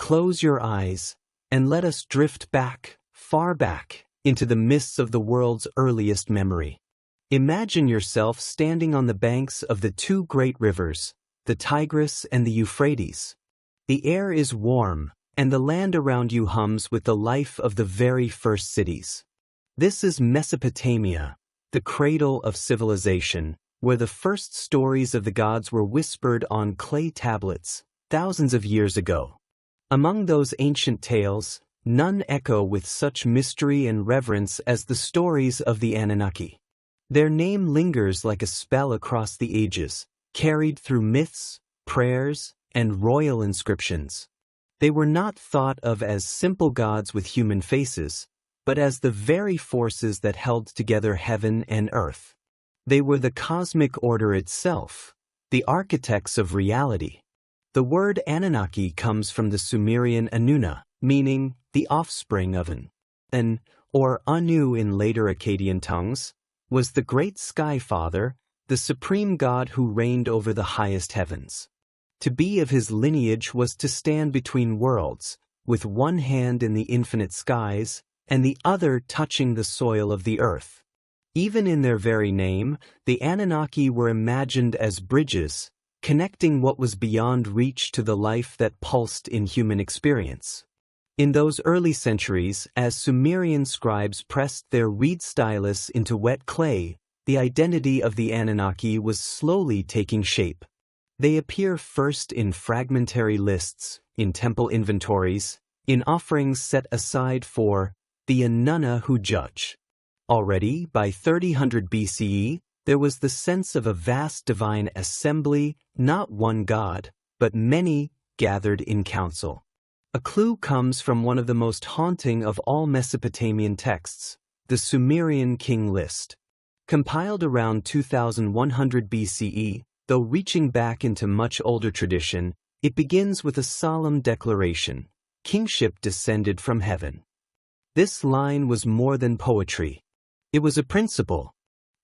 Close your eyes, and let us drift back, far back, into the mists of the world's earliest memory. Imagine yourself standing on the banks of the two great rivers, the Tigris and the Euphrates. The air is warm, and the land around you hums with the life of the very first cities. This is Mesopotamia, the cradle of civilization, where the first stories of the gods were whispered on clay tablets, thousands of years ago. Among those ancient tales, none echo with such mystery and reverence as the stories of the Anunnaki. Their name lingers like a spell across the ages, carried through myths, prayers, and royal inscriptions. They were not thought of as simple gods with human faces, but as the very forces that held together heaven and earth. They were the cosmic order itself, the architects of reality. The word Anunnaki comes from the Sumerian Inanna, meaning the offspring of An, or Anu in later Akkadian tongues, was the great sky father, the supreme god who reigned over the highest heavens. To be of his lineage was to stand between worlds, with one hand in the infinite skies, and the other touching the soil of the earth. Even in their very name, the Anunnaki were imagined as bridges, connecting what was beyond reach to the life that pulsed in human experience. In those early centuries, as Sumerian scribes pressed their reed stylus into wet clay, the identity of the Anunnaki was slowly taking shape. They appear first in fragmentary lists, in temple inventories, in offerings set aside for the Inanna who judge. Already, by 3000 BCE, there was the sense of a vast divine assembly, not one god, but many, gathered in council. A clue comes from one of the most haunting of all Mesopotamian texts, the Sumerian king list. Compiled around 2100 BCE, though reaching back into much older tradition, it begins with a solemn declaration: kingship descended from heaven. This line was more than poetry. It was a principle.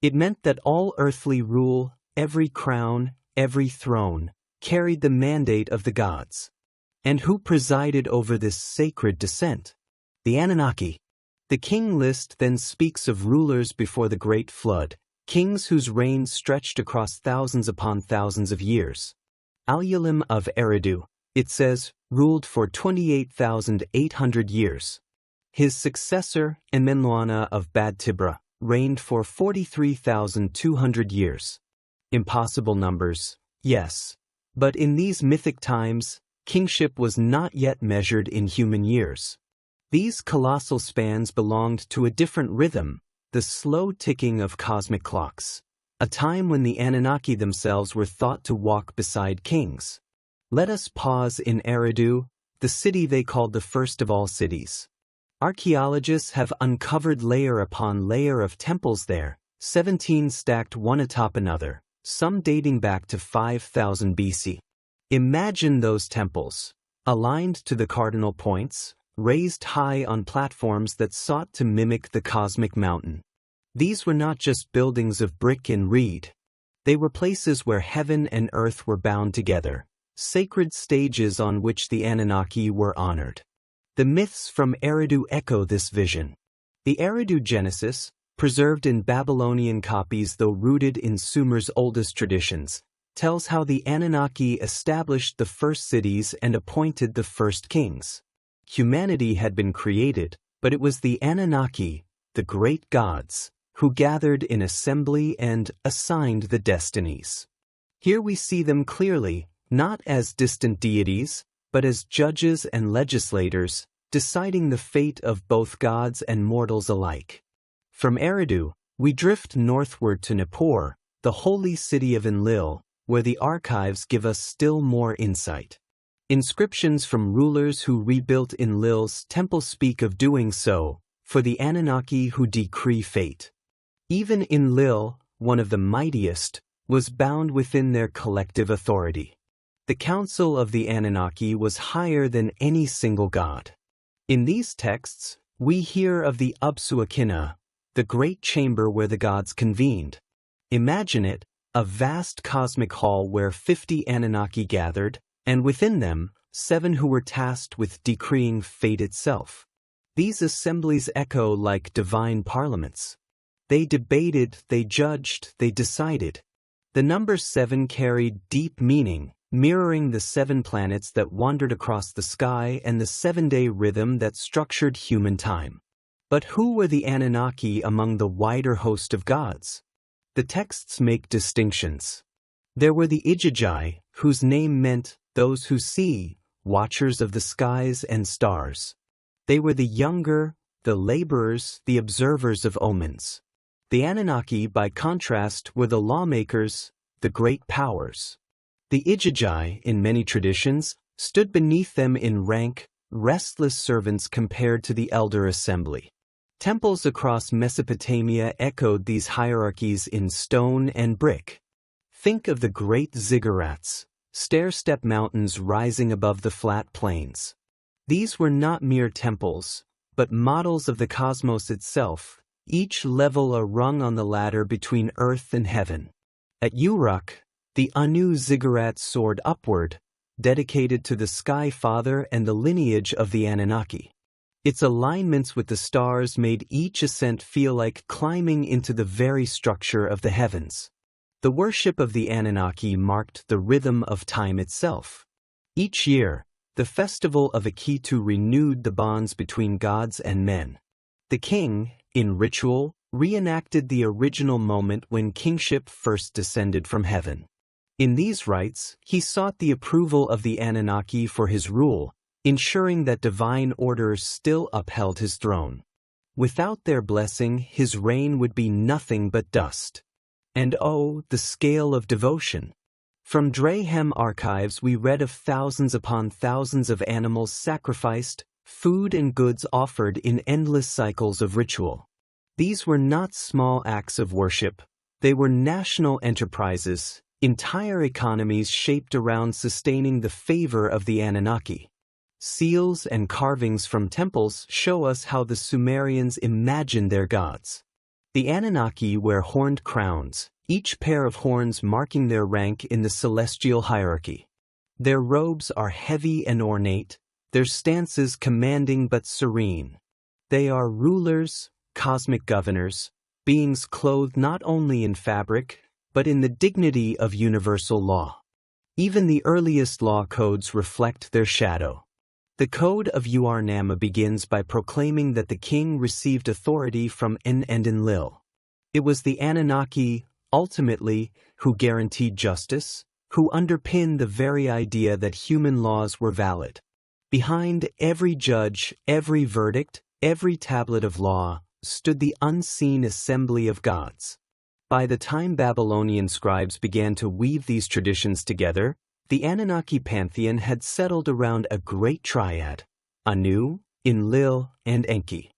It meant that all earthly rule, every crown, every throne, carried the mandate of the gods. And who presided over this sacred descent? The Anunnaki. The king list then speaks of rulers before the Great Flood, kings whose reigns stretched across thousands upon thousands of years. Al-Ulim of Eridu, it says, ruled for 28,800 years. His successor, Enlil of Bad Tibra, reigned for 43,200 years. Impossible numbers, yes. But in these mythic times, kingship was not yet measured in human years. These colossal spans belonged to a different rhythm, the slow ticking of cosmic clocks, a time when the Anunnaki themselves were thought to walk beside kings. Let us pause in Eridu, the city they called the first of all cities. Archaeologists have uncovered layer upon layer of temples there, 17 stacked one atop another, some dating back to 5000 BC. Imagine those temples, aligned to the cardinal points, raised high on platforms that sought to mimic the cosmic mountain. These were not just buildings of brick and reed. They were places where heaven and earth were bound together, sacred stages on which the Anunnaki were honored. The myths from Eridu echo this vision. The Eridu Genesis, preserved in Babylonian copies though rooted in Sumer's oldest traditions, tells how the Anunnaki established the first cities and appointed the first kings. Humanity had been created, but it was the Anunnaki, the great gods, who gathered in assembly and assigned the destinies. Here we see them clearly, not as distant deities, but as judges and legislators, deciding the fate of both gods and mortals alike. From Eridu, we drift northward to Nippur, the holy city of Enlil, where the archives give us still more insight. Inscriptions from rulers who rebuilt Enlil's temple speak of doing so, for the Anunnaki who decree fate. Even Enlil, one of the mightiest, was bound within their collective authority. The council of the Anunnaki was higher than any single god. In these texts, we hear of the Upsuakina, the great chamber where the gods convened. Imagine it, a vast cosmic hall where 50 Anunnaki gathered, and within them, 7 who were tasked with decreeing fate itself. These assemblies echo like divine parliaments. They debated, they judged, they decided. The number 7 carried deep meaning, mirroring the 7 planets that wandered across the sky and the 7-day rhythm that structured human time. But who were the Anunnaki among the wider host of gods? The texts make distinctions. There were the Igigi, whose name meant those who see, watchers of the skies and stars. They were the younger, the laborers, the observers of omens. The Anunnaki, by contrast, were the lawmakers, the great powers. The Igigi, in many traditions, stood beneath them in rank, restless servants compared to the elder assembly. Temples across Mesopotamia echoed these hierarchies in stone and brick. Think of the great ziggurats, stair-step mountains rising above the flat plains. These were not mere temples, but models of the cosmos itself, each level a rung on the ladder between earth and heaven. At Uruk, the Anu ziggurat soared upward, dedicated to the Sky Father and the lineage of the Anunnaki. Its alignments with the stars made each ascent feel like climbing into the very structure of the heavens. The worship of the Anunnaki marked the rhythm of time itself. Each year, the festival of Akitu renewed the bonds between gods and men. The king, in ritual, reenacted the original moment when kingship first descended from heaven. In these rites, he sought the approval of the Anunnaki for his rule, ensuring that divine order still upheld his throne. Without their blessing, his reign would be nothing but dust. And oh, the scale of devotion! From Drahem archives we read of thousands upon thousands of animals sacrificed, food and goods offered in endless cycles of ritual. These were not small acts of worship, they were national enterprises, entire economies shaped around sustaining the favor of the Anunnaki. Seals and carvings from temples show us how the Sumerians imagined their gods. The Anunnaki wear horned crowns, each pair of horns marking their rank in the celestial hierarchy. Their robes are heavy and ornate, their stances commanding but serene. They are rulers, cosmic governors, beings clothed not only in fabric, but in the dignity of universal law. Even the earliest law codes reflect their shadow. The Code of Enlil begins by proclaiming that the king received authority from En and Enlil. It was the Anunnaki, ultimately, who guaranteed justice, who underpinned the very idea that human laws were valid. Behind every judge, every verdict, every tablet of law, stood the unseen assembly of gods. By the time Babylonian scribes began to weave these traditions together, the Anunnaki pantheon had settled around a great triad: Anu, Enlil, and Enki.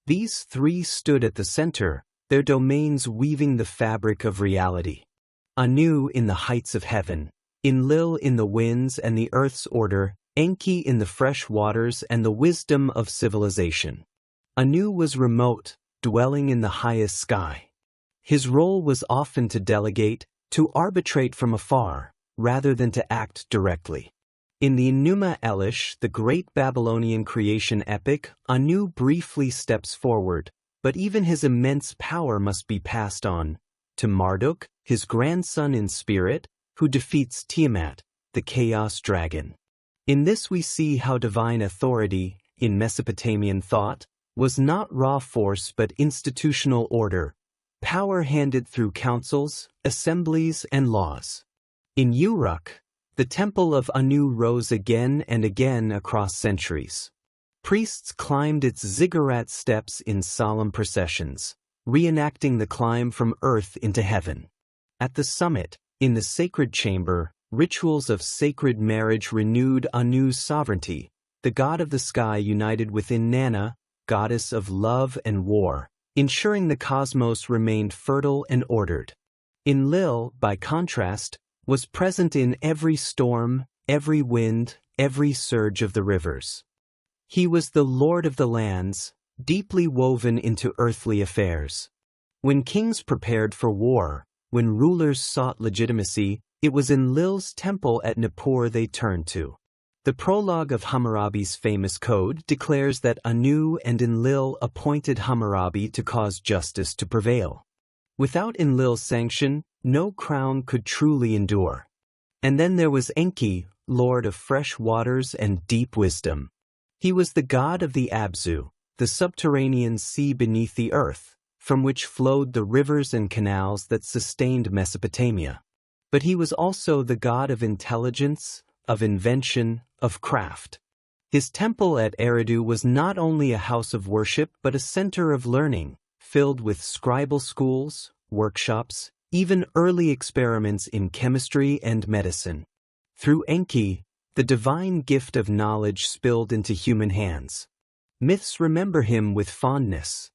These 3 stood at the center, their domains weaving the fabric of reality. Anu in the heights of heaven, Enlil in the winds and the earth's order, Enki in the fresh waters and the wisdom of civilization. Anu was remote, dwelling in the highest sky. His role was often to delegate, to arbitrate from afar, rather than to act directly. In the Enuma Elish, the great Babylonian creation epic, Anu briefly steps forward, but even his immense power must be passed on to Marduk, his grandson in spirit, who defeats Tiamat, the chaos dragon. In this we see how divine authority, in Mesopotamian thought, was not raw force but institutional order, power handed through councils, assemblies, and laws. In Uruk, the temple of Anu rose again and again across centuries. Priests climbed its ziggurat steps in solemn processions, reenacting the climb from earth into heaven. At the summit, in the sacred chamber, rituals of sacred marriage renewed Anu's sovereignty, the god of the sky united with Inanna, goddess of love and war, ensuring the cosmos remained fertile and ordered. Enlil, by contrast, was present in every storm, every wind, every surge of the rivers. He was the lord of the lands, deeply woven into earthly affairs. When kings prepared for war, when rulers sought legitimacy, it was Enlil's temple at Nippur they turned to. The prologue of Hammurabi's famous code declares that Anu and Enlil appointed Hammurabi to cause justice to prevail. Without Enlil's sanction, no crown could truly endure. And then there was Enki, lord of fresh waters and deep wisdom. He was the god of the Abzu, the subterranean sea beneath the earth, from which flowed the rivers and canals that sustained Mesopotamia. But he was also the god of intelligence, of invention, of craft. His temple at Eridu was not only a house of worship but a center of learning, filled with scribal schools, workshops, even early experiments in chemistry and medicine. Through Enki, the divine gift of knowledge spilled into human hands. Myths remember him with fondness.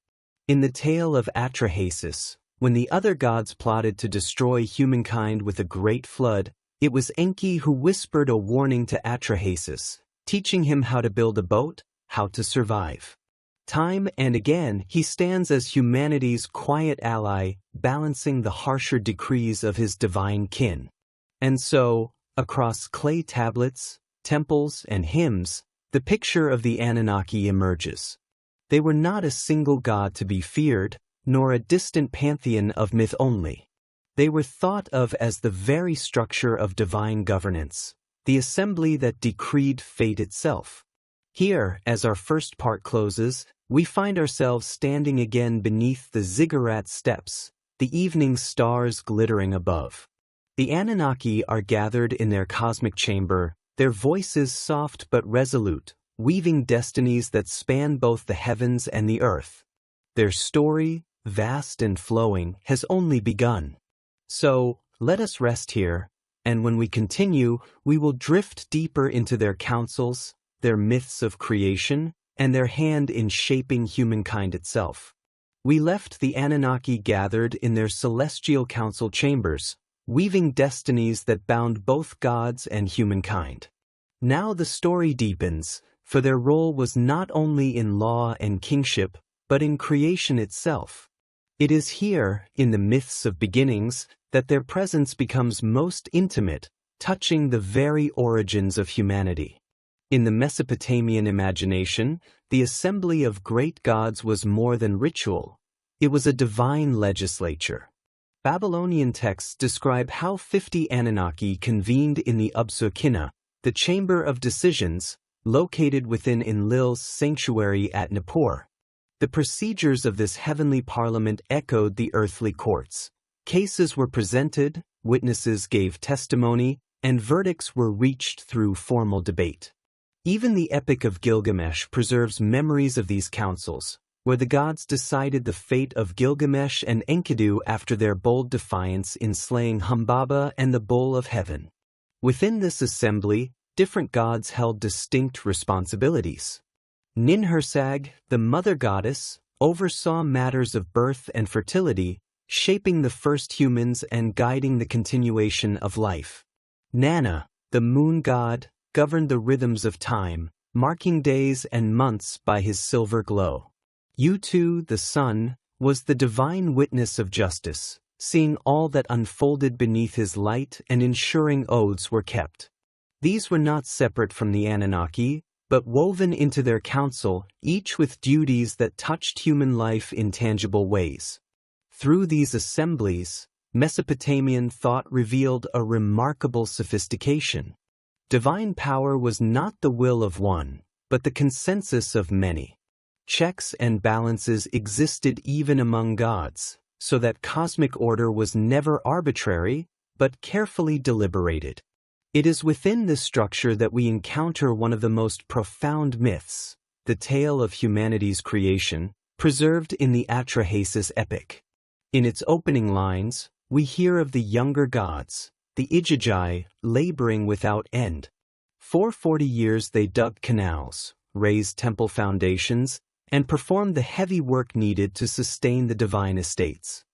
In the tale of Atrahasis, when the other gods plotted to destroy humankind with a great flood, it was Enki who whispered a warning to Atrahasis, teaching him how to build a boat, how to survive. Time and again, he stands as humanity's quiet ally, balancing the harsher decrees of his divine kin. And so, across clay tablets, temples, and hymns, the picture of the Anunnaki emerges. They were not a single god to be feared, nor a distant pantheon of myth only. They were thought of as the very structure of divine governance, the assembly that decreed fate itself. Here, as our first part closes, we find ourselves standing again beneath the ziggurat steps, the evening stars glittering above. The Anunnaki are gathered in their cosmic chamber, their voices soft but resolute, weaving destinies that span both the heavens and the earth. Their story, vast and flowing, has only begun. So, let us rest here, and when we continue, we will drift deeper into their councils, their myths of creation, and their hand in shaping humankind itself. We left the Anunnaki gathered in their celestial council chambers, weaving destinies that bound both gods and humankind. Now the story deepens, for their role was not only in law and kingship, but in creation itself. It is here, in the myths of beginnings, that their presence becomes most intimate, touching the very origins of humanity. In the Mesopotamian imagination, the assembly of great gods was more than ritual. It was a divine legislature. Babylonian texts describe how 50 Anunnaki convened in the Upsukina, the chamber of decisions, located within Enlil's sanctuary at Nippur. The procedures of this heavenly parliament echoed the earthly courts. Cases were presented, witnesses gave testimony, and verdicts were reached through formal debate. Even the Epic of Gilgamesh preserves memories of these councils, where the gods decided the fate of Gilgamesh and Enkidu after their bold defiance in slaying Humbaba and the Bull of Heaven. Within this assembly, different gods held distinct responsibilities. Ninhursag, the mother goddess, oversaw matters of birth and fertility, shaping the first humans and guiding the continuation of life. Inanna, the moon god, governed the rhythms of time, marking days and months by his silver glow. Utu, the sun, was the divine witness of justice, seeing all that unfolded beneath his light and ensuring oaths were kept. These were not separate from the Anunnaki, but woven into their council, each with duties that touched human life in tangible ways. Through these assemblies, Mesopotamian thought revealed a remarkable sophistication. Divine power was not the will of one, but the consensus of many. Checks and balances existed even among gods, so that cosmic order was never arbitrary, but carefully deliberated. It is within this structure that we encounter one of the most profound myths, the tale of humanity's creation, preserved in the Atrahasis epic. In its opening lines, we hear of the younger gods, the Igigi, laboring without end. For 40 years they dug canals, raised temple foundations, and performed the heavy work needed to sustain the divine estates.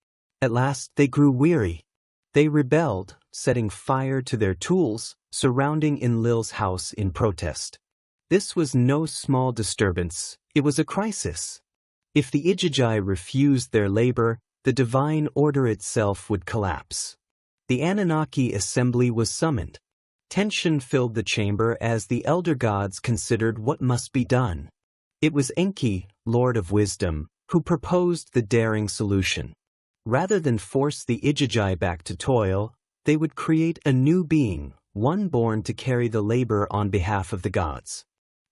At last they grew weary. They rebelled, setting fire to their tools, surrounding Enlil's house in protest. This was no small disturbance, it was a crisis. If the Igigi refused their labor, the divine order itself would collapse. The Anunnaki assembly was summoned. Tension filled the chamber as the elder gods considered what must be done. It was Enki, Lord of Wisdom, who proposed the daring solution. Rather than force the Igigi back to toil, they would create a new being, one born to carry the labor on behalf of the gods.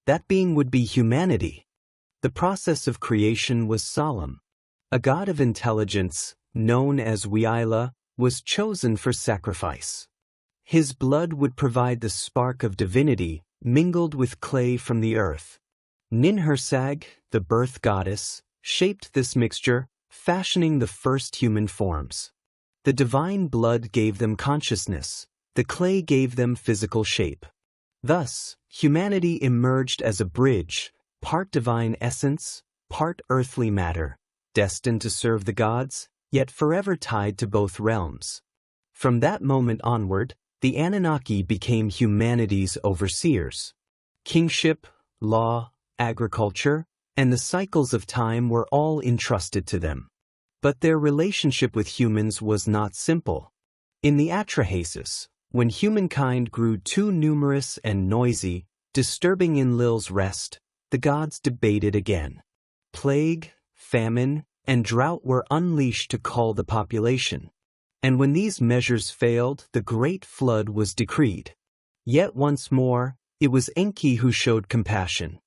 That being would be humanity. The process of creation was solemn. A god of intelligence, known as Weila, was chosen for sacrifice. His blood would provide the spark of divinity, mingled with clay from the earth. Ninhursag, the birth goddess, shaped this mixture, fashioning the first human forms. The divine blood gave them consciousness, the clay gave them physical shape. Thus, humanity emerged as a bridge, part divine essence, part earthly matter, destined to serve the gods, yet forever tied to both realms. From that moment onward, the Anunnaki became humanity's overseers. Kingship, law, agriculture, and the cycles of time were all entrusted to them. But their relationship with humans was not simple. In the Atrahasis, when humankind grew too numerous and noisy, disturbing Enlil's rest, the gods debated again. Plague, famine, and drought were unleashed to cull the population. And when these measures failed, the Great Flood was decreed. Yet once more, it was Enki who showed compassion.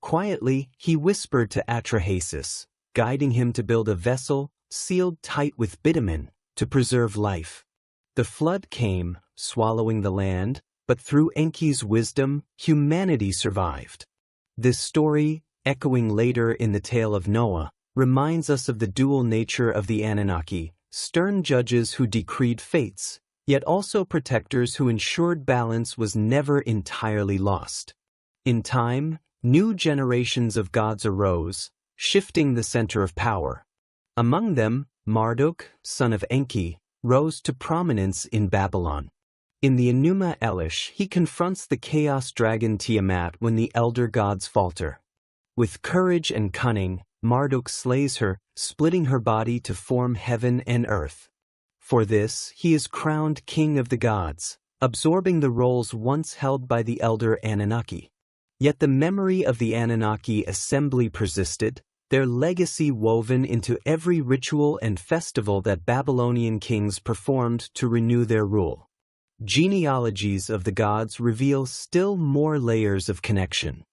Quietly, he whispered to Atrahasis, guiding him to build a vessel, sealed tight with bitumen, to preserve life. The flood came, swallowing the land, but through Enki's wisdom, humanity survived. This story, echoing later in the tale of Noah, reminds us of the dual nature of the Anunnaki, stern judges who decreed fates, yet also protectors who ensured balance was never entirely lost. In time, new generations of gods arose, shifting the center of power. Among them, Marduk, son of Enki, rose to prominence in Babylon. In the Enuma Elish, he confronts the chaos dragon Tiamat when the elder gods falter. With courage and cunning, Marduk slays her, splitting her body to form heaven and earth. For this, he is crowned king of the gods, absorbing the roles once held by the elder Anunnaki. Yet the memory of the Anunnaki assembly persisted, their legacy woven into every ritual and festival that Babylonian kings performed to renew their rule. Genealogies of the gods reveal still more layers of connection.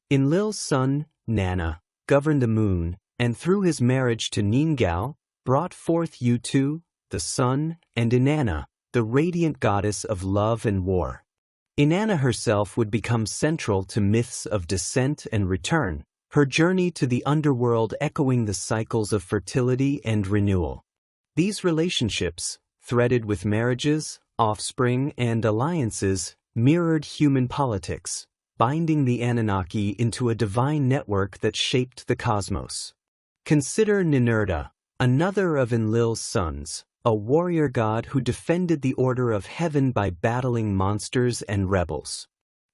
Enlil's son, Inanna, governed the moon, and through his marriage to Ningal, brought forth Utu, the sun, and Inanna, the radiant goddess of love and war. Inanna herself would become central to myths of descent and return, her journey to the underworld echoing the cycles of fertility and renewal. These relationships, threaded with marriages, offspring, and alliances, mirrored human politics, binding the Anunnaki into a divine network that shaped the cosmos. Consider Ninurta, another of Enlil's sons, a warrior god who defended the order of heaven by battling monsters and rebels.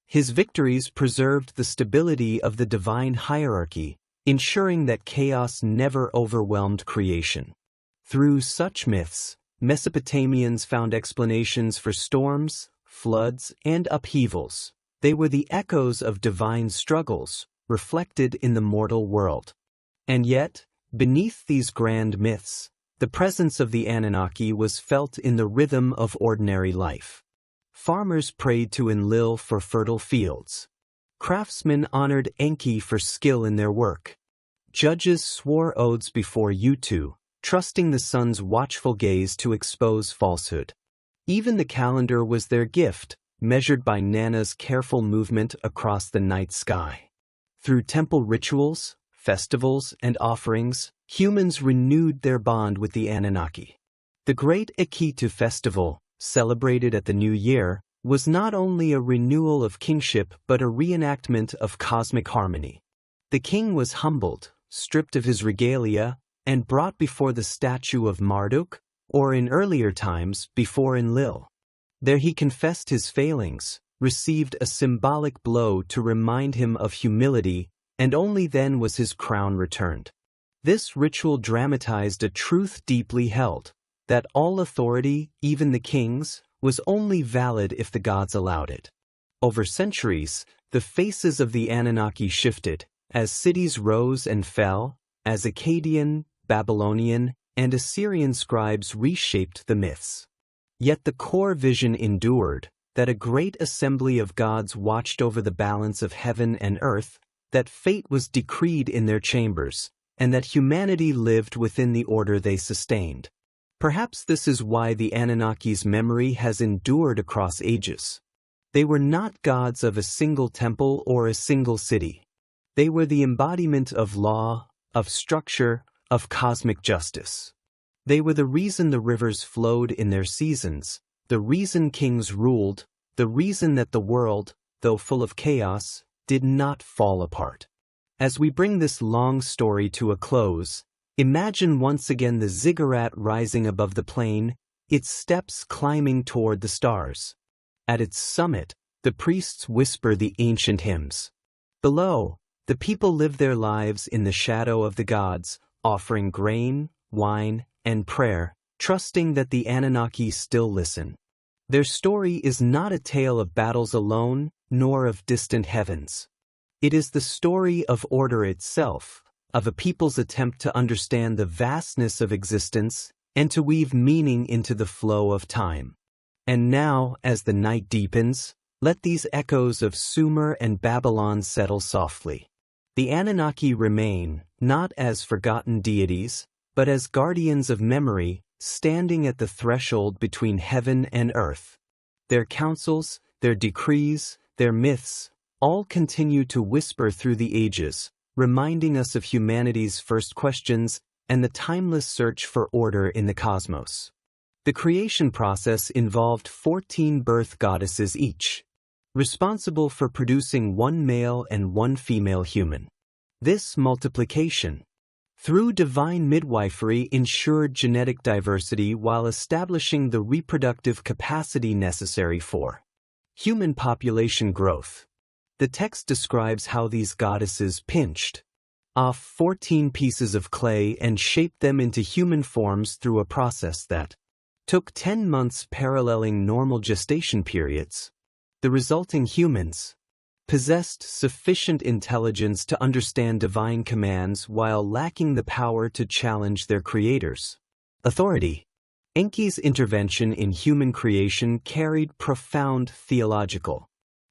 His victories preserved the stability of the divine hierarchy, ensuring that chaos never overwhelmed creation. Through such myths, Mesopotamians found explanations for storms, floods, and upheavals. They were the echoes of divine struggles, reflected in the mortal world. And yet, beneath these grand myths, the presence of the Anunnaki was felt in the rhythm of ordinary life. Farmers prayed to Enlil for fertile fields. Craftsmen honored Enki for skill in their work. Judges swore oaths before Utu, trusting the sun's watchful gaze to expose falsehood. Even the calendar was their gift, measured by Nanna's careful movement across the night sky. Through temple rituals, festivals, and offerings, humans renewed their bond with the Anunnaki. The Great Akitu Festival, celebrated at the New Year, was not only a renewal of kingship but a reenactment of cosmic harmony. The king was humbled, stripped of his regalia, and brought before the statue of Marduk, or in earlier times, before Enlil. There he confessed his failings, received a symbolic blow to remind him of humility, and only then was his crown returned. This ritual dramatized a truth deeply held, that all authority, even the king's, was only valid if the gods allowed it. Over centuries, the faces of the Anunnaki shifted, as cities rose and fell, as Akkadian, Babylonian, and Assyrian scribes reshaped the myths. Yet the core vision endured, that a great assembly of gods watched over the balance of heaven and earth, that fate was decreed in their chambers, and that humanity lived within the order they sustained. Perhaps this is why the Anunnaki's memory has endured across ages. They were not gods of a single temple or a single city. They were the embodiment of law, of structure, of cosmic justice. They were the reason the rivers flowed in their seasons, the reason kings ruled, the reason that the world, though full of chaos, did not fall apart. As we bring this long story to a close, imagine once again the ziggurat rising above the plain, its steps climbing toward the stars. At its summit, the priests whisper the ancient hymns. Below, the people live their lives in the shadow of the gods, offering grain, wine, and prayer, trusting that the Anunnaki still listen. Their story is not a tale of battles alone, nor of distant heavens. It is the story of order itself, of a people's attempt to understand the vastness of existence and to weave meaning into the flow of time. And now, as the night deepens, let these echoes of Sumer and Babylon settle softly. The Anunnaki remain, not as forgotten deities, but as guardians of memory, standing at the threshold between heaven and earth. Their counsels, their decrees, their myths, all continue to whisper through the ages, reminding us of humanity's first questions and the timeless search for order in the cosmos. The creation process involved 14 birth goddesses each, responsible for producing one male and one female human. This multiplication, through divine midwifery, ensured genetic diversity while establishing the reproductive capacity necessary for human population growth. The text describes how these goddesses pinched off 14 pieces of clay and shaped them into human forms through a process that took 10 months, paralleling normal gestation periods. The resulting humans possessed sufficient intelligence to understand divine commands while lacking the power to challenge their creators' authority. Enki's intervention in human creation carried profound theological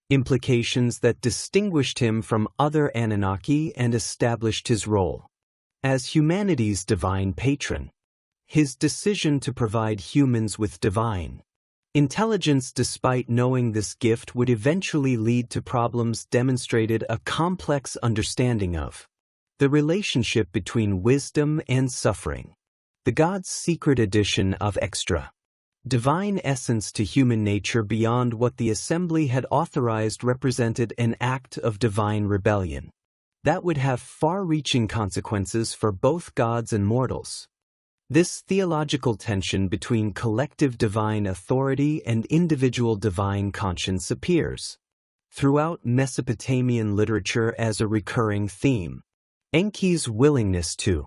implications that distinguished him from other Anunnaki and established his role as humanity's divine patron. His decision to provide humans with divine intelligence, despite knowing this gift would eventually lead to problems, demonstrated a complex understanding of the relationship between wisdom and suffering. The gods' secret addition of extra divine essence to human nature beyond what the assembly had authorized represented an act of divine rebellion that would have far-reaching consequences for both gods and mortals. This theological tension between collective divine authority and individual divine conscience appears throughout Mesopotamian literature as a recurring theme. Enki's willingness to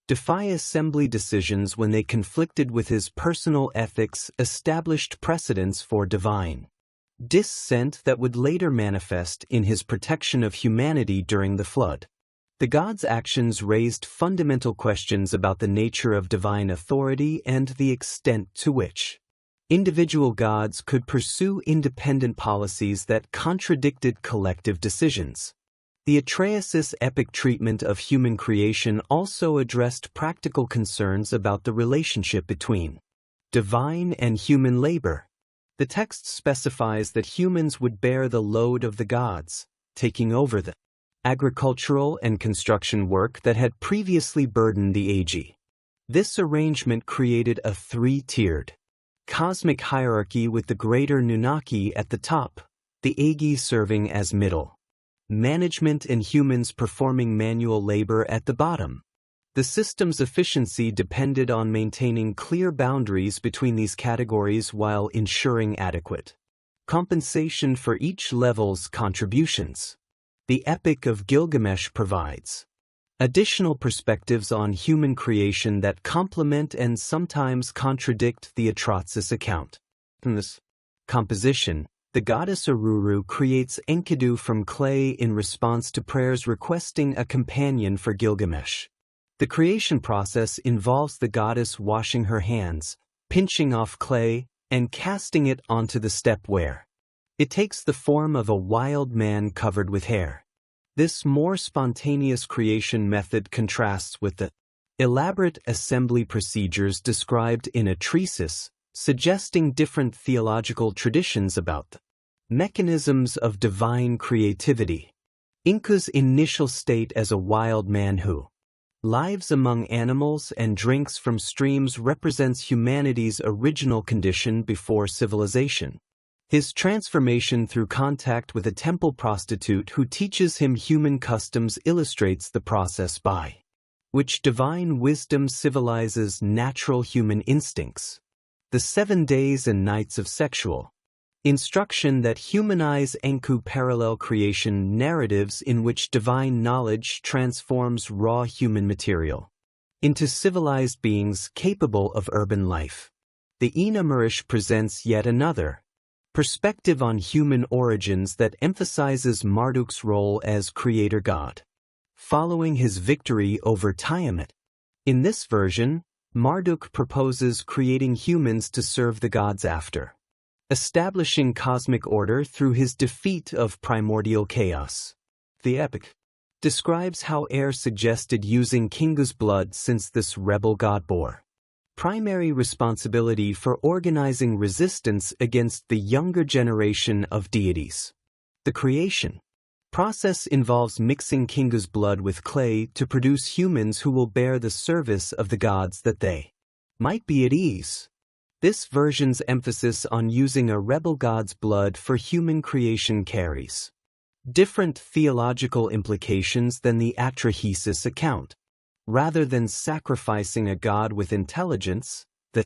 defy assembly decisions when they conflicted with his personal ethics established precedents for divine dissent that would later manifest in his protection of humanity during the flood. The gods' actions raised fundamental questions about the nature of divine authority and the extent to which individual gods could pursue independent policies that contradicted collective decisions. The Atreus' epic treatment of human creation also addressed practical concerns about the relationship between divine and human labor. The text specifies that humans would bear the load of the gods, taking over the agricultural and construction work that had previously burdened the Agi. This arrangement created a three-tiered cosmic hierarchy, with the greater Anunnaki at the top, the Agi serving as middle management and humans performing manual labor at the bottom. The system's efficiency depended on maintaining clear boundaries between these categories while ensuring adequate compensation for each level's contributions. The Epic of Gilgamesh provides additional perspectives on human creation that complement and sometimes contradict the Atreus account. Composition. The goddess Aruru creates Enkidu from clay in response to prayers requesting a companion for Gilgamesh. The creation process involves the goddess washing her hands, pinching off clay, and casting it onto the stepware. It takes the form of a wild man covered with hair. This more spontaneous creation method contrasts with the elaborate assembly procedures described in a treatise, suggesting different theological traditions about the mechanisms of divine creativity. Inca's initial state as a wild man who lives among animals and drinks from streams represents humanity's original condition before civilization. His transformation through contact with a temple prostitute who teaches him human customs illustrates the process by which divine wisdom civilizes natural human instincts. The 7 days and nights of sexual instruction that humanize Enku parallel creation narratives in which divine knowledge transforms raw human material into civilized beings capable of urban life. The Inanna presents yet another perspective on human origins that emphasizes Marduk's role as creator god, following his victory over Tiamat. In this version, Marduk proposes creating humans to serve the gods after establishing cosmic order through his defeat of primordial chaos. The epic describes how Air suggested using Kingu's blood since this rebel god bore primary responsibility for organizing resistance against the younger generation of deities. The creation process involves mixing Kingu's blood with clay to produce humans who will bear the service of the gods that they might be at ease. This version's emphasis on using a rebel god's blood for human creation carries different theological implications than the Atrahasis account. Rather than sacrificing a god with intelligence, the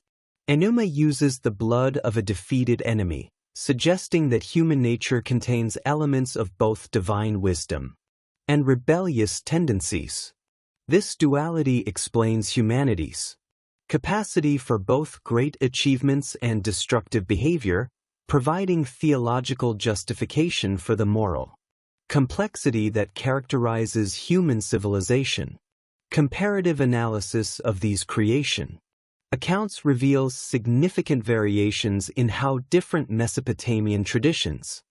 Enuma uses the blood of a defeated enemy, suggesting that human nature contains elements of both divine wisdom and rebellious tendencies. This duality explains humanity's capacity for both great achievements and destructive behavior, providing theological justification for the moral complexity that characterizes human civilization. Comparative analysis of these creation accounts reveals significant variations in how different Mesopotamian traditions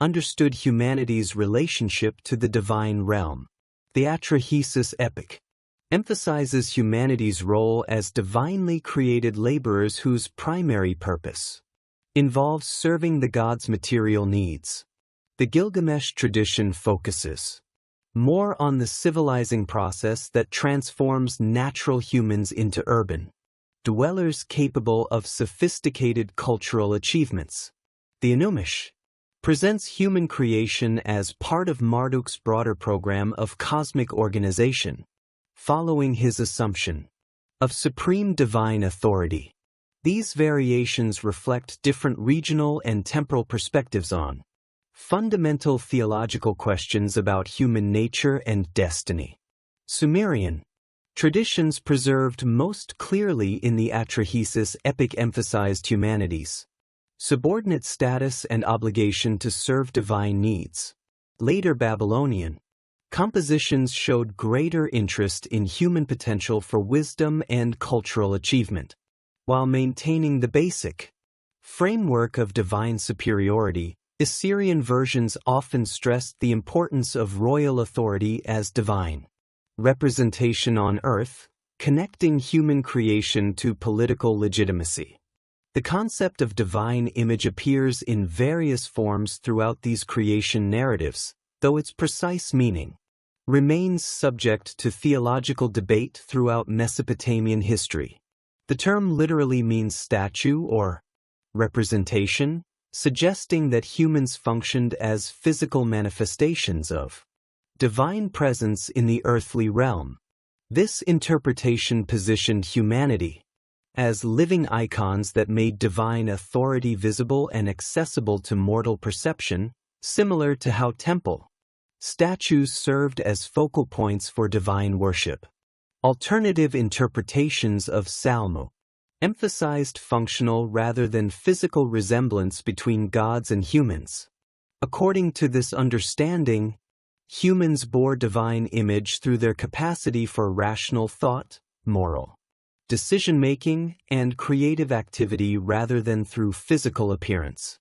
understood humanity's relationship to the divine realm. The Atrahasis epic emphasizes humanity's role as divinely created laborers whose primary purpose involves serving the gods' material needs. The Gilgamesh tradition focuses more on the civilizing process that transforms natural humans into urban dwellers capable of sophisticated cultural achievements. The Anunnaki presents human creation as part of Marduk's broader program of cosmic organization, following his assumption of supreme divine authority. These variations reflect different regional and temporal perspectives on fundamental theological questions about human nature and destiny. Sumerian traditions preserved most clearly in the Atrahasis epic emphasized humanity's subordinate status and obligation to serve divine needs. Later Babylonian compositions showed greater interest in human potential for wisdom and cultural achievement, while maintaining the basic framework of divine superiority. Assyrian versions often stressed the importance of royal authority as divine representation on earth, connecting human creation to political legitimacy. The concept of divine image appears in various forms throughout these creation narratives, though its precise meaning remains subject to theological debate throughout Mesopotamian history. The term literally means statue or representation, suggesting that humans functioned as physical manifestations of divine presence in the earthly realm. This interpretation positioned humanity as living icons that made divine authority visible and accessible to mortal perception, similar to how temple statues served as focal points for divine worship. Alternative interpretations of Salmu emphasized functional rather than physical resemblance between gods and humans. According to this understanding, humans bore divine image through their capacity for rational thought, moral decision-making, and creative activity rather than through physical appearance.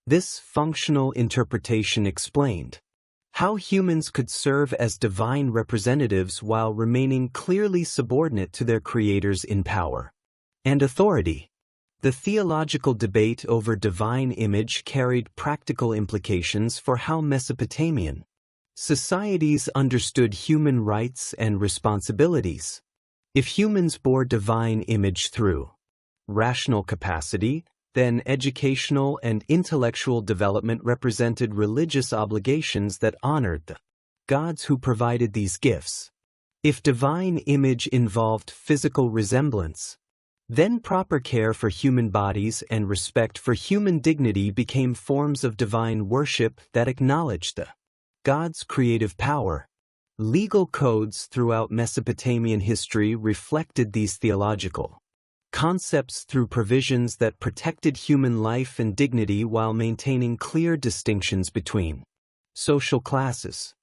This functional interpretation explained how humans could serve as divine representatives while remaining clearly subordinate to their creators in power and authority. The theological debate over divine image carried practical implications for how Mesopotamian societies understood human rights and responsibilities. If humans bore divine image through rational capacity, then educational and intellectual development represented religious obligations that honored the gods who provided these gifts. If divine image involved physical resemblance, then proper care for human bodies and respect for human dignity became forms of divine worship that acknowledged the gods' creative power. Legal codes throughout Mesopotamian history reflected these theological concepts through provisions that protected human life and dignity while maintaining clear distinctions between social classes.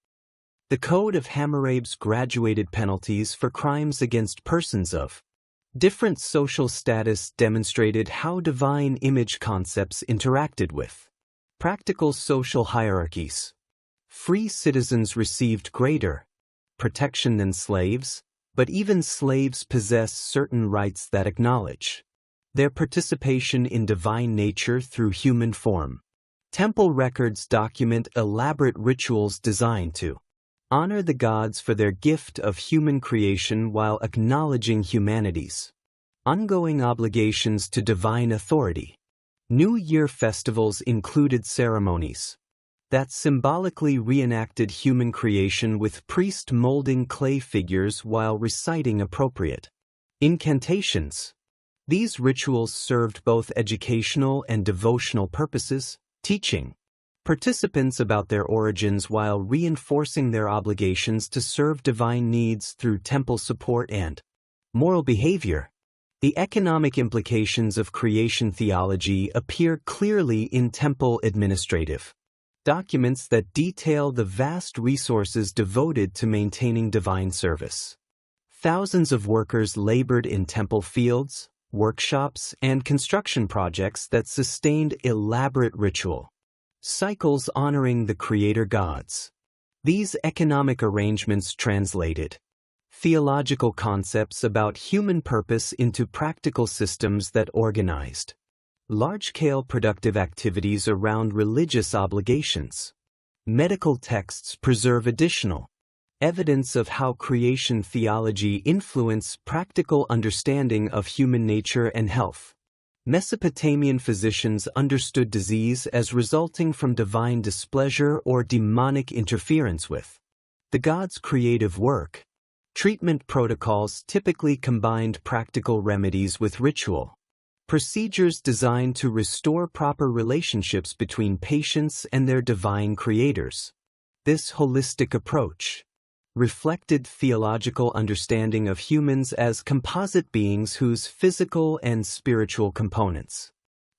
The Code of Hammurab's graduated penalties for crimes against persons of different social status demonstrated how divine image concepts interacted with practical social hierarchies. Free citizens received greater protection than slaves, but even slaves possess certain rights that acknowledge their participation in divine nature through human form. Temple records document elaborate rituals designed to honor the gods for their gift of human creation while acknowledging humanity's ongoing obligations to divine authority. New Year festivals included ceremonies that symbolically reenacted human creation with priests molding clay figures while reciting appropriate incantations. These rituals served both educational and devotional purposes, teaching participants about their origins while reinforcing their obligations to serve divine needs through temple support and moral behavior. The economic implications of creation theology appear clearly in temple administrative documents that detail the vast resources devoted to maintaining divine service. Thousands of workers labored in temple fields, workshops, and construction projects that sustained elaborate ritual cycles honoring the creator gods. These economic arrangements translated theological concepts about human purpose into practical systems that organized large-scale productive activities around religious obligations. Medical texts preserve additional evidence of how creation theology influenced practical understanding of human nature and health. Mesopotamian physicians understood disease as resulting from divine displeasure or demonic interference with the gods' creative work. Treatment protocols typically combined practical remedies with ritual procedures designed to restore proper relationships between patients and their divine creators. This holistic approach reflected theological understanding of humans as composite beings whose physical and spiritual components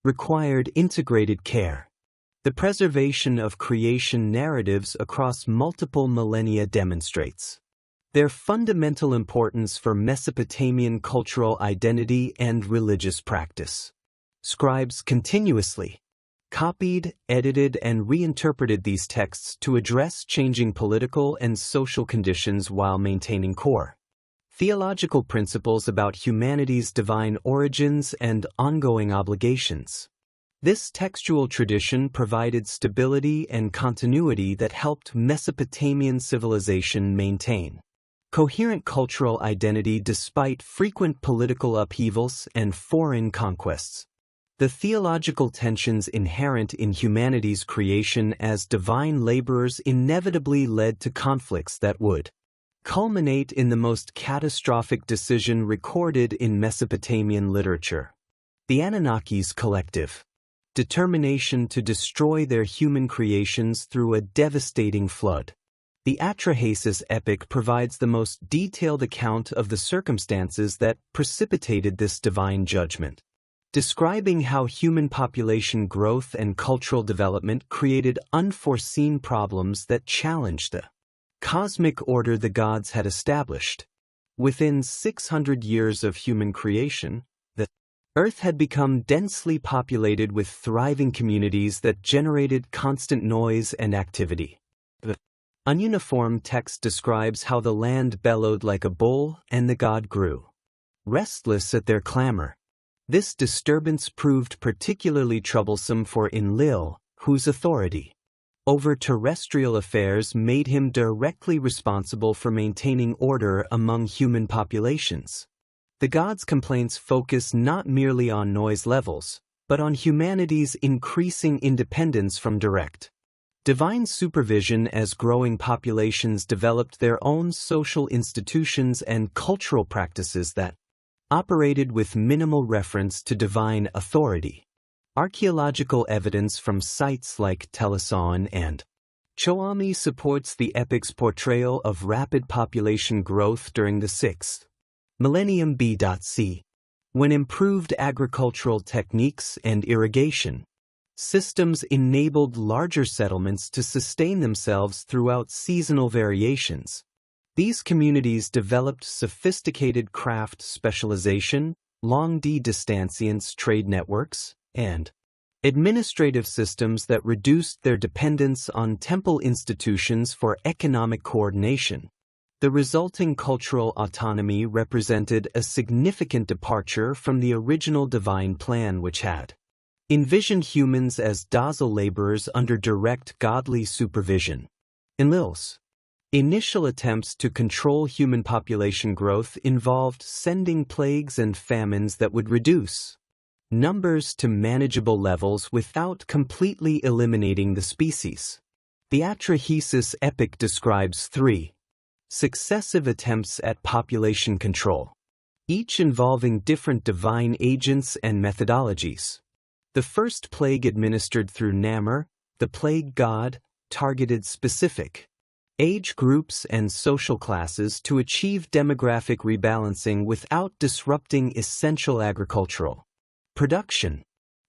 required integrated care. The preservation of creation narratives across multiple millennia demonstrates their fundamental importance for Mesopotamian cultural identity and religious practice. Scribes continuously copied, edited, and reinterpreted these texts to address changing political and social conditions while maintaining core theological principles about humanity's divine origins and ongoing obligations. This textual tradition provided stability and continuity that helped Mesopotamian civilization maintain coherent cultural identity despite frequent political upheavals and foreign conquests. The theological tensions inherent in humanity's creation as divine laborers inevitably led to conflicts that would culminate in the most catastrophic decision recorded in Mesopotamian literature: the Anunnaki's collective determination to destroy their human creations through a devastating flood. The Atrahasis epic provides the most detailed account of the circumstances that precipitated this divine judgment, describing how human population growth and cultural development created unforeseen problems that challenged the cosmic order the gods had established. Within 600 years of human creation, the Earth had become densely populated with thriving communities that generated constant noise and activity. The ununiform text describes how the land bellowed like a bull and the god grew restless at their clamor. This disturbance proved particularly troublesome for Enlil, whose authority over terrestrial affairs made him directly responsible for maintaining order among human populations. The gods' complaints focus not merely on noise levels, but on humanity's increasing independence from direct divine supervision as growing populations developed their own social institutions and cultural practices that operated with minimal reference to divine authority. Archaeological evidence from sites like Telesaun and Choami supports the epic's portrayal of rapid population growth during the 6th millennium BC, when improved agricultural techniques and irrigation systems enabled larger settlements to sustain themselves throughout seasonal variations. These communities developed sophisticated craft specialization, long-distance trade networks, and administrative systems that reduced their dependence on temple institutions for economic coordination. The resulting cultural autonomy represented a significant departure from the original divine plan, which had envisioned humans as docile laborers under direct godly supervision. Enlil's initial attempts to control human population growth involved sending plagues and famines that would reduce numbers to manageable levels without completely eliminating the species. The Atrahasis epic describes 3 successive attempts at population control, each involving different divine agents and methodologies. The first plague administered through Namur, the plague god, targeted specific age groups and social classes to achieve demographic rebalancing without disrupting essential agricultural production.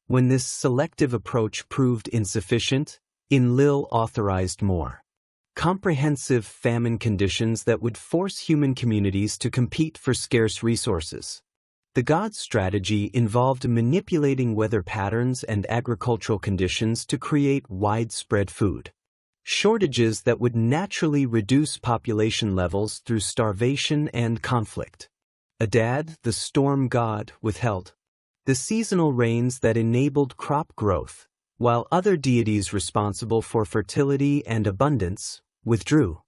When this selective approach proved insufficient, Enlil authorized more comprehensive famine conditions that would force human communities to compete for scarce resources. The god's strategy involved manipulating weather patterns and agricultural conditions to create widespread food shortages that would naturally reduce population levels through starvation and conflict. Adad, the storm god, withheld the seasonal rains that enabled crop growth, while other deities responsible for fertility and abundance withdrew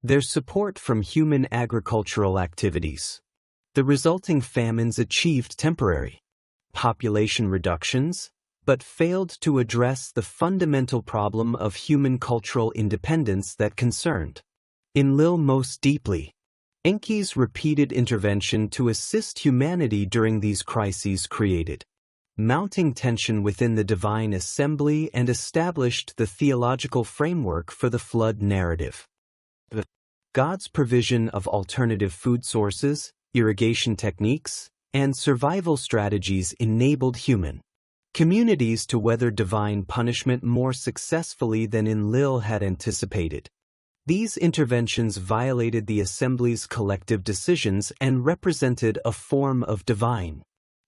their support from human agricultural activities. The resulting famines achieved temporary population reductions, but failed to address the fundamental problem of human cultural independence that concerned Enlil most deeply. Enki's repeated intervention to assist humanity during these crises created mounting tension within the divine assembly and established the theological framework for the flood narrative. God's provision of alternative food sources, irrigation techniques, and survival strategies enabled human communities to weather divine punishment more successfully than Enlil had anticipated. These interventions violated the assembly's collective decisions and represented a form of divine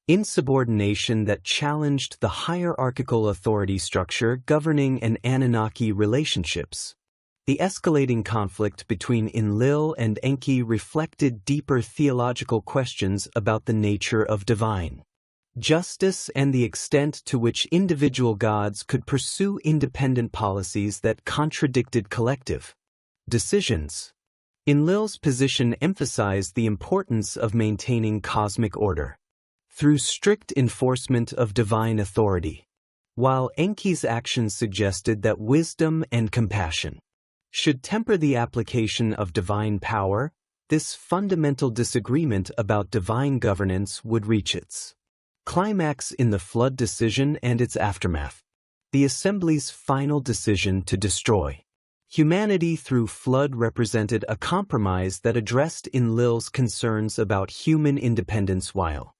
insubordination that challenged the hierarchical authority structure governing an Anunnaki relationships. The escalating conflict between Enlil and Enki reflected deeper theological questions about the nature of divine justice and the extent to which individual gods could pursue independent policies that contradicted collective decisions. Enlil's position emphasized the importance of maintaining cosmic order through strict enforcement of divine authority, while Enki's actions suggested that wisdom and compassion should temper the application of divine power. This fundamental disagreement about divine governance would reach its climax in the flood decision and its aftermath. The assembly's final decision to destroy Humanity through flood represented a compromise that addressed Enlil's concerns about human independence while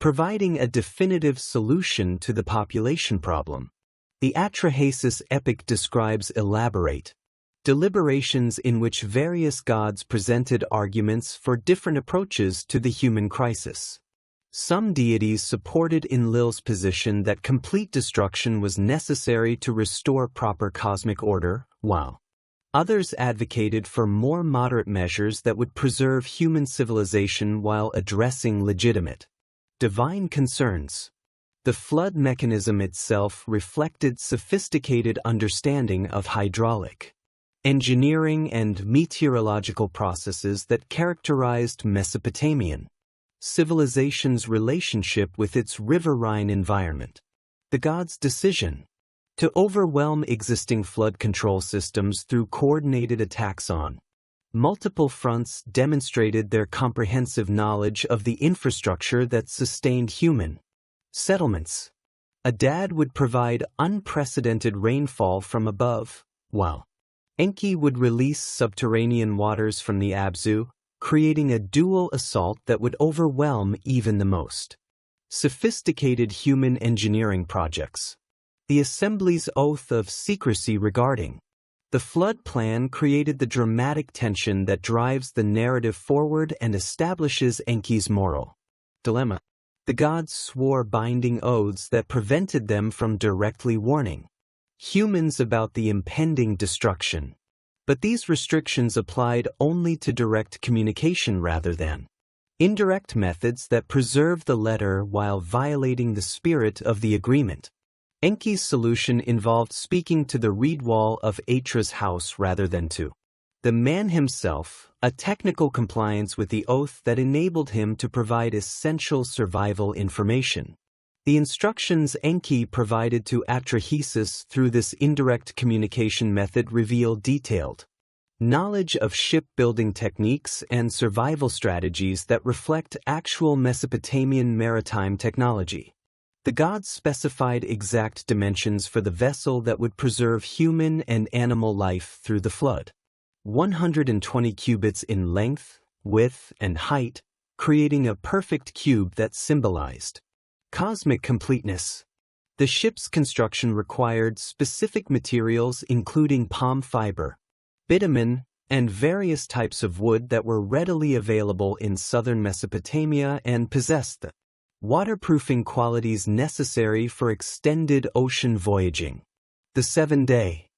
providing a definitive solution to the population problem. The Atrahasis epic describes elaborate deliberations in which various gods presented arguments for different approaches to the human crisis. Some deities supported Enlil's position that complete destruction was necessary to restore proper cosmic order, while others advocated for more moderate measures that would preserve human civilization while addressing legitimate divine concerns. The flood mechanism itself reflected sophisticated understanding of hydraulic engineering and meteorological processes that characterized Mesopotamian civilization's relationship with its riverine environment. The gods' decision to overwhelm existing flood control systems through coordinated attacks on multiple fronts demonstrated their comprehensive knowledge of the infrastructure that sustained human settlements. Adad would provide unprecedented rainfall from above, while Enki would release subterranean waters from the Abzu, creating a dual assault that would overwhelm even the most sophisticated human engineering projects. The Assembly's oath of secrecy regarding the flood plan created the dramatic tension that drives the narrative forward and establishes Enki's moral dilemma. The gods swore binding oaths that prevented them from directly warning humans about the impending destruction. But these restrictions applied only to direct communication rather than indirect methods that preserve the letter while violating the spirit of the agreement. Enki's solution involved speaking to the reed wall of Atra's house rather than to the man himself, a technical compliance with the oath that enabled him to provide essential survival information. The instructions Enki provided to Atrahasis through this indirect communication method reveal detailed knowledge of shipbuilding techniques and survival strategies that reflect actual Mesopotamian maritime technology. The gods specified exact dimensions for the vessel that would preserve human and animal life through the flood. 120 cubits in length, width, and height, creating a perfect cube that symbolized cosmic completeness. The ship's construction required specific materials including palm fiber, bitumen, and various types of wood that were readily available in southern Mesopotamia and possessed the waterproofing qualities necessary for extended ocean voyaging. The 7-day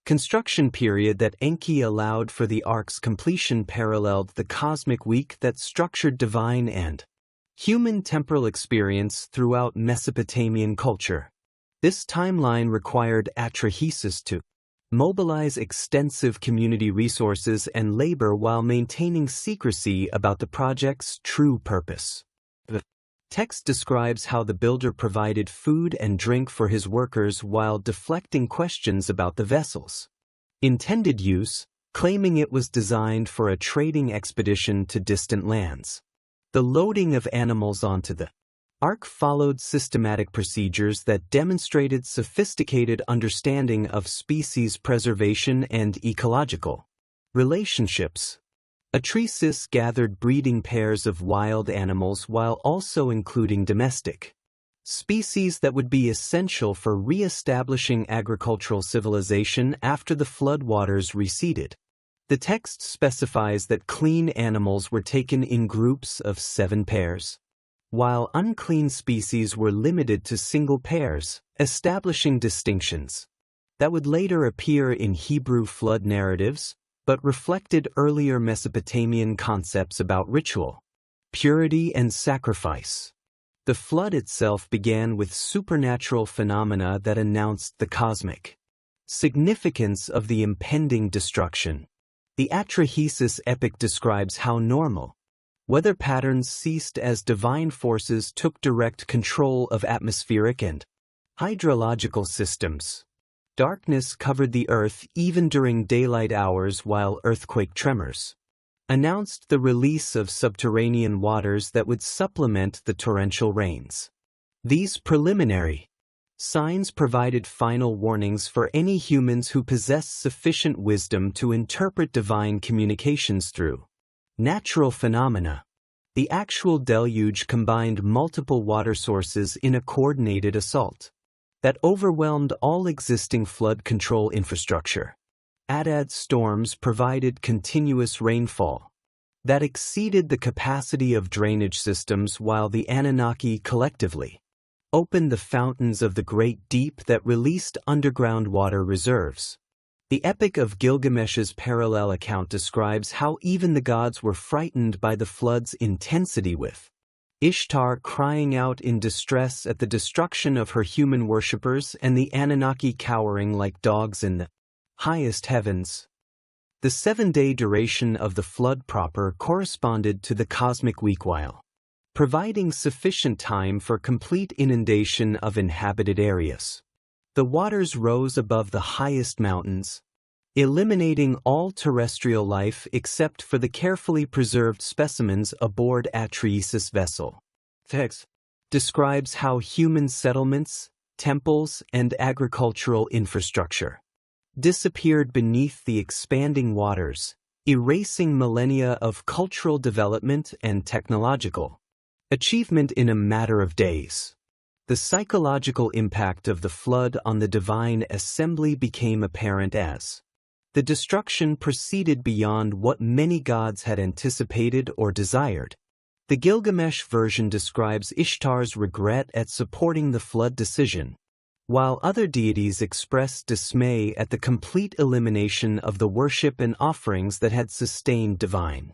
construction period that Enki allowed for the ark's completion paralleled the cosmic week that structured divine and human temporal experience throughout Mesopotamian culture. This timeline required Atrahasis to mobilize extensive community resources and labor while maintaining secrecy about the project's true purpose. The text describes how the builder provided food and drink for his workers while deflecting questions about the vessel's intended use, claiming it was designed for a trading expedition to distant lands. The loading of animals onto the ark followed systematic procedures that demonstrated sophisticated understanding of species preservation and ecological relationships. Atrahasis gathered breeding pairs of wild animals while also including domestic species that would be essential for re-establishing agricultural civilization after the floodwaters receded. The text specifies that clean animals were taken in groups of 7 pairs, while unclean species were limited to single pairs, establishing distinctions that would later appear in Hebrew flood narratives, but reflected earlier Mesopotamian concepts about ritual, purity, and sacrifice. The flood itself began with supernatural phenomena that announced the cosmic significance of the impending destruction. The Atrahasis epic describes how normal weather patterns ceased as divine forces took direct control of atmospheric and hydrological systems. Darkness covered the earth even during daylight hours while earthquake tremors announced the release of subterranean waters that would supplement the torrential rains. These preliminary Signs provided final warnings for any humans who possessed sufficient wisdom to interpret divine communications through natural phenomena. The actual deluge combined multiple water sources in a coordinated assault that overwhelmed all existing flood control infrastructure. Akkadian storms provided continuous rainfall that exceeded the capacity of drainage systems, while the Anunnaki collectively opened the fountains of the great deep that released underground water reserves. The Epic of Gilgamesh's parallel account describes how even the gods were frightened by the flood's intensity, with Ishtar crying out in distress at the destruction of her human worshippers and the Anunnaki cowering like dogs in the highest heavens. The 7-day duration of the flood proper corresponded to the cosmic week, while providing sufficient time for complete inundation of inhabited areas. The waters rose above the highest mountains, eliminating all terrestrial life except for the carefully preserved specimens aboard Atreides' vessel. Text describes how human settlements, temples, and agricultural infrastructure disappeared beneath the expanding waters, erasing millennia of cultural development and technological achievement in a matter of days. The psychological impact of the flood on the divine assembly became apparent as the destruction proceeded beyond what many gods had anticipated or desired. The Gilgamesh version describes Ishtar's regret at supporting the flood decision, while other deities expressed dismay at the complete elimination of the worship and offerings that had sustained divine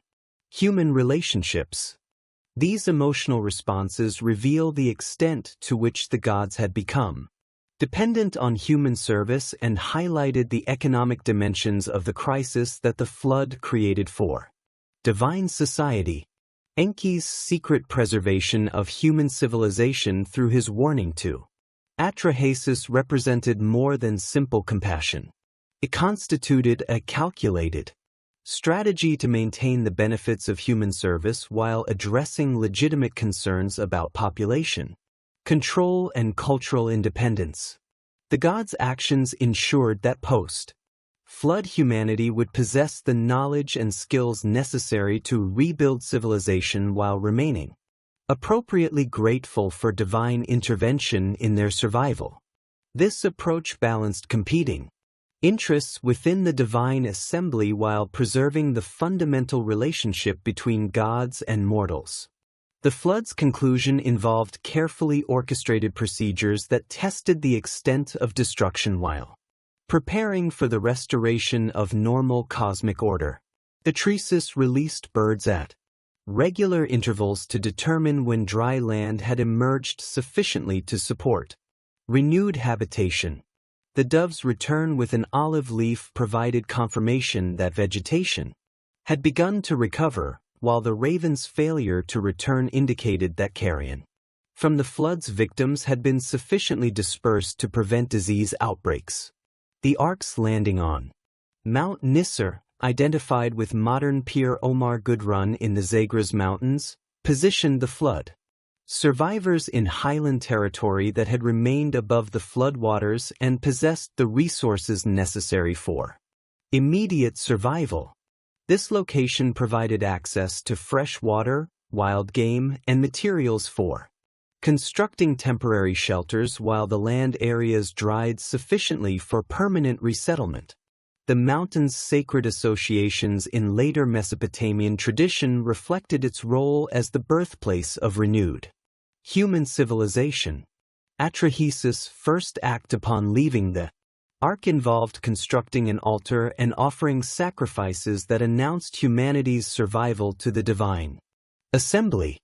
human relationships. These emotional responses reveal the extent to which the gods had become dependent on human service and highlighted the economic dimensions of the crisis that the flood created for divine society. Enki's secret preservation of human civilization through his warning to Atreides represented more than simple compassion. It constituted a calculated strategy to maintain the benefits of human service while addressing legitimate concerns about population control and cultural independence. The gods' actions ensured that post-flood humanity would possess the knowledge and skills necessary to rebuild civilization while remaining appropriately grateful for divine intervention in their survival. This approach balanced competing interests within the divine assembly while preserving the fundamental relationship between gods and mortals. The flood's conclusion involved carefully orchestrated procedures that tested the extent of destruction while preparing for the restoration of normal cosmic order. Atreides released birds at regular intervals to determine when dry land had emerged sufficiently to support renewed habitation. The dove's return with an olive leaf provided confirmation that vegetation had begun to recover, while the raven's failure to return indicated that carrion from the flood's victims had been sufficiently dispersed to prevent disease outbreaks. The ark's landing on Mount Nisr, identified with modern Pir Omar Gudrun in the Zagros Mountains, positioned the flood survivors in highland territory that had remained above the floodwaters and possessed the resources necessary for immediate survival. This location provided access to fresh water, wild game, and materials for constructing temporary shelters while the land areas dried sufficiently for permanent resettlement. The mountain's sacred associations in later Mesopotamian tradition reflected its role as the birthplace of renewed human civilization. Atreides' first act upon leaving the ark involved constructing an altar and offering sacrifices that announced humanity's survival to the divine assembly.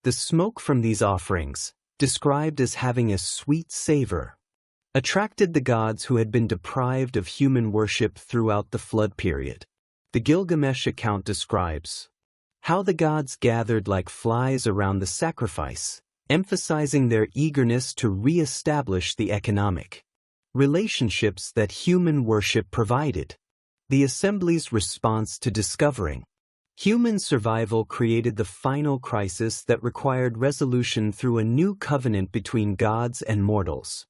The smoke from these offerings, described as having a sweet savor, attracted the gods who had been deprived of human worship throughout the flood period. The Gilgamesh account describes how the gods gathered like flies around the sacrifice, emphasizing their eagerness to re-establish the economic relationships that human worship provided. The assembly's response to discovering human survival created the final crisis that required resolution through a new covenant between gods and mortals.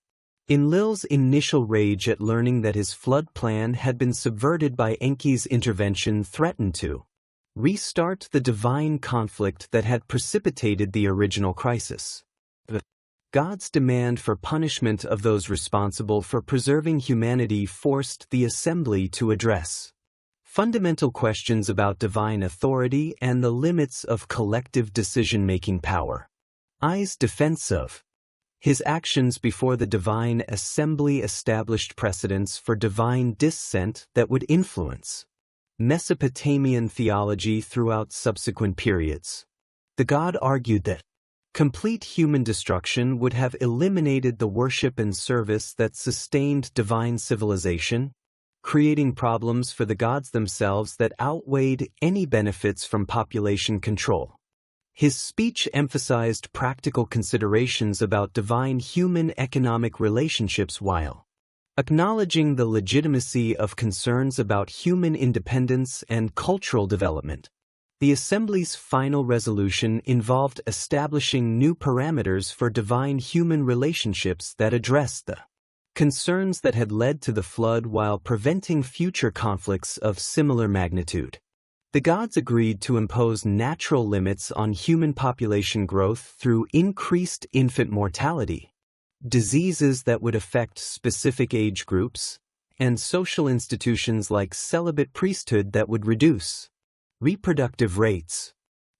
Enlil's initial rage at learning that his flood plan had been subverted by Enki's intervention threatened to restart the divine conflict that had precipitated the original crisis. God's demand for punishment of those responsible for preserving humanity forced the assembly to address fundamental questions about divine authority and the limits of collective decision-making power. I's defense of his actions before the divine assembly established precedents for divine dissent that would influence Mesopotamian theology throughout subsequent periods. The god argued that complete human destruction would have eliminated the worship and service that sustained divine civilization, creating problems for the gods themselves that outweighed any benefits from population control. His speech emphasized practical considerations about divine human economic relationships while acknowledging the legitimacy of concerns about human independence and cultural development. The Assembly's final resolution involved establishing new parameters for divine-human relationships that addressed the concerns that had led to the flood while preventing future conflicts of similar magnitude. The gods agreed to impose natural limits on human population growth through increased infant mortality, diseases that would affect specific age groups, and social institutions like celibate priesthood that would reduce reproductive rates.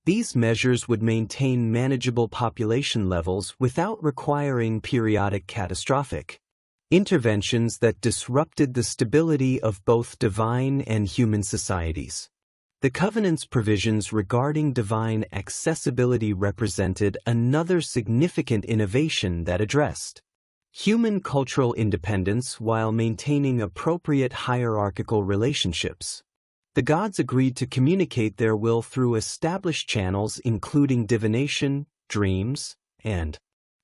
These measures would maintain manageable population levels without requiring periodic catastrophic interventions that disrupted the stability of both divine and human societies. The Covenant's provisions regarding divine accessibility represented another significant innovation that addressed human cultural independence while maintaining appropriate hierarchical relationships. The gods agreed to communicate their will through established channels including divination, dreams, and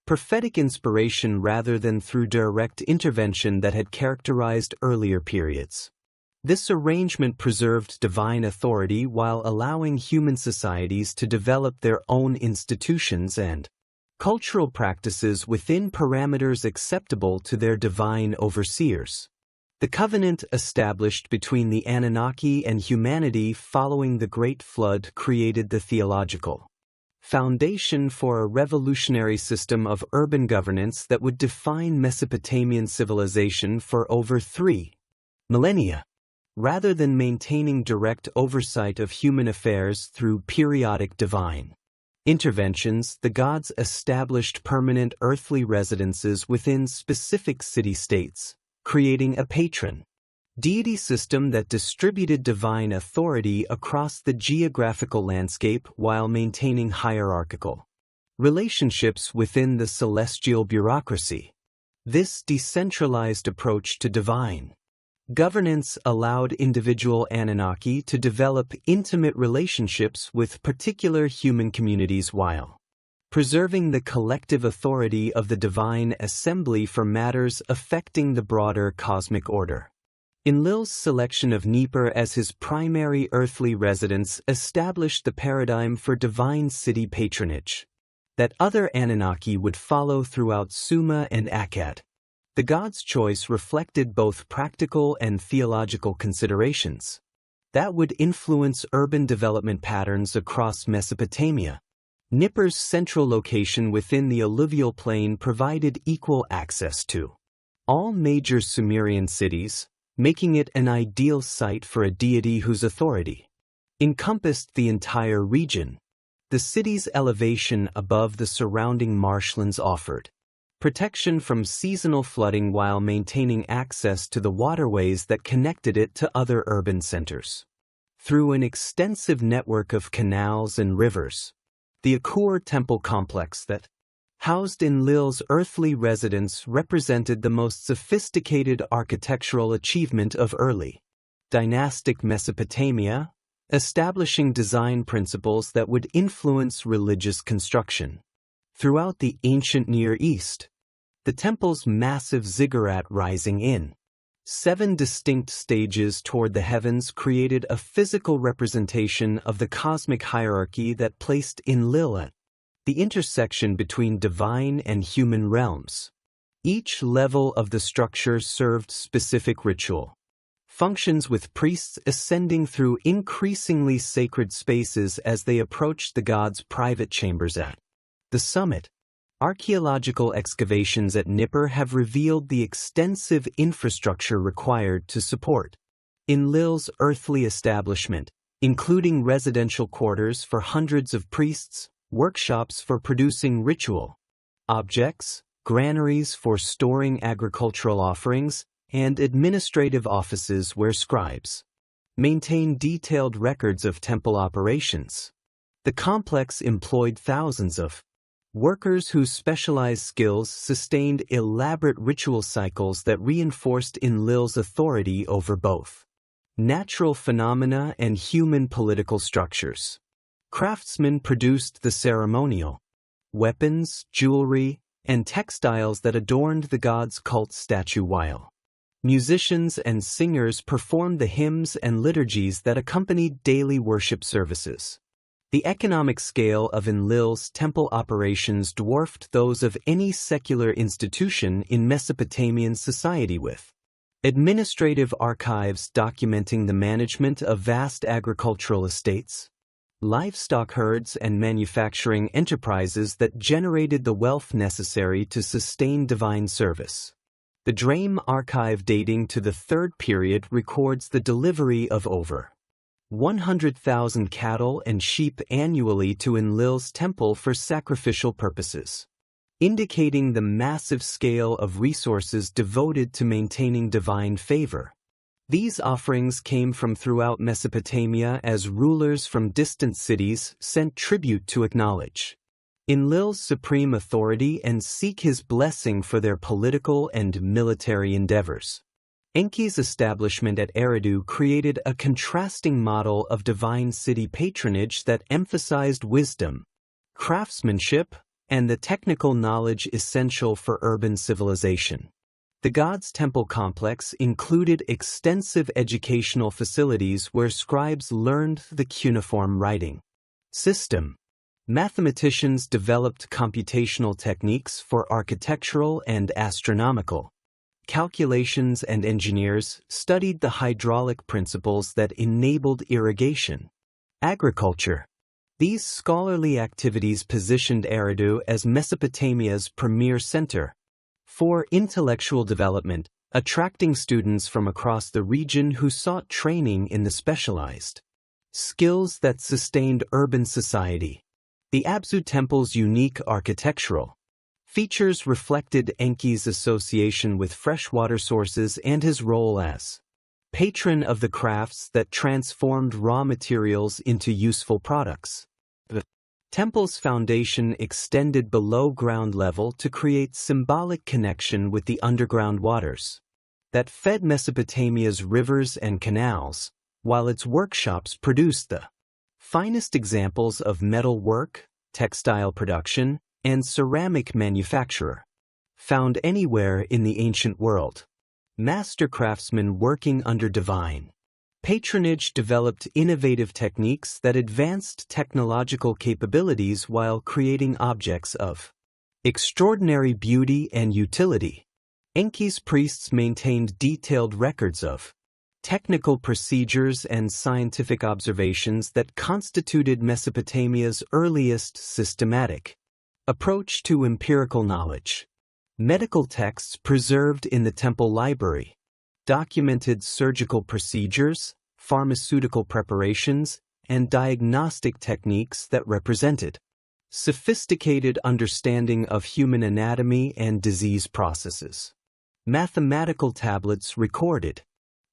prophetic inspiration rather than through direct intervention that had characterized earlier periods. This arrangement preserved divine authority while allowing human societies to develop their own institutions and cultural practices within parameters acceptable to their divine overseers. The covenant established between the Anunnaki and humanity following the Great Flood created the theological foundation for a revolutionary system of urban governance that would define Mesopotamian civilization for over 3 millennia. Rather than maintaining direct oversight of human affairs through periodic divine interventions, the gods established permanent earthly residences within specific city-states, creating a patron deity system that distributed divine authority across the geographical landscape while maintaining hierarchical relationships within the celestial bureaucracy. This decentralized approach to divine governance allowed individual Anunnaki to develop intimate relationships with particular human communities while preserving the collective authority of the divine assembly for matters affecting the broader cosmic order. Enlil's selection of Nippur as his primary earthly residence established the paradigm for divine city patronage that other Anunnaki would follow throughout Sumer and Akkad. The god's choice reflected both practical and theological considerations that would influence urban development patterns across Mesopotamia. Nippur's central location within the alluvial plain provided equal access to all major Sumerian cities, making it an ideal site for a deity whose authority encompassed the entire region. The city's elevation above the surrounding marshlands offered protection from seasonal flooding while maintaining access to the waterways that connected it to other urban centers. Through an extensive network of canals and rivers, the Akur temple complex that housed Enlil's earthly residence represented the most sophisticated architectural achievement of early dynastic Mesopotamia, establishing design principles that would influence religious construction. Throughout the ancient Near East, the temple's massive ziggurat rising in 7 distinct stages toward the heavens created a physical representation of the cosmic hierarchy that placed Enlil at the intersection between divine and human realms. Each level of the structure served specific ritual functions, with priests ascending through increasingly sacred spaces as they approached the gods' private chambers at the summit. Archaeological excavations at Nippur have revealed the extensive infrastructure required to support Enlil's earthly establishment, including residential quarters for hundreds of priests, workshops for producing ritual objects, granaries for storing agricultural offerings, and administrative offices where scribes maintain detailed records of temple operations. The complex employed thousands of workers whose specialized skills sustained elaborate ritual cycles that reinforced Enlil's authority over both natural phenomena and human political structures. Craftsmen produced the ceremonial weapons, jewelry, and textiles that adorned the god's cult statue, while musicians and singers performed the hymns and liturgies that accompanied daily worship services. The economic scale of Enlil's temple operations dwarfed those of any secular institution in Mesopotamian society, with administrative archives documenting the management of vast agricultural estates, livestock herds, and manufacturing enterprises that generated the wealth necessary to sustain divine service. The Drame archive, dating to the Third period, records the delivery of over 100,000 cattle and sheep annually to Enlil's temple for sacrificial purposes, indicating the massive scale of resources devoted to maintaining divine favor. These offerings came from throughout Mesopotamia as rulers from distant cities sent tribute to acknowledge Enlil's supreme authority and seek his blessing for their political and military endeavors. Enki's establishment at Eridu created a contrasting model of divine city patronage that emphasized wisdom, craftsmanship, and the technical knowledge essential for urban civilization. The god's temple complex included extensive educational facilities where scribes learned the cuneiform writing system. Mathematicians developed computational techniques for architectural and astronomical calculations, and engineers studied the hydraulic principles that enabled irrigation. Agriculture. These scholarly activities positioned Eridu as Mesopotamia's premier center for intellectual development, attracting students from across the region who sought training in the specialized skills that sustained urban society. The Abzu temple's unique architectural features reflected Enki's association with freshwater sources and his role as patron of the crafts that transformed raw materials into useful products. The temple's foundation extended below ground level to create symbolic connection with the underground waters that fed Mesopotamia's rivers and canals, while its workshops produced the finest examples of metal work, textile production, and ceramic manufacture found anywhere in the ancient world. Master craftsmen working under divine patronage developed innovative techniques that advanced technological capabilities while creating objects of extraordinary beauty and utility. Enki's priests maintained detailed records of technical procedures and scientific observations that constituted Mesopotamia's earliest systematic approach to empirical knowledge. Medical texts preserved in the temple library documented surgical procedures, pharmaceutical preparations, and diagnostic techniques that represented sophisticated understanding of human anatomy and disease processes. Mathematical tablets recorded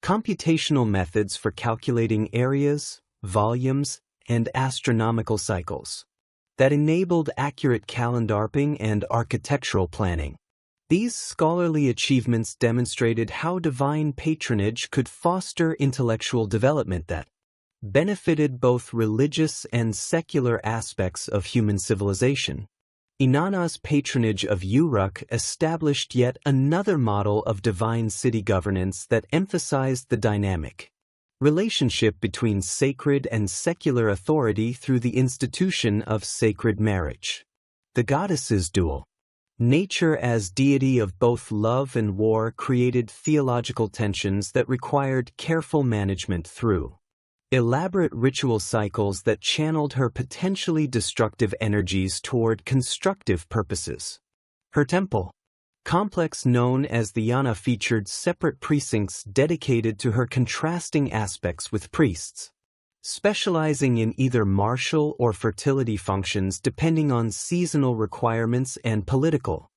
computational methods for calculating areas, volumes, and astronomical cycles that enabled accurate calendaring and architectural planning. These scholarly achievements demonstrated how divine patronage could foster intellectual development that benefited both religious and secular aspects of human civilization. Inanna's patronage of Uruk established yet another model of divine city governance that emphasized the dynamic relationship between sacred and secular authority through the institution of sacred marriage. The goddesses' dual Nature as deity of both love and war created theological tensions that required careful management through elaborate ritual cycles that channeled her potentially destructive energies toward constructive purposes. Her temple complex known as the Inanna featured separate precincts dedicated to her contrasting aspects with priests, specializing in either martial or fertility functions depending on seasonal requirements and political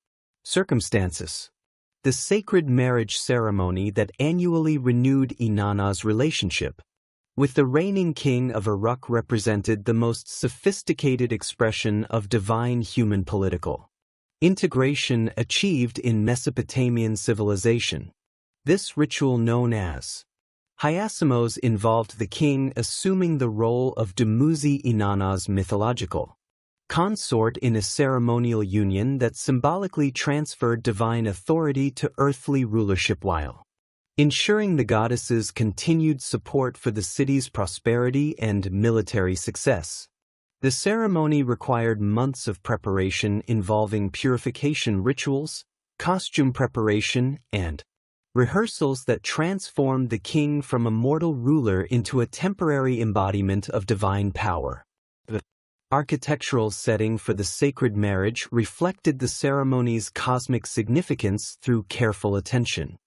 circumstances. The sacred marriage ceremony that annually renewed Inanna's relationship with the reigning king of Uruk represented the most sophisticated expression of divine human political integration achieved in Mesopotamian civilization. This ritual, known as Hyasimos, involved the king assuming the role of Dumuzi, Inanna's mythological consort, in a ceremonial union that symbolically transferred divine authority to earthly rulership while ensuring the goddess's continued support for the city's prosperity and military success. The ceremony required months of preparation involving purification rituals, costume preparation, and rehearsals that transformed the king from a mortal ruler into a temporary embodiment of divine power. The architectural setting for the sacred marriage reflected the ceremony's cosmic significance through careful attention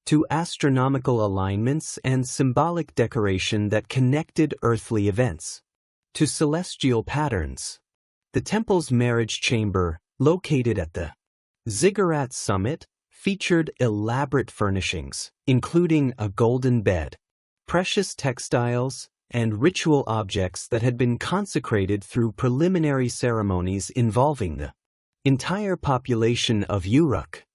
to astronomical alignments and symbolic decoration that connected earthly events to celestial patterns. The temple's marriage chamber, located at the ziggurat summit, featured elaborate furnishings, including a golden bed, precious textiles, and ritual objects that had been consecrated through preliminary ceremonies involving the entire population of Uruk.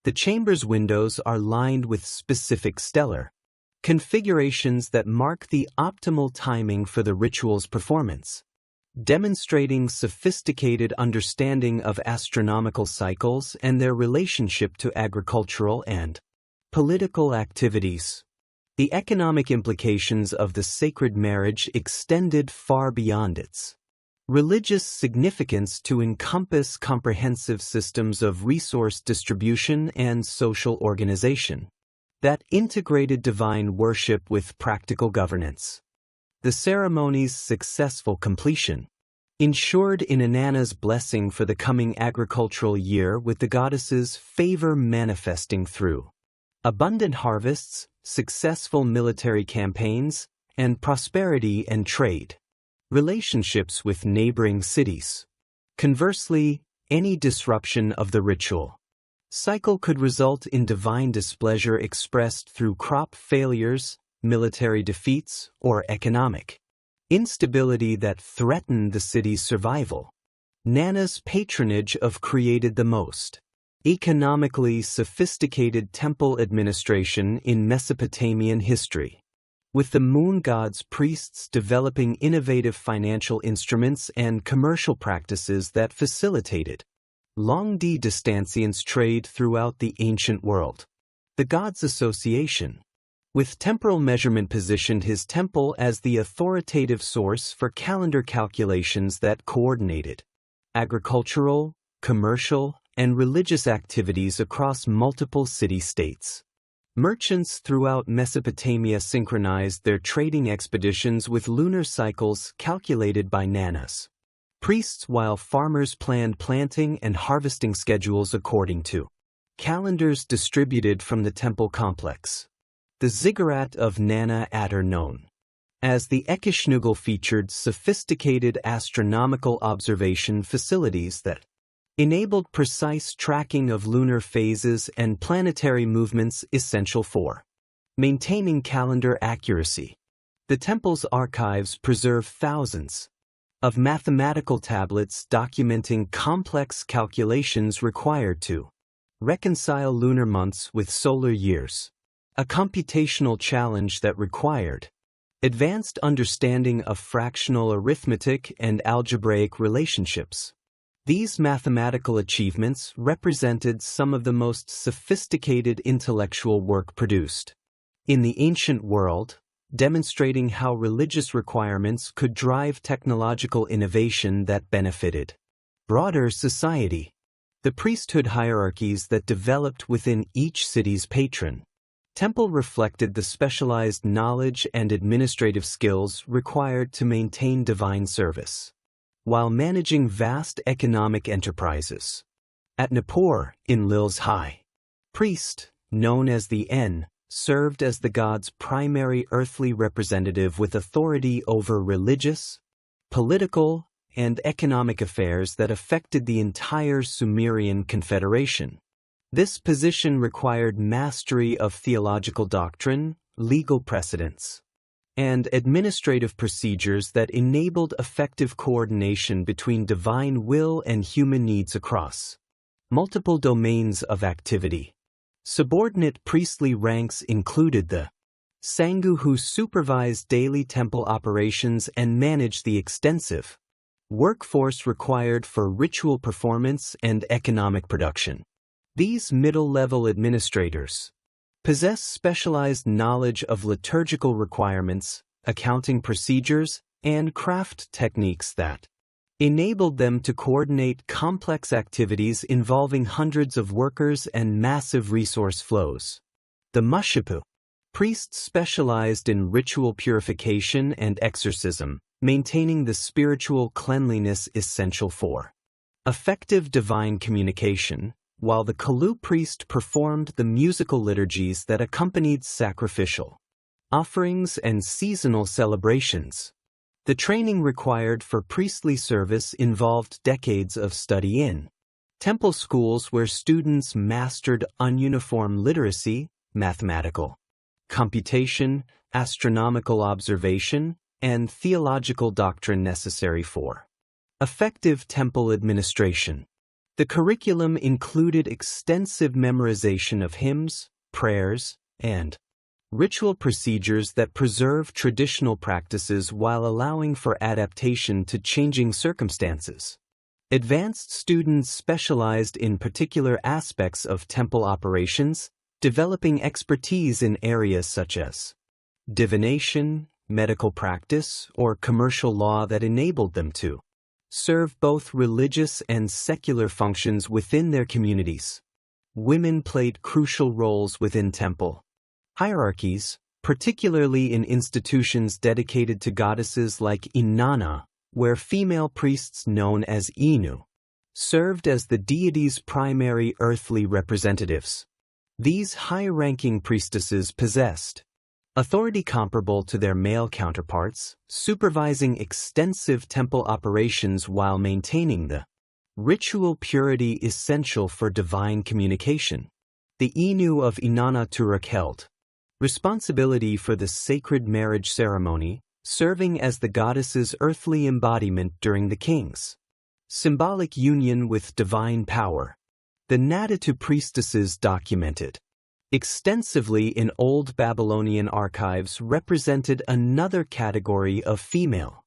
The chamber's windows are lined with specific stellar configurations that mark the optimal timing for the ritual's performance, demonstrating sophisticated understanding of astronomical cycles and their relationship to agricultural and political activities. The economic implications of the sacred marriage extended far beyond its religious significance to encompass comprehensive systems of resource distribution and social organization that integrated divine worship with practical governance. The ceremony's successful completion ensured Inanna's blessing for the coming agricultural year, with the goddess's favor manifesting through abundant harvests, successful military campaigns, and prosperity and trade relationships with neighboring cities. Conversely, any disruption of the ritual cycle could result in divine displeasure expressed through crop failures, military defeats, or economic instability that threatened the city's survival. Inanna's patronage of created the most economically sophisticated temple administration in Mesopotamian history, with the moon god's priests developing innovative financial instruments and commercial practices that facilitated long-distance trade throughout the ancient world. The god's association with temporal measurement positioned his temple as the authoritative source for calendar calculations that coordinated agricultural, commercial, and religious activities across multiple city-states. Merchants throughout Mesopotamia synchronized their trading expeditions with lunar cycles calculated by Inanna's priests, while farmers planned planting and harvesting schedules according to calendars distributed from the temple complex. The ziggurat of Inanna, known as the Ekishnugul, featured sophisticated astronomical observation facilities that enabled precise tracking of lunar phases and planetary movements essential for maintaining calendar accuracy. The temple's archives preserve thousands of mathematical tablets documenting complex calculations required to reconcile lunar months with solar years, a computational challenge that required advanced understanding of fractional arithmetic and algebraic relationships. These mathematical achievements represented some of the most sophisticated intellectual work produced in the ancient world, demonstrating how religious requirements could drive technological innovation that benefited broader society. The priesthood hierarchies that developed within each city's patron temple reflected the specialized knowledge and administrative skills required to maintain divine service, while managing vast economic enterprises. At Nippur, Enlil's high priest, known as the En, served as the god's primary earthly representative with authority over religious, political, and economic affairs that affected the entire Sumerian confederation. This position required mastery of theological doctrine, legal precedents, and administrative procedures that enabled effective coordination between divine will and human needs across multiple domains of activity. Subordinate priestly ranks included the Sangu, who supervised daily temple operations and managed the extensive workforce required for ritual performance and economic production. These middle-level administrators possess specialized knowledge of liturgical requirements, accounting procedures, and craft techniques that enabled them to coordinate complex activities involving hundreds of workers and massive resource flows. The Mushipu priests specialized in ritual purification and exorcism, maintaining the spiritual cleanliness essential for effective divine communication, while the Kalu priest performed the musical liturgies that accompanied sacrificial offerings and seasonal celebrations. The training required for priestly service involved decades of study in temple schools where students mastered ununiform literacy, mathematical computation, astronomical observation, and theological doctrine necessary for effective temple administration. The curriculum included extensive memorization of hymns, prayers, and ritual procedures that preserve traditional practices while allowing for adaptation to changing circumstances. Advanced students specialized in particular aspects of temple operations, developing expertise in areas such as divination, medical practice, or commercial law that enabled them to serve both religious and secular functions within their communities. Women played crucial roles within temple hierarchies, particularly in institutions dedicated to goddesses like Inanna, where female priests known as Inu served as the deity's primary earthly representatives. These high-ranking priestesses possessed authority comparable to their male counterparts, supervising extensive temple operations while maintaining the ritual purity essential for divine communication. The Inu of Inanna Turuk held responsibility for the sacred marriage ceremony, serving as the goddess's earthly embodiment during the king's symbolic union with divine power. The Nadatu priestesses documented extensively in old Babylonian archives represented another category of female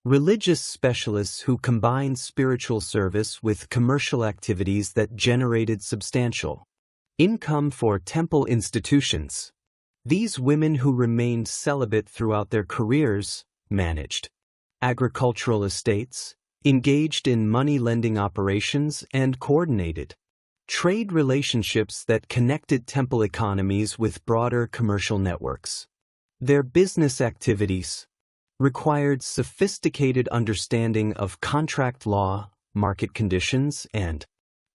religious specialists who combined spiritual service with commercial activities that generated substantial income for temple institutions. These women, who remained celibate throughout their careers, managed agricultural estates, engaged in money-lending operations, and coordinated trade relationships that connected temple economies with broader commercial networks. Their business activities required sophisticated understanding of contract law, market conditions, and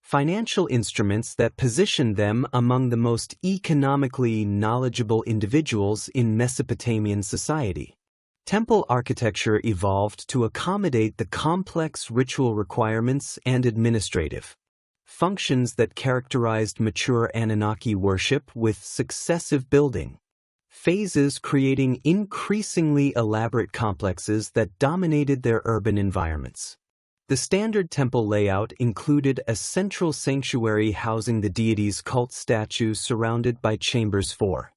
financial instruments that positioned them among the most economically knowledgeable individuals in Mesopotamian society. Temple architecture evolved to accommodate the complex ritual requirements and administrative functions that characterized mature Anunnaki worship, with successive building phases creating increasingly elaborate complexes that dominated their urban environments. The standard temple layout included a central sanctuary housing the deity's cult statues surrounded by chambers for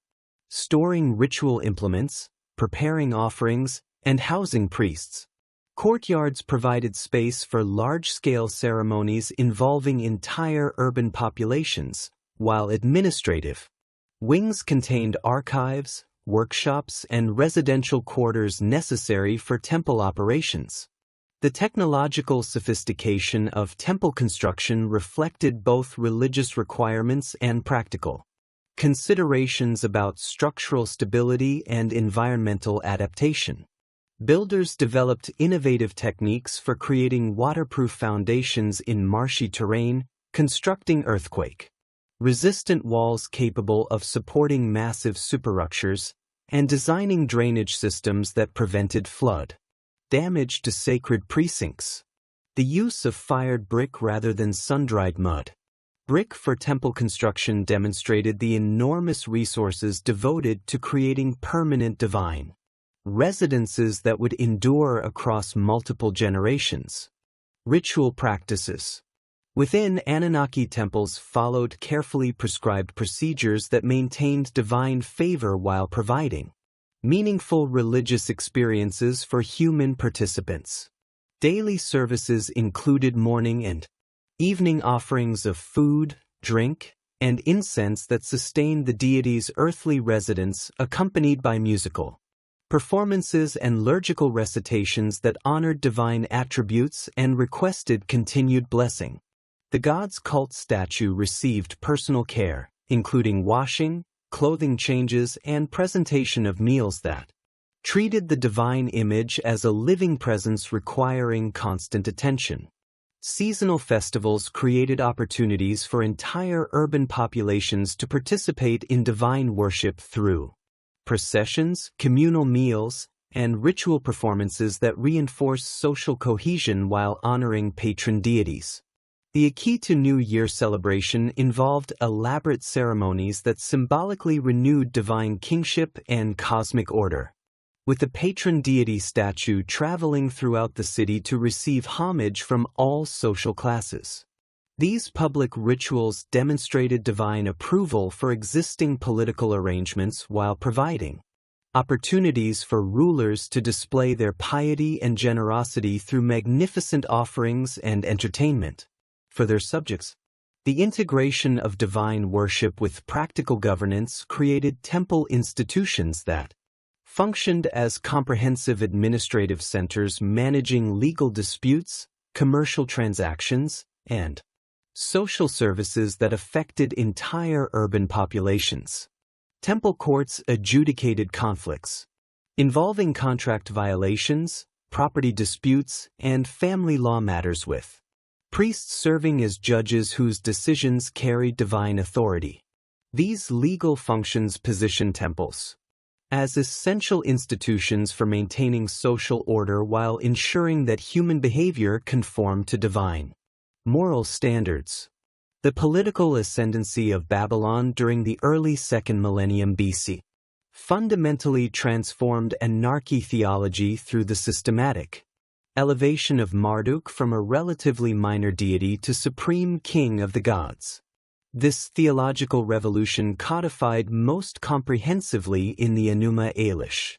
storing ritual implements, preparing offerings, and housing priests. Courtyards provided space for large-scale ceremonies involving entire urban populations, while administrative wings contained archives, workshops, and residential quarters necessary for temple operations. The technological sophistication of temple construction reflected both religious requirements and practical considerations about structural stability and environmental adaptation. Builders developed innovative techniques for creating waterproof foundations in marshy terrain, constructing earthquake-resistant walls capable of supporting massive superstructures, and designing drainage systems that prevented flood damage to sacred precincts. The use of fired brick rather than sun-dried mud brick for temple construction demonstrated the enormous resources devoted to creating permanent divine residences that would endure across multiple generations. Ritual practices within Anunnaki temples followed carefully prescribed procedures that maintained divine favor while providing meaningful religious experiences for human participants. Daily services included morning and evening offerings of food, drink, and incense that sustained the deity's earthly residence, accompanied by musical performances and liturgical recitations that honored divine attributes and requested continued blessing. The god's cult statue received personal care, including washing, clothing changes, and presentation of meals that treated the divine image as a living presence requiring constant attention. Seasonal festivals created opportunities for entire urban populations to participate in divine worship through processions, communal meals, and ritual performances that reinforce social cohesion while honoring patron deities. The Akitu New Year celebration involved elaborate ceremonies that symbolically renewed divine kingship and cosmic order, with the patron deity statue traveling throughout the city to receive homage from all social classes. These public rituals demonstrated divine approval for existing political arrangements while providing opportunities for rulers to display their piety and generosity through magnificent offerings and entertainment for their subjects. The integration of divine worship with practical governance created temple institutions that functioned as comprehensive administrative centers managing legal disputes, commercial transactions, and social services that affected entire urban populations. Temple courts adjudicated conflicts involving contract violations, property disputes, and family law matters, with priests serving as judges whose decisions carried divine authority. These legal functions position temples as essential institutions for maintaining social order while ensuring that human behavior conformed to divine moral standards. The political ascendancy of Babylon during the early 2nd millennium BC fundamentally transformed Anarchy theology through the systematic elevation of Marduk from a relatively minor deity to supreme king of the gods. This theological revolution codified most comprehensively in the Enuma Elish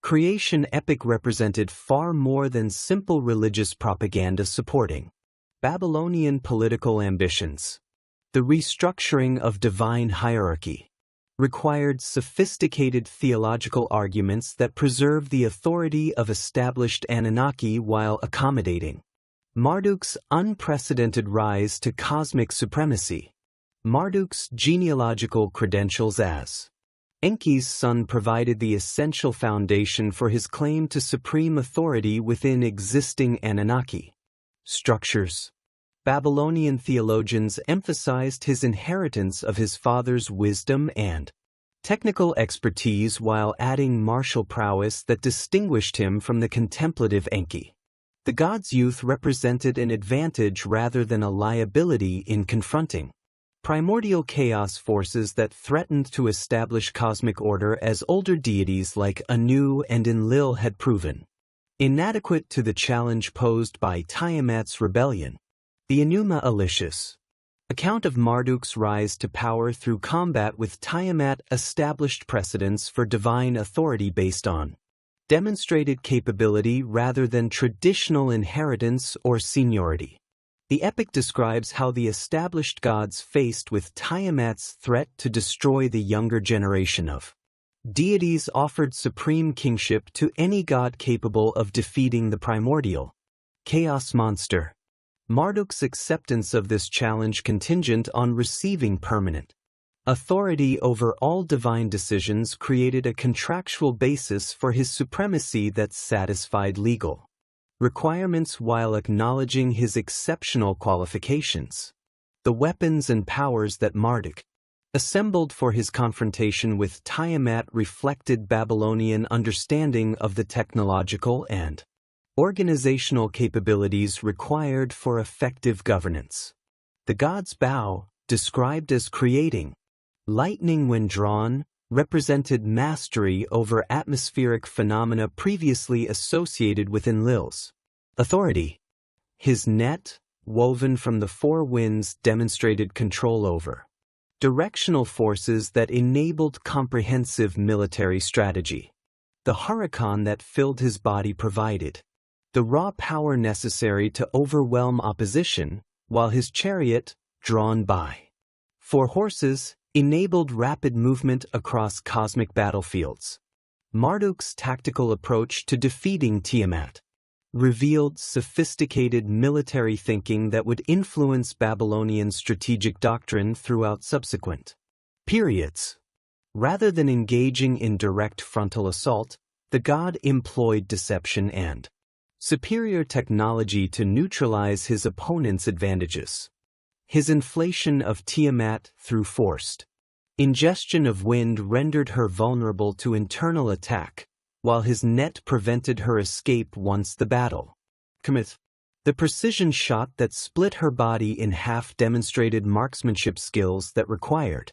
creation epic represented far more than simple religious propaganda supporting Babylonian political ambitions. The restructuring of divine hierarchy required sophisticated theological arguments that preserved the authority of established Anunnaki while accommodating Marduk's unprecedented rise to cosmic supremacy. Marduk's genealogical credentials as Enki's son provided the essential foundation for his claim to supreme authority within existing Anunnaki structures. Babylonian theologians emphasized his inheritance of his father's wisdom and technical expertise while adding martial prowess that distinguished him from the contemplative Enki. The god's youth represented an advantage rather than a liability in confronting primordial chaos forces that threatened to establish cosmic order, as older deities like Anu and Enlil had proven inadequate to the challenge posed by Tiamat's rebellion. The Enuma Elish's account of Marduk's rise to power through combat with Tiamat established precedents for divine authority based on demonstrated capability rather than traditional inheritance or seniority. The epic describes how the established gods faced with Tiamat's threat to destroy the younger generation of deities offered supreme kingship to any god capable of defeating the primordial chaos monster. Marduk's acceptance of this challenge contingent on receiving permanent authority over all divine decisions created a contractual basis for his supremacy that satisfied legal requirements while acknowledging his exceptional qualifications. The weapons and powers that Marduk assembled for his confrontation with Tiamat reflected Babylonian understanding of the technological and organizational capabilities required for effective governance. The god's bow, described as creating lightning when drawn, represented mastery over atmospheric phenomena previously associated with Enlil's authority. His net, woven from the four winds, demonstrated control over directional forces that enabled comprehensive military strategy. The huracan that filled his body provided the raw power necessary to overwhelm opposition, while his chariot, drawn by four horses, enabled rapid movement across cosmic battlefields. Marduk's tactical approach to defeating Tiamat revealed sophisticated military thinking that would influence Babylonian strategic doctrine throughout subsequent periods. Rather than engaging in direct frontal assault, the god employed deception and superior technology to neutralize his opponent's advantages. His inflation of Tiamat through forced ingestion of wind rendered her vulnerable to internal attack, while his net prevented her escape once the battle commenced. The precision shot that split her body in half demonstrated marksmanship skills that required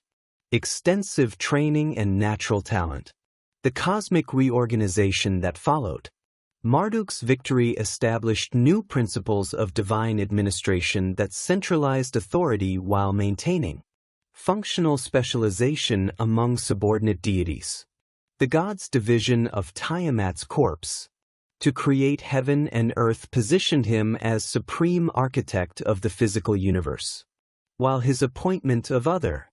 extensive training and natural talent. The cosmic reorganization that followed Marduk's victory established new principles of divine administration that centralized authority while maintaining functional specialization among subordinate deities. The god's division of Tiamat's corpse to create heaven and earth positioned him as supreme architect of the physical universe, while his appointment of other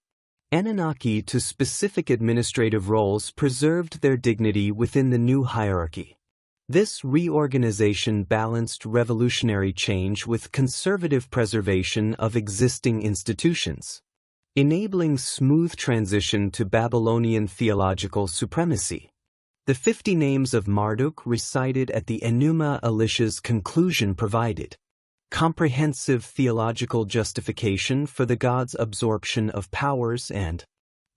Anunnaki to specific administrative roles preserved their dignity within the new hierarchy. This reorganization balanced revolutionary change with conservative preservation of existing institutions, enabling smooth transition to Babylonian theological supremacy. The 50 names of Marduk recited at the Enuma Elish's conclusion provided comprehensive theological justification for the god's absorption of powers and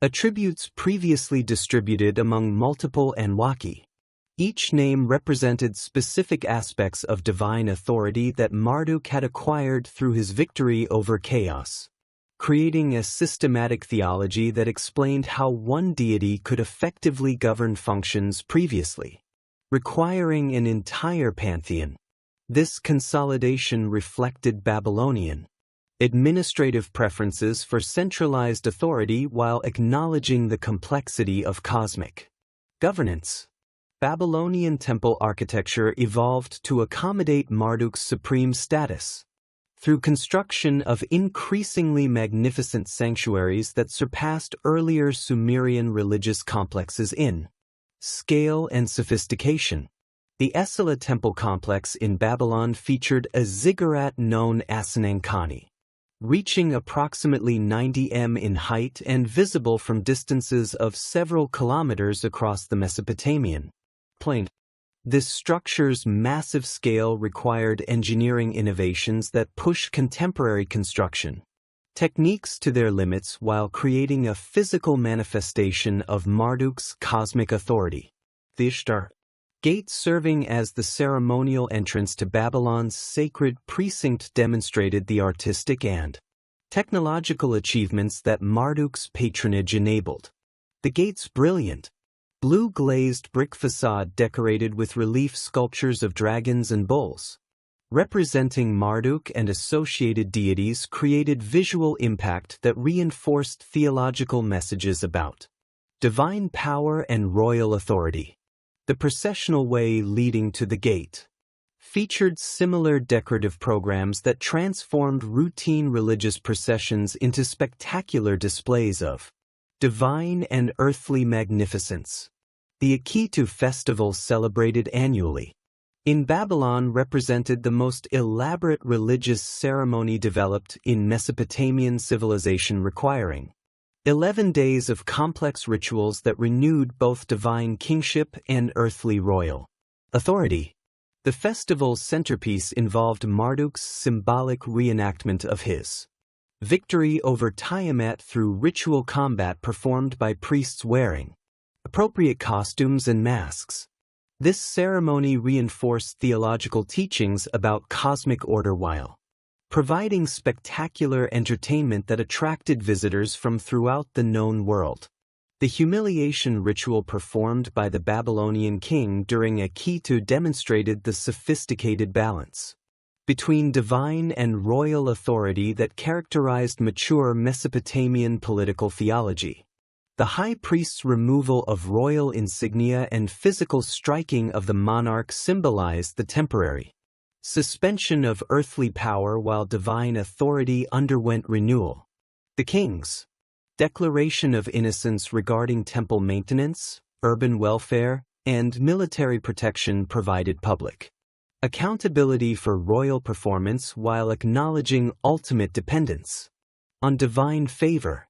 attributes previously distributed among multiple Anunnaki. Each name represented specific aspects of divine authority that Marduk had acquired through his victory over chaos, creating a systematic theology that explained how one deity could effectively govern functions previously requiring an entire pantheon. This consolidation reflected Babylonian administrative preferences for centralized authority while acknowledging the complexity of cosmic governance. Babylonian temple architecture evolved to accommodate Marduk's supreme status through construction of increasingly magnificent sanctuaries that surpassed earlier Sumerian religious complexes in scale and sophistication. The Esila temple complex in Babylon featured a ziggurat known as Ankani, reaching approximately 90 m in height and visible from distances of several kilometers across the Mesopotamian plain. This structure's massive scale required engineering innovations that pushed contemporary construction techniques to their limits while creating a physical manifestation of Marduk's cosmic authority. The Ishtar Gate, serving as the ceremonial entrance to Babylon's sacred precinct, demonstrated the artistic and technological achievements that Marduk's patronage enabled. The gate's brilliant blue-glazed brick facade, decorated with relief sculptures of dragons and bulls representing Marduk and associated deities, created visual impact that reinforced theological messages about divine power and royal authority. The processional way leading to the gate featured similar decorative programs that transformed routine religious processions into spectacular displays of divine and earthly magnificence. The Akitu festival, celebrated annually, in Babylon represented the most elaborate religious ceremony developed in Mesopotamian civilization, requiring 11 days of complex rituals that renewed both divine kingship and earthly royal authority. The festival's centerpiece involved Marduk's symbolic reenactment of his victory over Tiamat through ritual combat performed by priests wearing appropriate costumes and masks. This ceremony reinforced theological teachings about cosmic order while providing spectacular entertainment that attracted visitors from throughout the known world. The humiliation ritual performed by the Babylonian king during Akitu demonstrated the sophisticated balance between divine and royal authority that characterized mature Mesopotamian political theology. The high priest's removal of royal insignia and physical striking of the monarch symbolized the temporary suspension of earthly power while divine authority underwent renewal. The king's declaration of innocence regarding temple maintenance, urban welfare, and military protection provided public accountability for royal performance while acknowledging ultimate dependence on divine favor.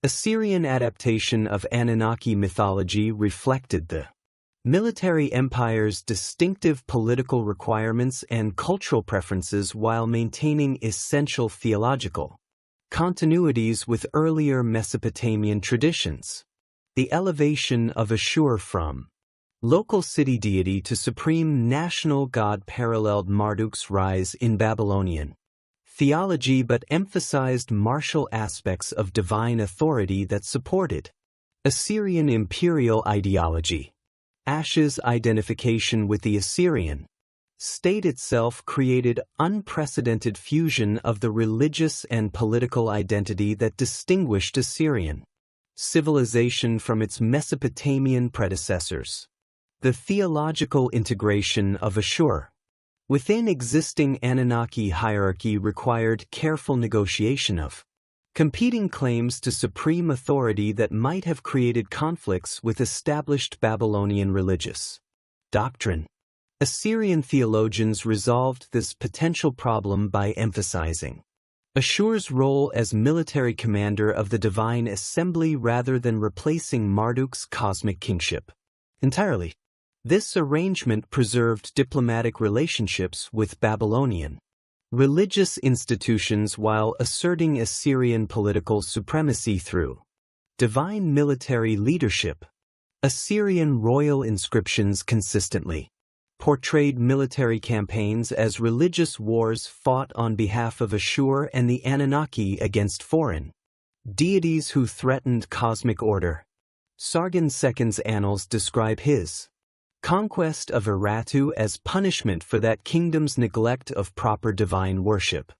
Assyrian adaptation of Anunnaki mythology reflected the military empire's distinctive political requirements and cultural preferences while maintaining essential theological continuities with earlier Mesopotamian traditions. The elevation of Ashur from local city deity to supreme national god paralleled Marduk's rise in Babylonian theology but emphasized martial aspects of divine authority that supported Assyrian imperial ideology. Ash's identification with the Assyrian state itself created unprecedented fusion of the religious and political identity that distinguished Assyrian civilization from its Mesopotamian predecessors. The theological integration of Ashur within existing Anunnaki hierarchy required careful negotiation of competing claims to supreme authority that might have created conflicts with established Babylonian religious doctrine. Assyrian theologians resolved this potential problem by emphasizing Ashur's role as military commander of the divine assembly rather than replacing Marduk's cosmic kingship entirely. This arrangement preserved diplomatic relationships with Babylonian religious institutions while asserting Assyrian political supremacy through divine military leadership. Assyrian royal inscriptions consistently portrayed military campaigns as religious wars fought on behalf of Ashur and the Anunnaki against foreign deities who threatened cosmic order. Sargon II's annals describe his conquest of Urartu as punishment for that kingdom's neglect of proper divine worship,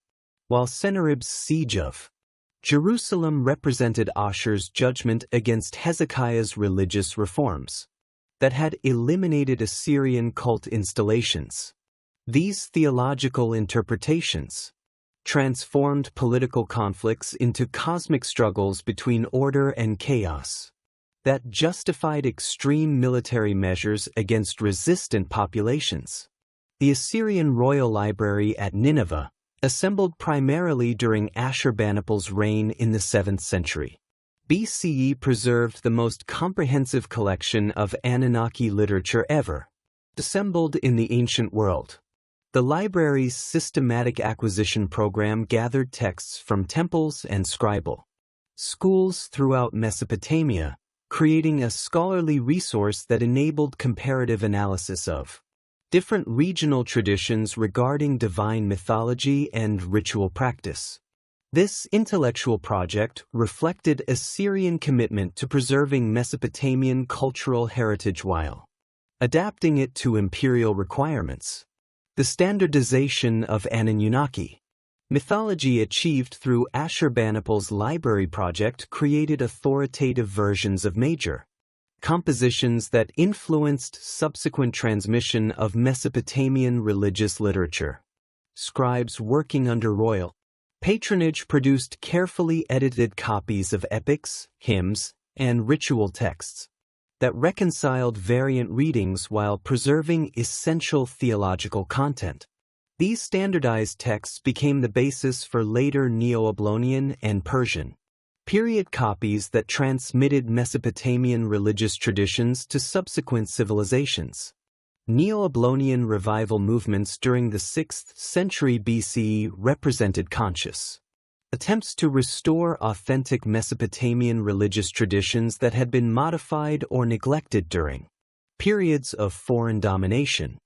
while Sennacherib's siege of Jerusalem represented Ashur's judgment against Hezekiah's religious reforms that had eliminated Assyrian cult installations. These theological interpretations transformed political conflicts into cosmic struggles between order and chaos that justified extreme military measures against resistant populations. The Assyrian royal library at Nineveh, assembled primarily during Ashurbanipal's reign in the 7th century BCE, preserved the most comprehensive collection of Anunnaki literature ever assembled in the ancient world. The library's systematic acquisition program gathered texts from temples and scribal schools throughout Mesopotamia, creating a scholarly resource that enabled comparative analysis of different regional traditions regarding divine mythology and ritual practice. This intellectual project reflected Assyrian commitment to preserving Mesopotamian cultural heritage while adapting it to imperial requirements. The standardization of Anunnaki mythology achieved through Ashurbanipal's library project created authoritative versions of major compositions that influenced subsequent transmission of Mesopotamian religious literature. Scribes working under royal patronage produced carefully edited copies of epics, hymns, and ritual texts. that reconciled variant readings while preserving essential theological content. These standardized texts became the basis for later Neo-Babylonian and Persian period copies that transmitted Mesopotamian religious traditions to subsequent civilizations. Neo-Babylonian revival movements during the 6th century BCE represented conscious attempts to restore authentic Mesopotamian religious traditions that had been modified or neglected during periods of foreign domination.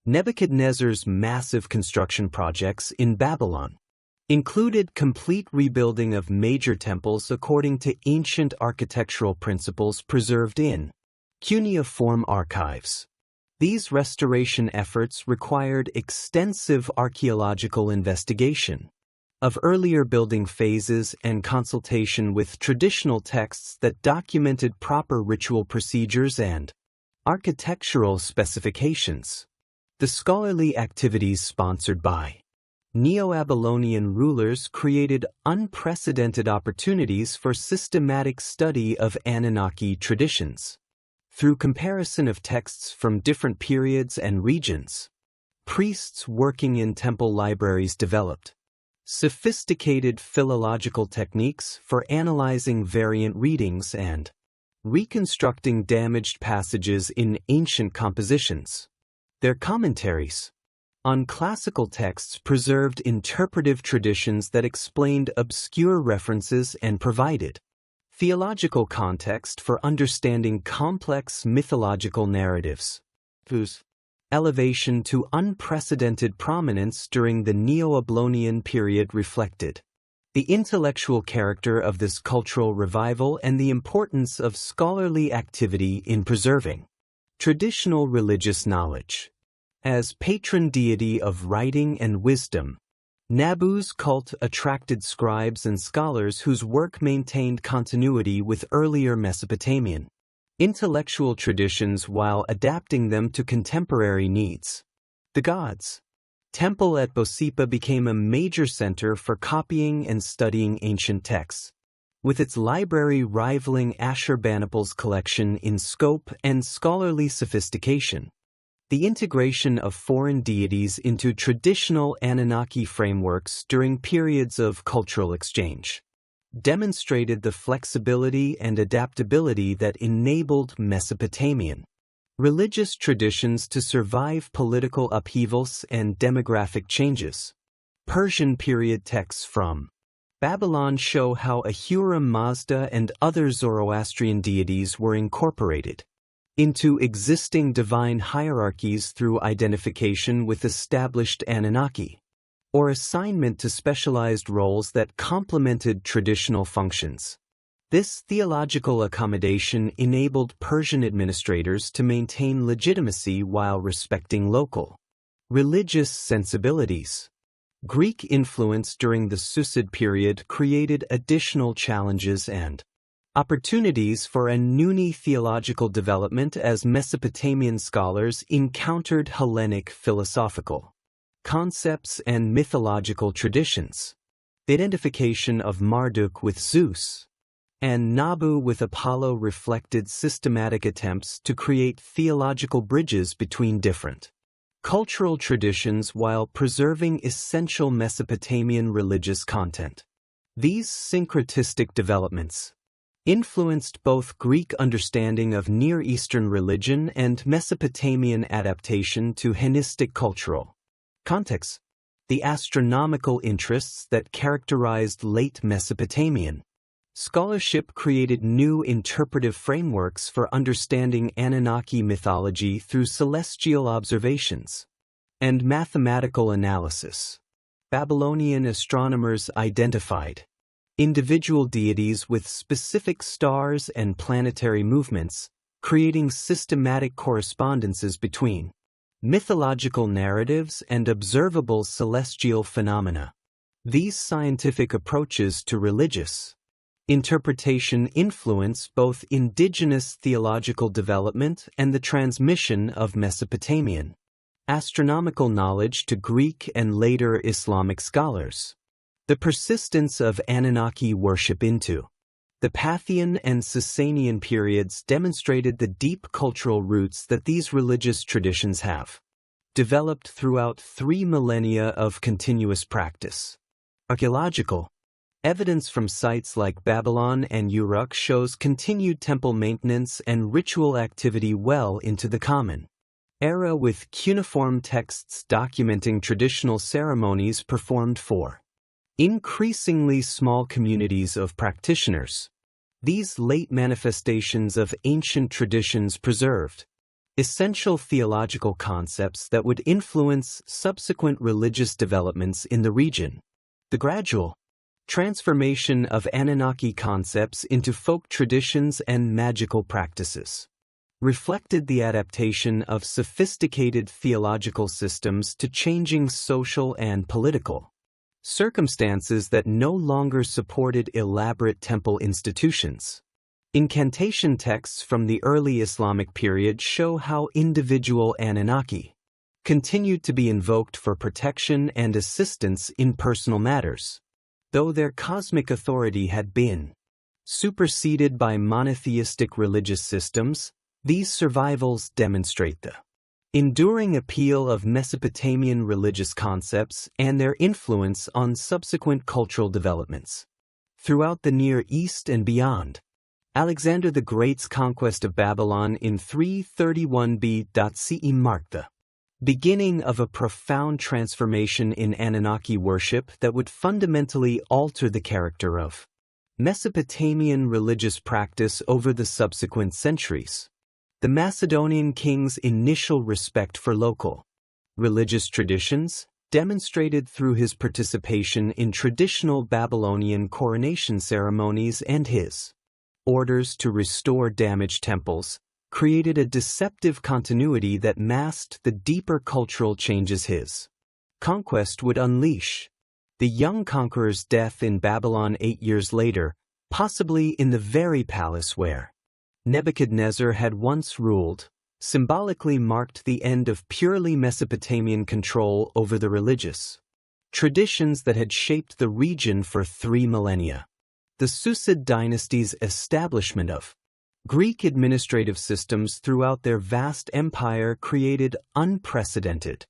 Nebuchadnezzar's massive construction projects in Babylon included complete rebuilding of major temples according to ancient architectural principles preserved in cuneiform archives. These restoration efforts required extensive archaeological investigation of earlier building phases and consultation with traditional texts that documented proper ritual procedures and architectural specifications. The scholarly activities sponsored by Neo-Babylonian rulers created unprecedented opportunities for systematic study of Anunnaki traditions. Through comparison of texts from different periods and regions, priests working in temple libraries developed sophisticated philological techniques for analyzing variant readings and reconstructing damaged passages in ancient compositions. Their commentaries on classical texts preserved interpretive traditions that explained obscure references and provided theological context for understanding complex mythological narratives, whose elevation to unprecedented prominence during the Neo-Babylonian period reflected the intellectual character of this cultural revival and the importance of scholarly activity in preserving traditional religious knowledge. As patron deity of writing and wisdom, Nabu's cult attracted scribes and scholars whose work maintained continuity with earlier Mesopotamian intellectual traditions while adapting them to contemporary needs. The gods' temple at Bosepa became a major center for copying and studying ancient texts, with its library rivaling Ashurbanipal's collection in scope and scholarly sophistication. The integration of foreign deities into traditional Anunnaki frameworks during periods of cultural exchange demonstrated the flexibility and adaptability that enabled Mesopotamian religious traditions to survive political upheavals and demographic changes. Persian period texts from Babylon show how Ahura Mazda and other Zoroastrian deities were incorporated into existing divine hierarchies through identification with established Anunnaki, or assignment to specialized roles that complemented traditional functions. This theological accommodation enabled Persian administrators to maintain legitimacy while respecting local religious sensibilities. Greek influence during the Seleucid period created additional challenges and opportunities for a new theological development as Mesopotamian scholars encountered Hellenic philosophical concepts and mythological traditions. The identification of Marduk with Zeus and Nabu with Apollo reflected systematic attempts to create theological bridges between different cultural traditions while preserving essential Mesopotamian religious content. These syncretistic developments influenced both Greek understanding of Near Eastern religion and Mesopotamian adaptation to Hellenistic cultural contexts. The astronomical interests that characterized late Mesopotamian scholarship created new interpretive frameworks for understanding Anunnaki mythology through celestial observations and mathematical analysis. Babylonian astronomers identified individual deities with specific stars and planetary movements, creating systematic correspondences between mythological narratives and observable celestial phenomena. These scientific approaches to religious interpretation influence both indigenous theological development and the transmission of Mesopotamian astronomical knowledge to Greek and later Islamic scholars. The persistence of Anunnaki worship into The Parthian and Sasanian periods demonstrated the deep cultural roots that these religious traditions have developed throughout 3 millennia of continuous practice. Archaeological evidence from sites like Babylon and Uruk shows continued temple maintenance and ritual activity well into the Common Era, with cuneiform texts documenting traditional ceremonies performed for increasingly small communities of practitioners. These late manifestations of ancient traditions preserved essential theological concepts that would influence subsequent religious developments in the region. The gradual transformation of Anunnaki concepts into folk traditions and magical practices reflected the adaptation of sophisticated theological systems to changing social and political circumstances that no longer supported elaborate temple institutions. Incantation texts from the early Islamic period show how individual Anunnaki continued to be invoked for protection and assistance in personal matters, though their cosmic authority had been superseded by monotheistic religious systems. These survivals demonstrate the enduring appeal of Mesopotamian religious concepts and their influence on subsequent cultural developments throughout the Near East and beyond. Alexander the Great's conquest of Babylon in 331 BCE marked the beginning of a profound transformation in Anunnaki worship that would fundamentally alter the character of Mesopotamian religious practice over the subsequent centuries. The Macedonian king's initial respect for local religious traditions, demonstrated through his participation in traditional Babylonian coronation ceremonies and his orders to restore damaged temples, created a deceptive continuity that masked the deeper cultural changes his conquest would unleash. The young conqueror's death in Babylon 8 years later, possibly in the very palace where Nebuchadnezzar had once ruled, symbolically marked the end of purely Mesopotamian control over the religious traditions that had shaped the region for 3 millennia. The Seleucid dynasty's establishment of Greek administrative systems throughout their vast empire created unprecedented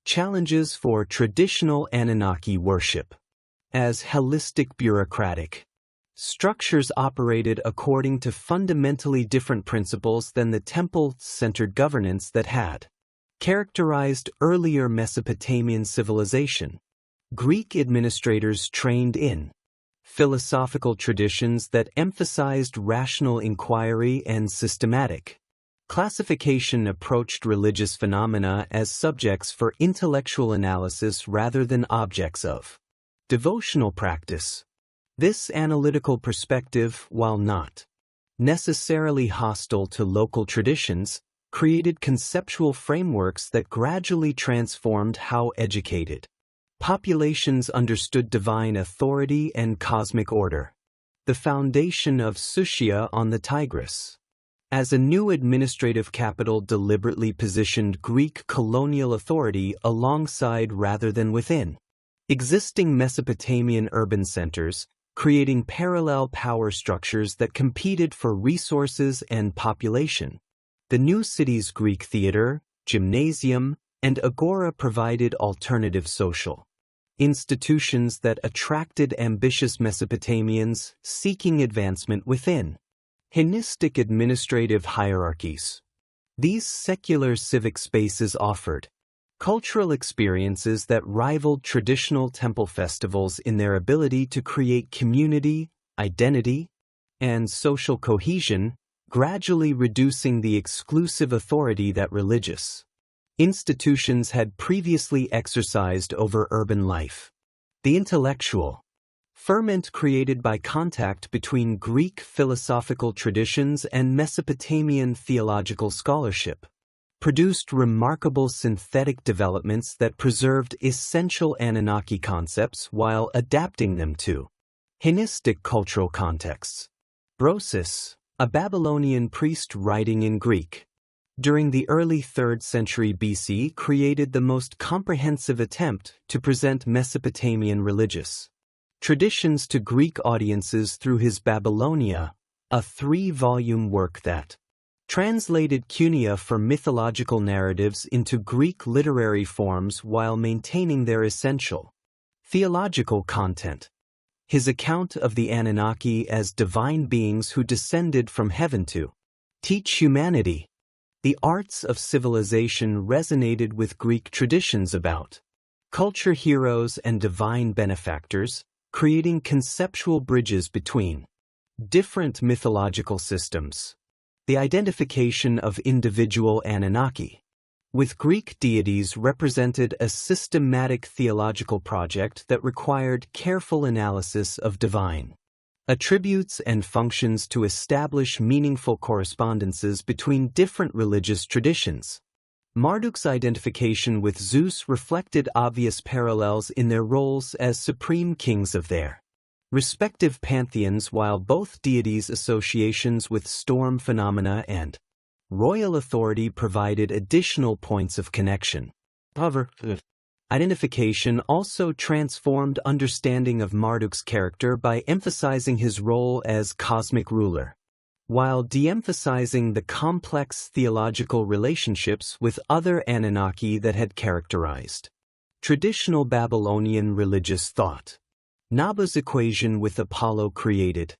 challenges for traditional Anunnaki worship. As holistic bureaucratic structures operated according to fundamentally different principles than the temple-centered governance that had characterized earlier Mesopotamian civilization. Greek administrators trained in philosophical traditions that emphasized rational inquiry and systematic classification approached religious phenomena as subjects for intellectual analysis rather than objects of devotional practice. This analytical perspective, while not necessarily hostile to local traditions, created conceptual frameworks that gradually transformed how educated populations understood divine authority and cosmic order. The foundation of Sushia on the Tigris. As a new administrative capital deliberately positioned Greek colonial authority alongside rather than within existing Mesopotamian urban centers, creating parallel power structures that competed for resources and population. The new city's Greek theater, gymnasium, and agora provided alternative social institutions that attracted ambitious Mesopotamians seeking advancement within Hellenistic administrative hierarchies. These secular civic spaces offered cultural experiences that rivaled traditional temple festivals in their ability to create community, identity, and social cohesion, gradually reducing the exclusive authority that religious institutions had previously exercised over urban life. The intellectual ferment created by contact between Greek philosophical traditions and Mesopotamian theological scholarship produced remarkable synthetic developments that preserved essential Anunnaki concepts while adapting them to Hellenistic cultural contexts. Brosis, a Babylonian priest writing in Greek during the early 3rd century BC, created the most comprehensive attempt to present Mesopotamian religious traditions to Greek audiences through his Babylonia, a 3-volume work that translated Cuneiform for mythological narratives into Greek literary forms while maintaining their essential theological content. His account of the Anunnaki as divine beings who descended from heaven to teach humanity the arts of civilization resonated with Greek traditions about culture heroes and divine benefactors, creating conceptual bridges between different mythological systems. The identification of individual Anunnaki with Greek deities represented a systematic theological project that required careful analysis of divine attributes and functions to establish meaningful correspondences between different religious traditions. Marduk's identification with Zeus reflected obvious parallels in their roles as supreme kings of their respective pantheons, while both deities' associations with storm phenomena and royal authority provided additional points of connection. However, identification also transformed understanding of Marduk's character by emphasizing his role as cosmic ruler, while de-emphasizing the complex theological relationships with other Anunnaki that had characterized traditional Babylonian religious thought. Nabu's equation with Apollo created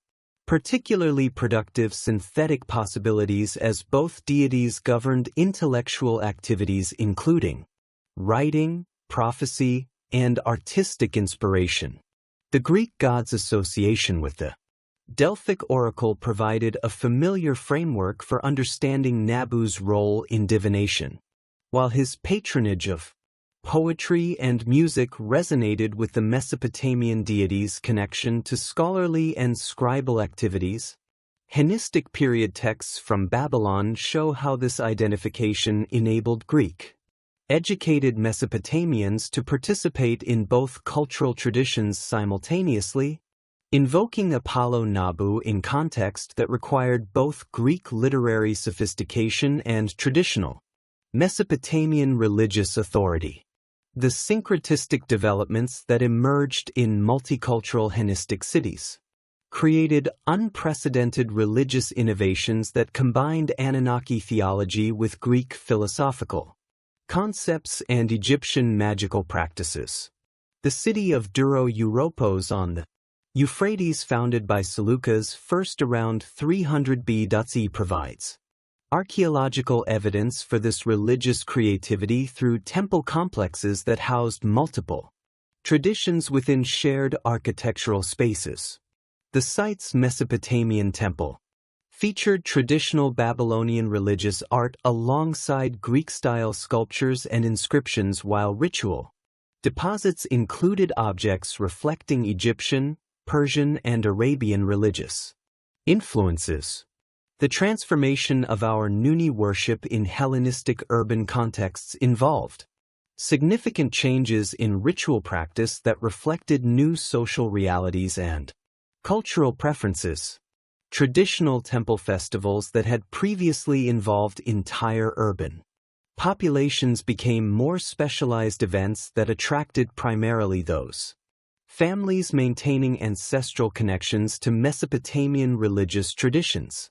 particularly productive synthetic possibilities as both deities governed intellectual activities including writing, prophecy, and artistic inspiration. The Greek gods' association with the Delphic oracle provided a familiar framework for understanding Nabu's role in divination, while his patronage of poetry and music resonated with the Mesopotamian deities' connection to scholarly and scribal activities. Hellenistic period texts from Babylon show how this identification enabled Greek-educated Mesopotamians to participate in both cultural traditions simultaneously, invoking Apollo Nabu in context that required both Greek literary sophistication and traditional Mesopotamian religious authority. The syncretistic developments that emerged in multicultural Hellenistic cities created unprecedented religious innovations that combined Anunnaki theology with Greek philosophical concepts and Egyptian magical practices. The city of Duro-Europos on the Euphrates, founded by Seleucus first around 300 BC, provides archaeological evidence for this religious creativity through temple complexes that housed multiple traditions within shared architectural spaces. The site's Mesopotamian temple featured traditional Babylonian religious art alongside Greek-style sculptures and inscriptions, while ritual deposits included objects reflecting Egyptian, Persian, and Arabian religious influences. The transformation of our Nuni worship in Hellenistic urban contexts involved significant changes in ritual practice that reflected new social realities and cultural preferences. Traditional temple festivals that had previously involved entire urban populations became more specialized events that attracted primarily those families maintaining ancestral connections to Mesopotamian religious traditions.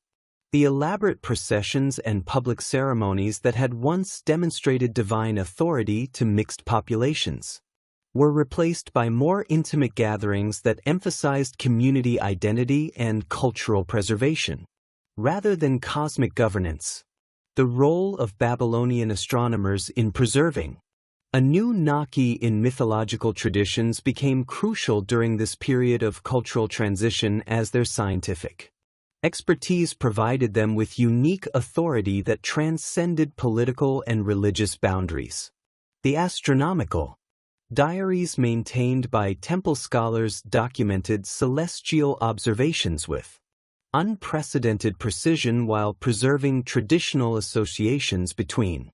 The elaborate processions and public ceremonies that had once demonstrated divine authority to mixed populations were replaced by more intimate gatherings that emphasized community identity and cultural preservation, rather than cosmic governance. The role of Babylonian astronomers in preserving Anunnaki in mythological traditions became crucial during this period of cultural transition, as their scientific expertise provided them with unique authority that transcended political and religious boundaries. The astronomical diaries maintained by temple scholars documented celestial observations with unprecedented precision while preserving traditional associations between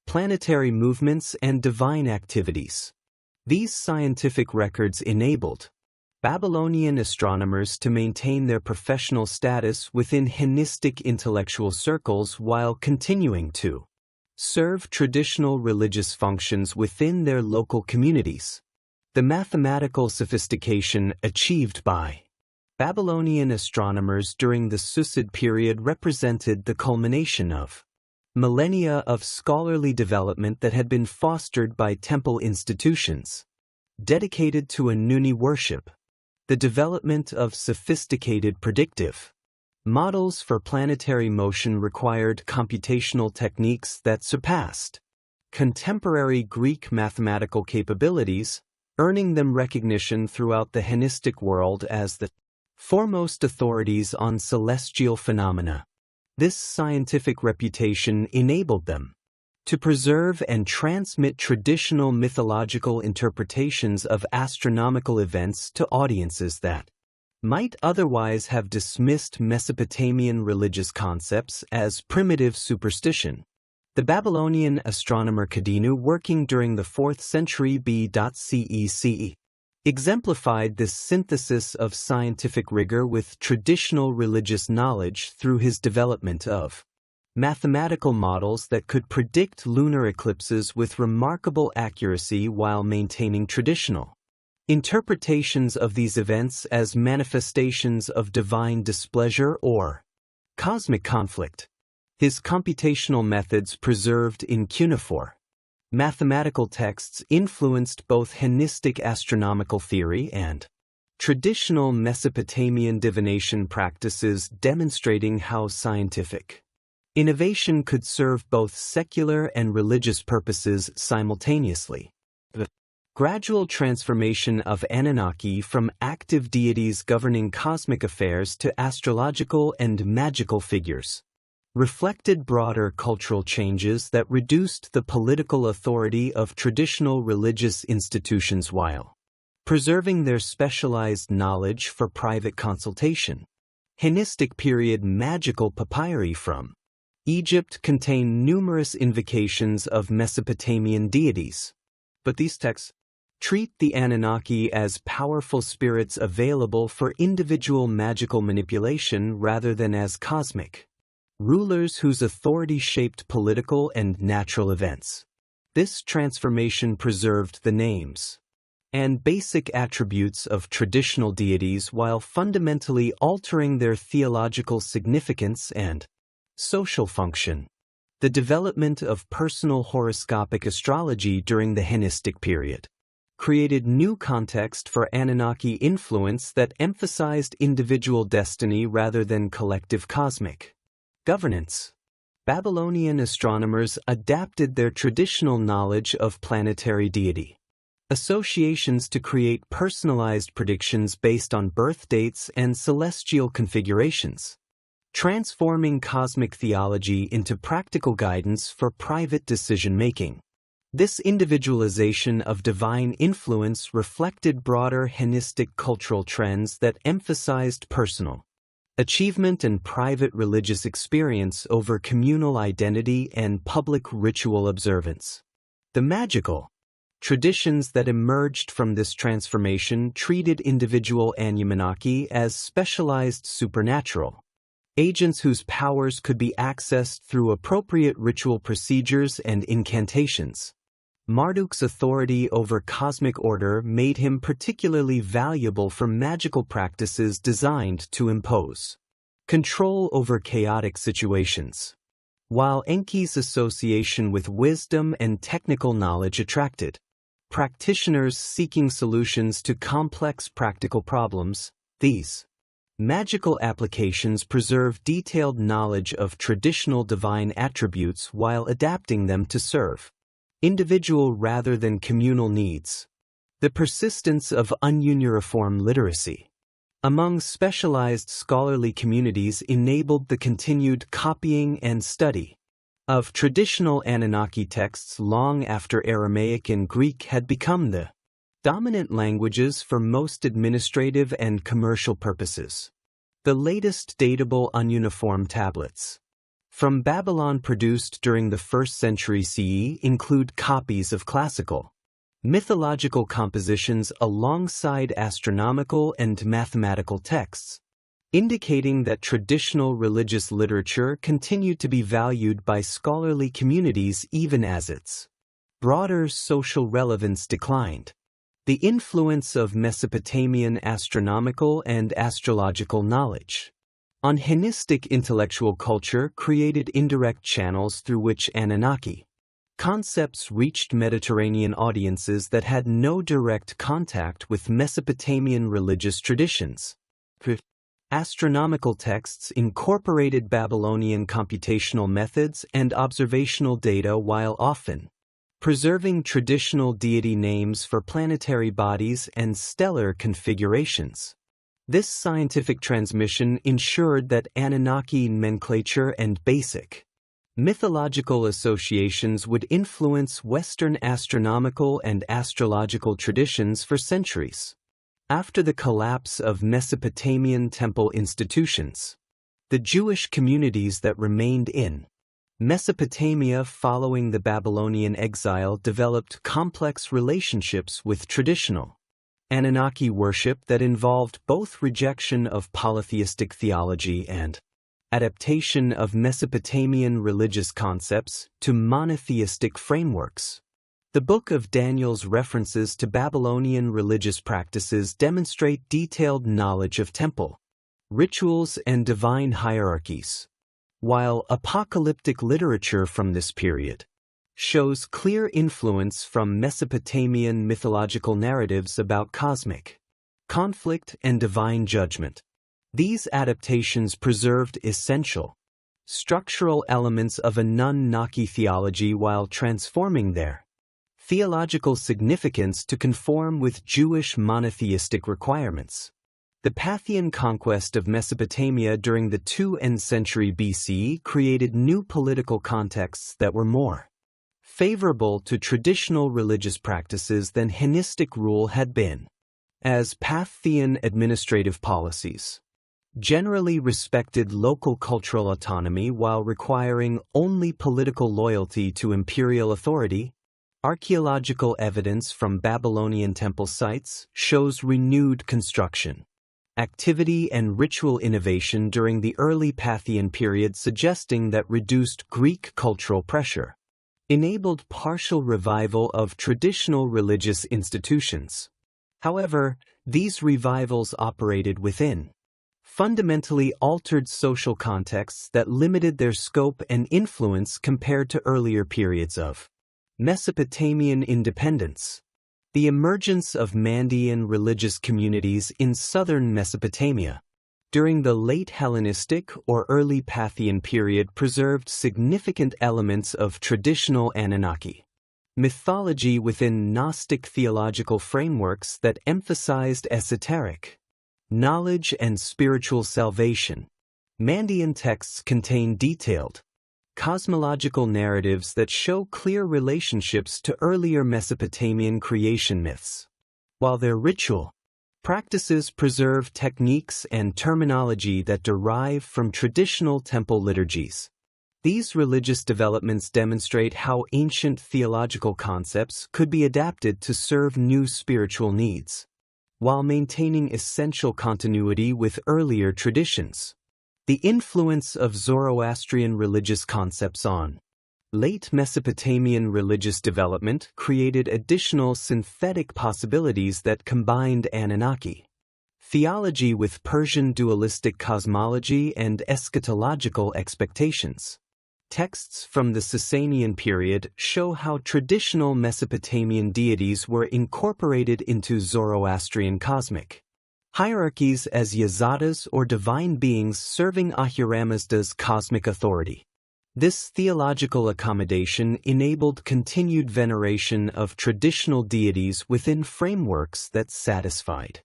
planetary movements and divine activities. These scientific records enabled Babylonian astronomers to maintain their professional status within Hellenistic intellectual circles while continuing to serve traditional religious functions within their local communities. The mathematical sophistication achieved by Babylonian astronomers during the Susid period represented the culmination of millennia of scholarly development that had been fostered by temple institutions dedicated to Enlil worship. The development of sophisticated predictive models for planetary motion required computational techniques that surpassed contemporary Greek mathematical capabilities, earning them recognition throughout the Hellenistic world as the foremost authorities on celestial phenomena. This scientific reputation enabled them to preserve and transmit traditional mythological interpretations of astronomical events to audiences that might otherwise have dismissed Mesopotamian religious concepts as primitive superstition. The Babylonian astronomer Akkadian, working during the 4th century BCE, exemplified this synthesis of scientific rigor with traditional religious knowledge through his development of mathematical models that could predict lunar eclipses with remarkable accuracy while maintaining traditional interpretations of these events as manifestations of divine displeasure or cosmic conflict. His computational methods preserved in cuneiform mathematical texts influenced both Hellenistic astronomical theory and traditional Mesopotamian divination practices, demonstrating how scientific innovation could serve both secular and religious purposes simultaneously. The gradual transformation of Anunnaki from active deities governing cosmic affairs to astrological and magical figures reflected broader cultural changes that reduced the political authority of traditional religious institutions while preserving their specialized knowledge for private consultation. Hellenistic period magical papyri from Egypt contain numerous invocations of Mesopotamian deities, but these texts treat the Anunnaki as powerful spirits available for individual magical manipulation rather than as cosmic rulers whose authority shaped political and natural events. This transformation preserved the names and basic attributes of traditional deities while fundamentally altering their theological significance and social function. The development of personal horoscopic astrology during the Hellenistic period created new context for Anunnaki influence that emphasized individual destiny rather than collective cosmic governance. Babylonian astronomers adapted their traditional knowledge of planetary deity associations to create personalized predictions based on birth dates and celestial configurations, transforming cosmic theology into practical guidance for private decision-making. This individualization of divine influence reflected broader Hellenistic cultural trends that emphasized personal achievement and private religious experience over communal identity and public ritual observance. The magical traditions that emerged from this transformation treated individual Anunnaki as specialized supernatural agents whose powers could be accessed through appropriate ritual procedures and incantations. Marduk's authority over cosmic order made him particularly valuable for magical practices designed to impose control over chaotic situations, while Enki's association with wisdom and technical knowledge attracted practitioners seeking solutions to complex practical problems. These magical applications preserve detailed knowledge of traditional divine attributes while adapting them to serve individual rather than communal needs. The persistence of ununiform literacy among specialized scholarly communities enabled the continued copying and study of traditional Anunnaki texts long after Aramaic and Greek had become the dominant languages for most administrative and commercial purposes. The latest datable ununiform tablets from Babylon produced during the 1st century CE include copies of classical, mythological compositions alongside astronomical and mathematical texts, indicating that traditional religious literature continued to be valued by scholarly communities even as its broader social relevance declined. The influence of Mesopotamian astronomical and astrological knowledge on Hellenistic intellectual culture created indirect channels through which Anunnaki concepts reached Mediterranean audiences that had no direct contact with Mesopotamian religious traditions. Astronomical texts incorporated Babylonian computational methods and observational data while often preserving traditional deity names for planetary bodies and stellar configurations. This scientific transmission ensured that Anunnaki nomenclature and basic mythological associations would influence Western astronomical and astrological traditions for centuries. After the collapse of Mesopotamian temple institutions, the Jewish communities that remained in Mesopotamia following the Babylonian exile developed complex relationships with traditional Anunnaki worship that involved both rejection of polytheistic theology and adaptation of Mesopotamian religious concepts to monotheistic frameworks. The Book of Daniel's references to Babylonian religious practices demonstrate detailed knowledge of temple rituals and divine hierarchies, while apocalyptic literature from this period shows clear influence from Mesopotamian mythological narratives about cosmic conflict and divine judgment. These adaptations preserved essential structural elements of Anunnaki theology while transforming their theological significance to conform with Jewish monotheistic requirements. The Parthian conquest of Mesopotamia during the 2nd century BC created new political contexts that were more favorable to traditional religious practices than Hellenistic rule had been, as Parthian administrative policies generally respected local cultural autonomy while requiring only political loyalty to imperial authority. Archaeological evidence from Babylonian temple sites shows renewed construction activity and ritual innovation during the early Parthian period, suggesting that reduced Greek cultural pressure enabled partial revival of traditional religious institutions. However, these revivals operated within fundamentally altered social contexts that limited their scope and influence compared to earlier periods of Mesopotamian independence. The emergence of Mandean religious communities in southern Mesopotamia during the late Hellenistic or early Parthian period preserved significant elements of traditional Anunnaki mythology within Gnostic theological frameworks that emphasized esoteric knowledge and spiritual salvation. Mandean texts contain detailed cosmological narratives that show clear relationships to earlier Mesopotamian creation myths, while their ritual practices preserve techniques and terminology that derive from traditional temple liturgies. These religious developments demonstrate how ancient theological concepts could be adapted to serve new spiritual needs, while maintaining essential continuity with earlier traditions. The influence of Zoroastrian religious concepts on late Mesopotamian religious development created additional synthetic possibilities that combined Anunnaki theology with Persian dualistic cosmology and eschatological expectations. Texts from the Sasanian period show how traditional Mesopotamian deities were incorporated into Zoroastrian cosmic hierarchies as yazatas or divine beings serving Ahura Mazda's cosmic authority. This theological accommodation enabled continued veneration of traditional deities within frameworks that satisfied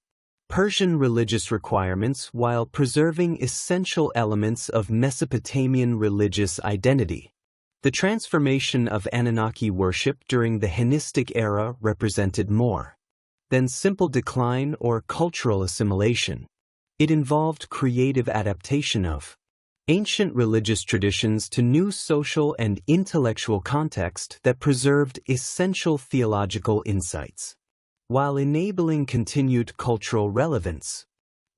Persian religious requirements while preserving essential elements of Mesopotamian religious identity. The transformation of Anunnaki worship during the Hellenistic era represented more than simple decline or cultural assimilation. It involved creative adaptation of ancient religious traditions to new social and intellectual context that preserved essential theological insights, while enabling continued cultural relevance.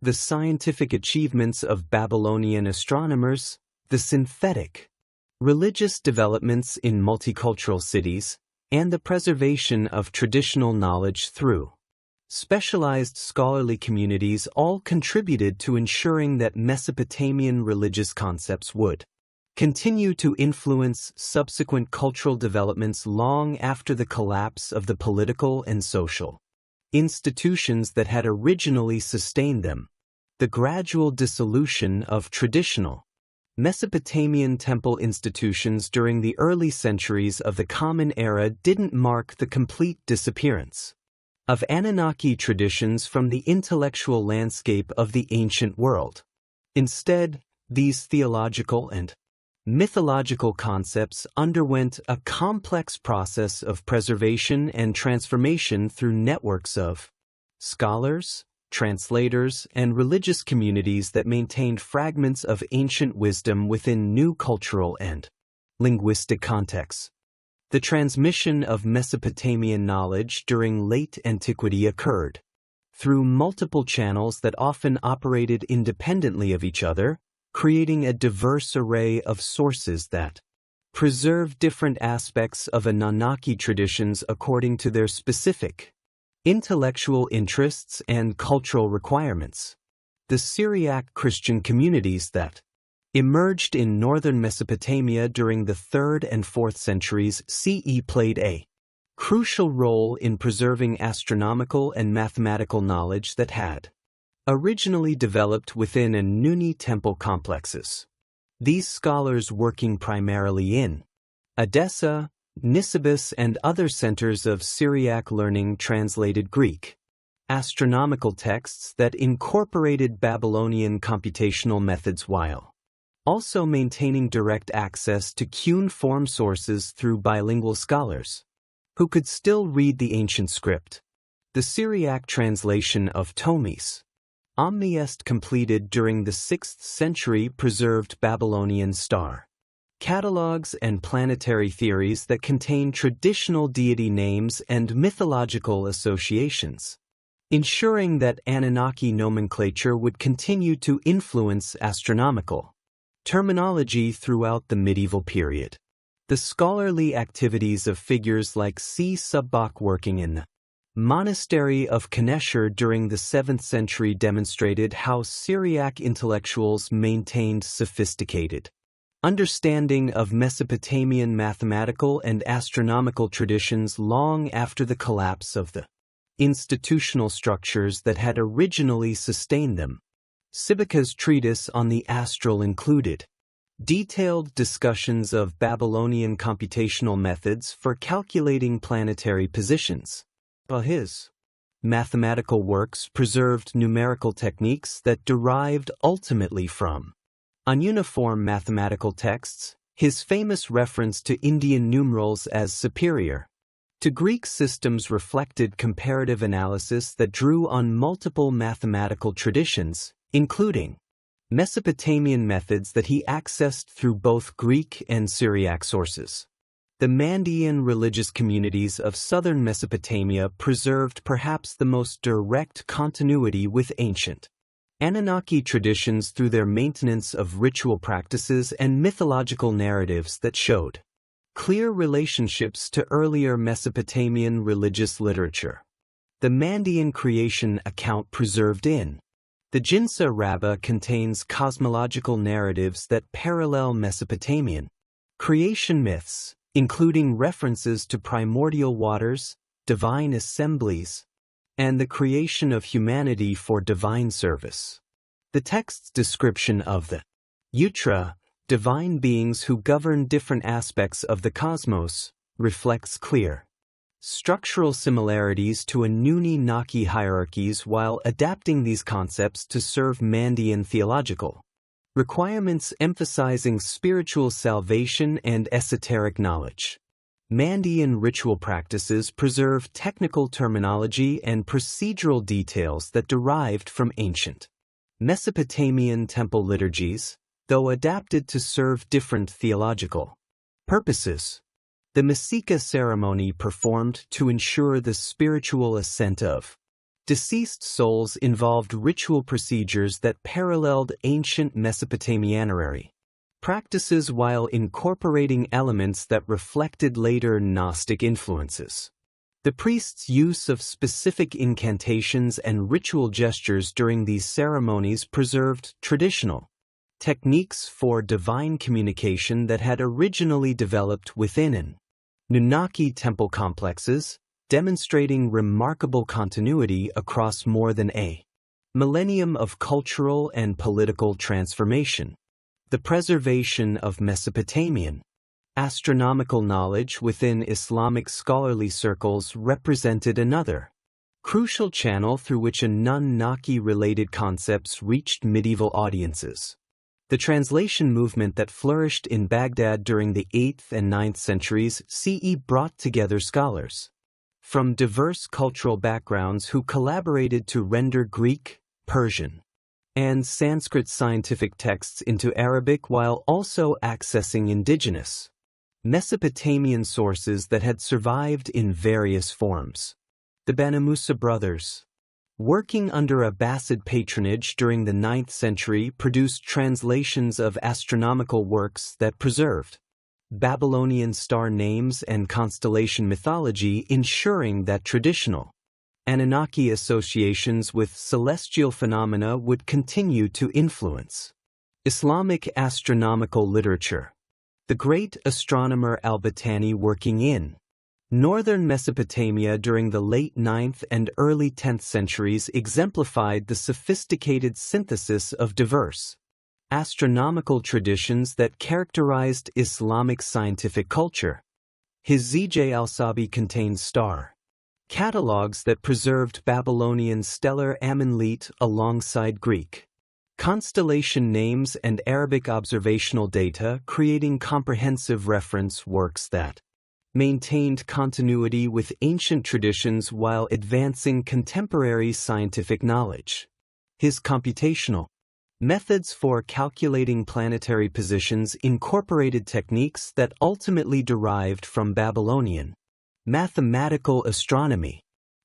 The scientific achievements of Babylonian astronomers, the synthetic religious developments in multicultural cities, and the preservation of traditional knowledge through specialized scholarly communities all contributed to ensuring that Mesopotamian religious concepts would continue to influence subsequent cultural developments long after the collapse of the political and social institutions that had originally sustained them. The gradual dissolution of traditional Mesopotamian temple institutions during the early centuries of the Common Era didn't mark the complete disappearance of Anunnaki traditions from the intellectual landscape of the ancient world. Instead, these theological and mythological concepts underwent a complex process of preservation and transformation through networks of scholars, translators, and religious communities that maintained fragments of ancient wisdom within new cultural and linguistic contexts. The transmission of Mesopotamian knowledge during late antiquity occurred through multiple channels that often operated independently of each other, creating a diverse array of sources that preserve different aspects of Anunnaki traditions according to their specific intellectual interests and cultural requirements. The Syriac Christian communities that emerged in northern Mesopotamia during the 3rd and 4th centuries CE played a crucial role in preserving astronomical and mathematical knowledge that had originally developed within Anunni temple complexes. These scholars working primarily in Edessa, Nisibis, and other centers of Syriac learning translated Greek astronomical texts that incorporated Babylonian computational methods while also maintaining direct access to cuneiform sources through bilingual scholars who could still read the ancient script. The Syriac translation of Tomis Omniest completed during the 6th century preserved Babylonian star catalogs and planetary theories that contain traditional deity names and mythological associations, ensuring that Anunnaki nomenclature would continue to influence astronomical terminology throughout the medieval period. The scholarly activities of figures like C. Subbach working in the monastery of Kaneshur during the 7th century demonstrated how Syriac intellectuals maintained sophisticated understanding of Mesopotamian mathematical and astronomical traditions long after the collapse of the institutional structures that had originally sustained them. Sibaka's treatise on the astral included detailed discussions of Babylonian computational methods for calculating planetary positions. His mathematical works preserved numerical techniques that derived ultimately from ununiform mathematical texts, his famous reference to Indian numerals as superior to Greek systems reflected comparative analysis that drew on multiple mathematical traditions, including Mesopotamian methods that he accessed through both Greek and Syriac sources. The Mandean religious communities of southern Mesopotamia preserved perhaps the most direct continuity with ancient Anunnaki traditions through their maintenance of ritual practices and mythological narratives that showed clear relationships to earlier Mesopotamian religious literature. The Mandean creation account preserved in the Jinsa Rabbah contains cosmological narratives that parallel Mesopotamian creation myths, including references to primordial waters, divine assemblies, and the creation of humanity for divine service. The text's description of the Utra, divine beings who govern different aspects of the cosmos, reflects clear structural similarities to Anunnaki hierarchies while adapting these concepts to serve Mandean theological requirements, emphasizing spiritual salvation and esoteric knowledge. Mandean ritual practices preserve technical terminology and procedural details that derived from ancient Mesopotamian temple liturgies, though adapted to serve different theological purposes. The Masika ceremony performed to ensure the spiritual ascent of deceased souls involved ritual procedures that paralleled ancient Mesopotamianary practices while incorporating elements that reflected later Gnostic influences. The priest's use of specific incantations and ritual gestures during these ceremonies preserved traditional techniques for divine communication that had originally developed within Anunnaki temple complexes, demonstrating remarkable continuity across more than a millennium of cultural and political transformation. The preservation of Mesopotamian astronomical knowledge within Islamic scholarly circles represented another crucial channel through which Anunnaki-related concepts reached medieval audiences. The translation movement that flourished in Baghdad during the 8th and 9th centuries CE brought together scholars from diverse cultural backgrounds who collaborated to render Greek, Persian, and Sanskrit scientific texts into Arabic while also accessing indigenous Mesopotamian sources that had survived in various forms. The Banu Musa brothers, working under Abbasid patronage during the 9th century, produced translations of astronomical works that preserved Babylonian star names and constellation mythology, ensuring that traditional Anunnaki associations with celestial phenomena would continue to influence Islamic astronomical literature. The great astronomer al-Battani, working in northern Mesopotamia during the late 9th and early 10th centuries, exemplified the sophisticated synthesis of diverse astronomical traditions that characterized Islamic scientific culture. His Zij al-Sabi contains star catalogues that preserved Babylonian stellar amanlete alongside Greek constellation names and Arabic observational data, creating comprehensive reference works that maintained continuity with ancient traditions while advancing contemporary scientific knowledge. His computational methods for calculating planetary positions incorporated techniques that ultimately derived from Babylonian mathematical astronomy.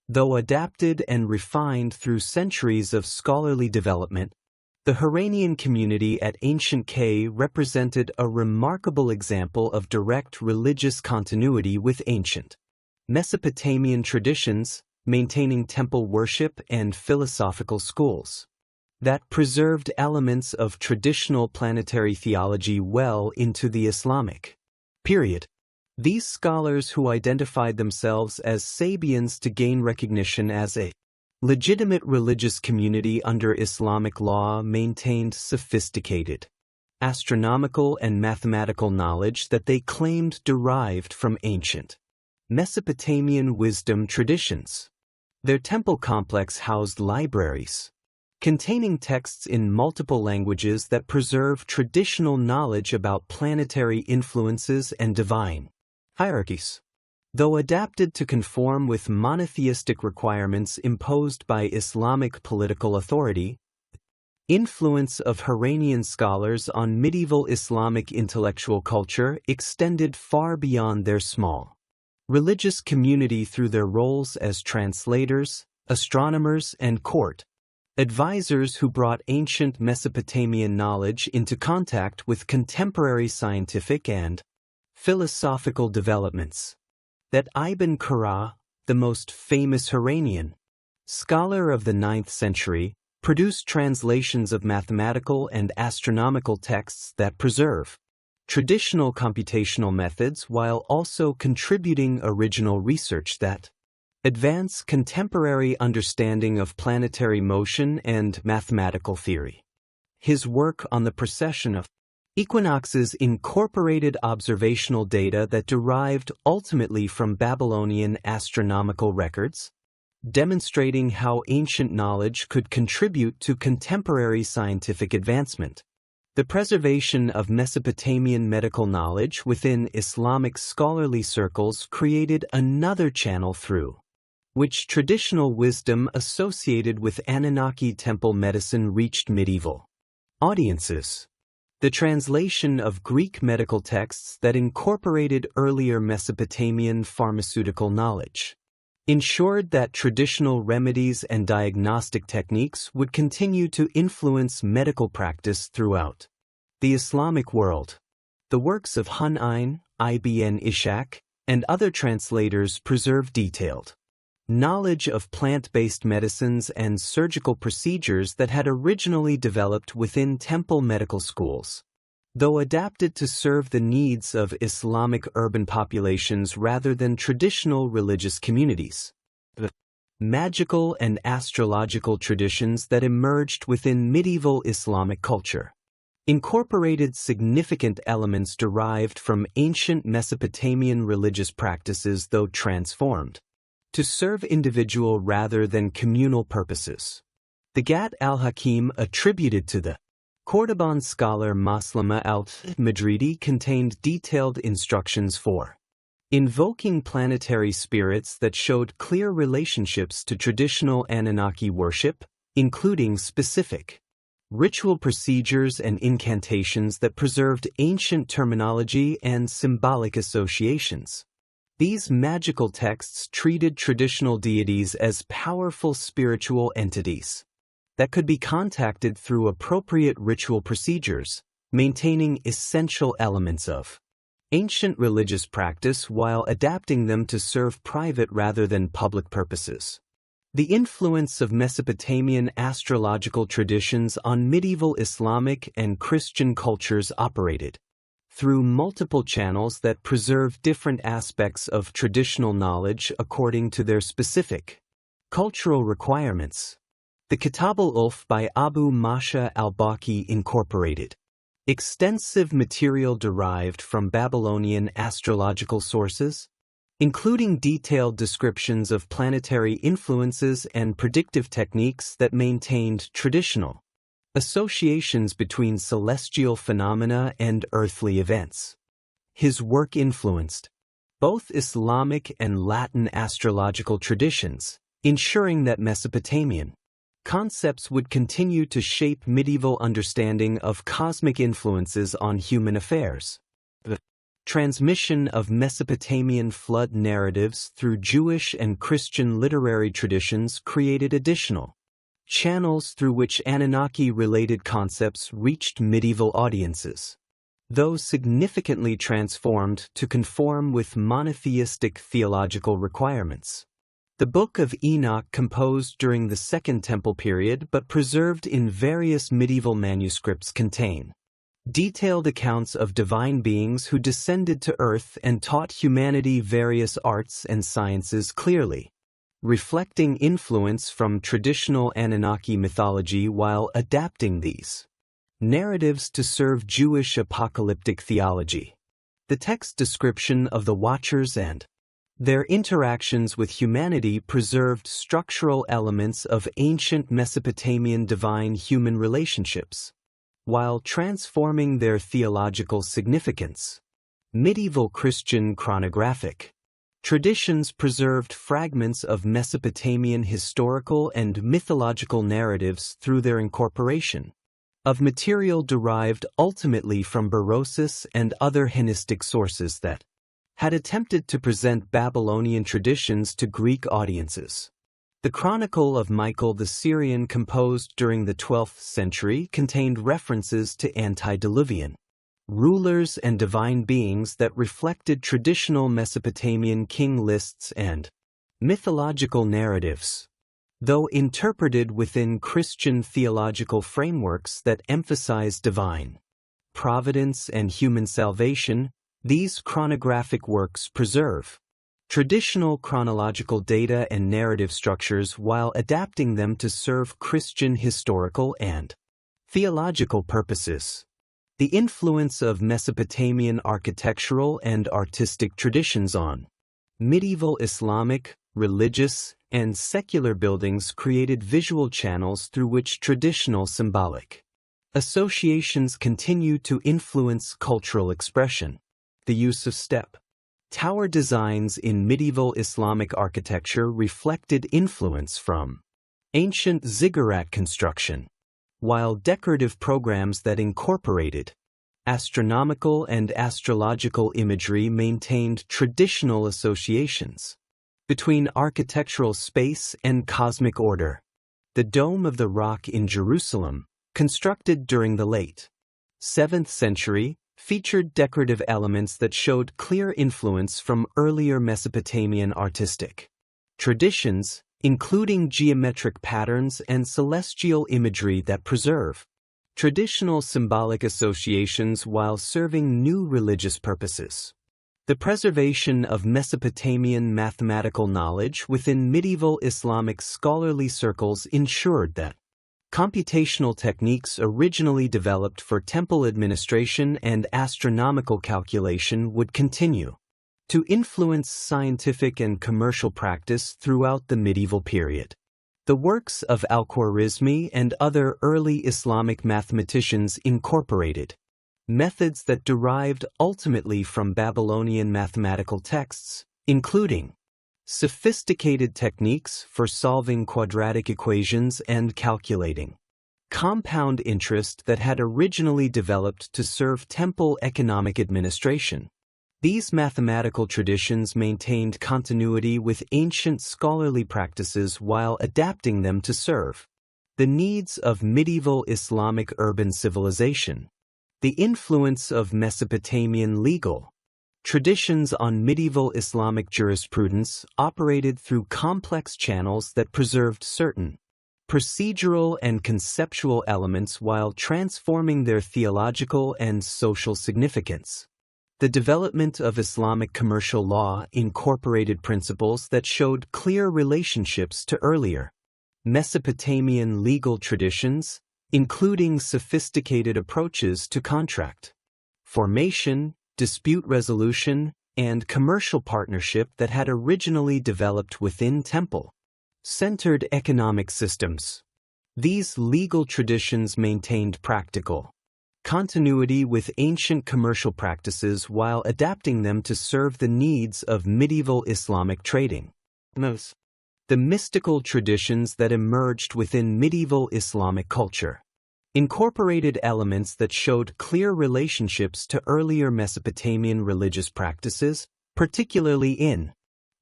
Though adapted and refined through centuries of scholarly development, the Iranian community at ancient K represented a remarkable example of direct religious continuity with ancient Mesopotamian traditions, maintaining temple worship and philosophical schools that preserved elements of traditional planetary theology well into the Islamic period. These scholars, who identified themselves as Sabians to gain recognition as a legitimate religious community under Islamic law, maintained sophisticated astronomical and mathematical knowledge that they claimed derived from ancient Mesopotamian wisdom traditions. Their temple complex housed libraries containing texts in multiple languages that preserve traditional knowledge about planetary influences and divine hierarchies. Though adapted to conform with monotheistic requirements imposed by Islamic political authority, influence of Iranian scholars on medieval Islamic intellectual culture extended far beyond their small religious community through their roles as translators, astronomers, and court advisors who brought ancient Mesopotamian knowledge into contact with contemporary scientific and philosophical developments. That Ibn Qara, the most famous Iranian scholar of the 9th century, produced translations of mathematical and astronomical texts that preserve traditional computational methods while also contributing original research that advance contemporary understanding of planetary motion and mathematical theory. His work on the precession of equinoxes incorporated observational data that derived ultimately from Babylonian astronomical records, demonstrating how ancient knowledge could contribute to contemporary scientific advancement. The preservation of Mesopotamian medical knowledge within Islamic scholarly circles created another channel through which traditional wisdom associated with Anunnaki temple medicine reached medieval audiences. The translation of Greek medical texts that incorporated earlier Mesopotamian pharmaceutical knowledge ensured that traditional remedies and diagnostic techniques would continue to influence medical practice throughout the Islamic world. The works of Ibn Ishaq, and other translators preserve detailed knowledge of plant-based medicines and surgical procedures that had originally developed within temple medical schools, though adapted to serve the needs of Islamic urban populations rather than traditional religious communities. The magical and astrological traditions that emerged within medieval Islamic culture incorporated significant elements derived from ancient Mesopotamian religious practices, though transformed to serve individual rather than communal purposes. The Ghat al-Hakim attributed to the Cordoban scholar Maslama al-Madridi contained detailed instructions for invoking planetary spirits that showed clear relationships to traditional Anunnaki worship, including specific ritual procedures and incantations that preserved ancient terminology and symbolic associations. These magical texts treated traditional deities as powerful spiritual entities that could be contacted through appropriate ritual procedures, maintaining essential elements of ancient religious practice while adapting them to serve private rather than public purposes. The influence of Mesopotamian astrological traditions on medieval Islamic and Christian cultures operated through multiple channels that preserve different aspects of traditional knowledge according to their specific cultural requirements. The Kitab al-Ulf by Abu Masha al-Baqi incorporated extensive material derived from Babylonian astrological sources, including detailed descriptions of planetary influences and predictive techniques that maintained traditional associations between celestial phenomena and earthly events. His work influenced both Islamic and Latin astrological traditions, ensuring that Mesopotamian concepts would continue to shape medieval understanding of cosmic influences on human affairs. The transmission of Mesopotamian flood narratives through Jewish and Christian literary traditions created additional channels through which Anunnaki-related concepts reached medieval audiences, though significantly transformed to conform with monotheistic theological requirements. The Book of Enoch, composed during the Second Temple period but preserved in various medieval manuscripts, contain detailed accounts of divine beings who descended to earth and taught humanity various arts and sciences clearly, reflecting influence from traditional Anunnaki mythology while adapting these narratives to serve Jewish apocalyptic theology. The text description of the Watchers and their interactions with humanity preserved structural elements of ancient Mesopotamian divine-human relationships, while transforming their theological significance. Medieval Christian chronographic traditions preserved fragments of Mesopotamian historical and mythological narratives through their incorporation of material derived ultimately from Berosus and other Hellenistic sources that had attempted to present Babylonian traditions to Greek audiences. The Chronicle of Michael the Syrian, composed during the 12th century, contained references to antediluvian rulers and divine beings that reflected traditional Mesopotamian king lists and mythological narratives. Though interpreted within Christian theological frameworks that emphasize divine providence and human salvation, these chronographic works preserve traditional chronological data and narrative structures while adapting them to serve Christian historical and theological purposes. The influence of Mesopotamian architectural and artistic traditions on medieval Islamic, religious, and secular buildings created visual channels through which traditional symbolic associations continue to influence cultural expression. The use of step tower designs in medieval Islamic architecture reflected influence from ancient ziggurat construction, while decorative programs that incorporated astronomical and astrological imagery maintained traditional associations between architectural space and cosmic order. The Dome of the Rock in Jerusalem, constructed during the late 7th century, featured decorative elements that showed clear influence from earlier Mesopotamian artistic traditions, including geometric patterns and celestial imagery that preserve traditional symbolic associations while serving new religious purposes. The preservation of Mesopotamian mathematical knowledge within medieval Islamic scholarly circles ensured that computational techniques originally developed for temple administration and astronomical calculation would continue to influence scientific and commercial practice throughout the medieval period. The works of Al-Khwarizmi and other early Islamic mathematicians incorporated methods that derived ultimately from Babylonian mathematical texts, including sophisticated techniques for solving quadratic equations and calculating compound interest that had originally developed to serve temple economic administration. These mathematical traditions maintained continuity with ancient scholarly practices while adapting them to serve the needs of medieval Islamic urban civilization. The influence of Mesopotamian legal traditions on medieval Islamic jurisprudence operated through complex channels that preserved certain procedural and conceptual elements while transforming their theological and social significance. The development of Islamic commercial law incorporated principles that showed clear relationships to earlier Mesopotamian legal traditions, including sophisticated approaches to contract formation, dispute resolution, and commercial partnership that had originally developed within temple-centered economic systems. These legal traditions maintained practical continuity with ancient commercial practices while adapting them to serve the needs of medieval Islamic trading. The mystical traditions that emerged within medieval Islamic culture incorporated elements that showed clear relationships to earlier Mesopotamian religious practices, particularly in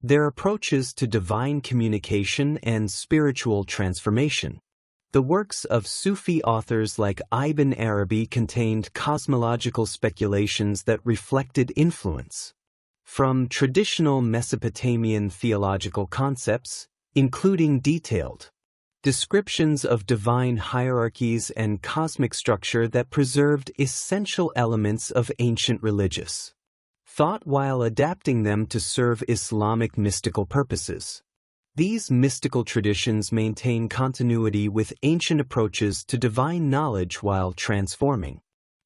their approaches to divine communication and spiritual transformation. The works of Sufi authors like Ibn Arabi contained cosmological speculations that reflected influence from traditional Mesopotamian theological concepts, including detailed descriptions of divine hierarchies and cosmic structure that preserved essential elements of ancient religious thought while adapting them to serve Islamic mystical purposes. These mystical traditions maintain continuity with ancient approaches to divine knowledge while transforming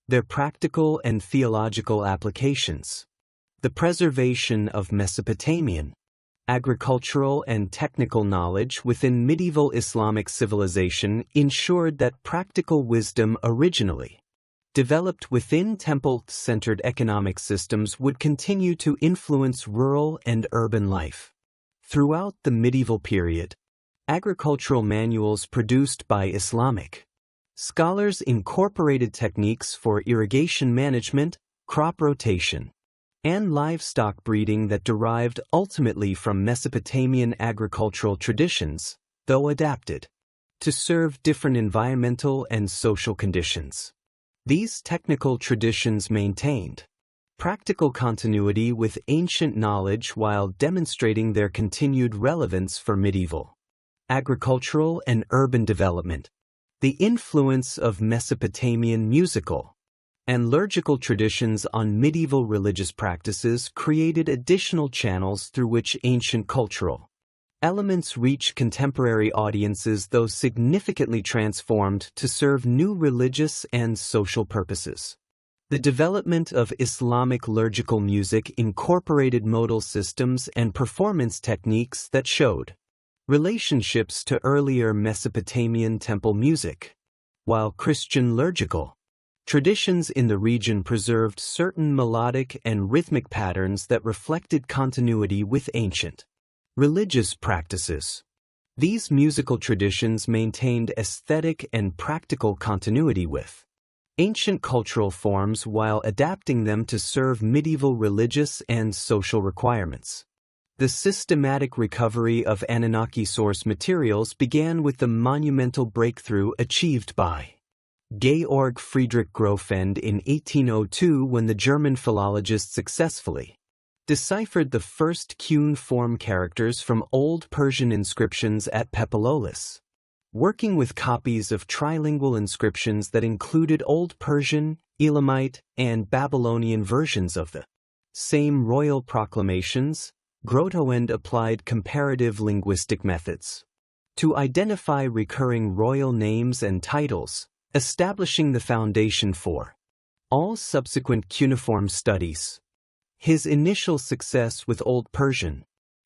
their practical and theological applications. The preservation of Mesopotamian agricultural and technical knowledge within medieval Islamic civilization ensured that practical wisdom originally developed within temple-centered economic systems would continue to influence rural and urban life. Throughout the medieval period, agricultural manuals produced by Islamic scholars incorporated techniques for irrigation management, crop rotation, and livestock breeding that derived ultimately from Mesopotamian agricultural traditions, though adapted to serve different environmental and social conditions. These technical traditions maintained practical continuity with ancient knowledge while demonstrating their continued relevance for medieval agricultural and urban development. The influence of Mesopotamian musical and liturgical traditions on medieval religious practices created additional channels through which ancient cultural elements reach contemporary audiences, though significantly transformed to serve new religious and social purposes. The development of Islamic liturgical music incorporated modal systems and performance techniques that showed relationships to earlier Mesopotamian temple music, while Christian liturgical traditions in the region preserved certain melodic and rhythmic patterns that reflected continuity with ancient religious practices. These musical traditions maintained aesthetic and practical continuity with ancient cultural forms while adapting them to serve medieval religious and social requirements. The systematic recovery of Anunnaki source materials began with the monumental breakthrough achieved by Georg Friedrich Grotefend in 1802, when the German philologist successfully deciphered the first cuneiform characters from Old Persian inscriptions at Pepilolis, working with copies of trilingual inscriptions that included Old Persian, Elamite, and Babylonian versions of the same royal proclamations. Grotefend applied comparative linguistic methods to identify recurring royal names and titles, establishing the foundation for all subsequent cuneiform studies. His initial success with Old Persian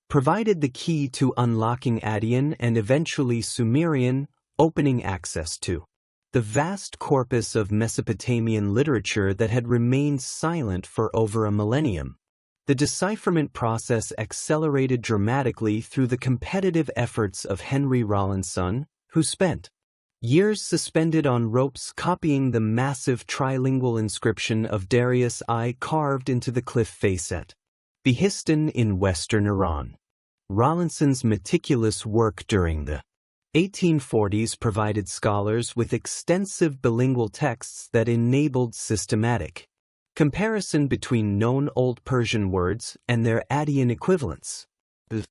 provided the key to unlocking Akkadian and eventually Sumerian, opening access to the vast corpus of Mesopotamian literature that had remained silent for over a millennium. The decipherment process accelerated dramatically through the competitive efforts of Henry Rawlinson, who spent years suspended on ropes copying the massive trilingual inscription of Darius I carved into the cliff face at Behistun in western Iran. Rawlinson's meticulous work during the 1840s provided scholars with extensive bilingual texts that enabled systematic comparison between known Old Persian words and their Akkadian equivalents. The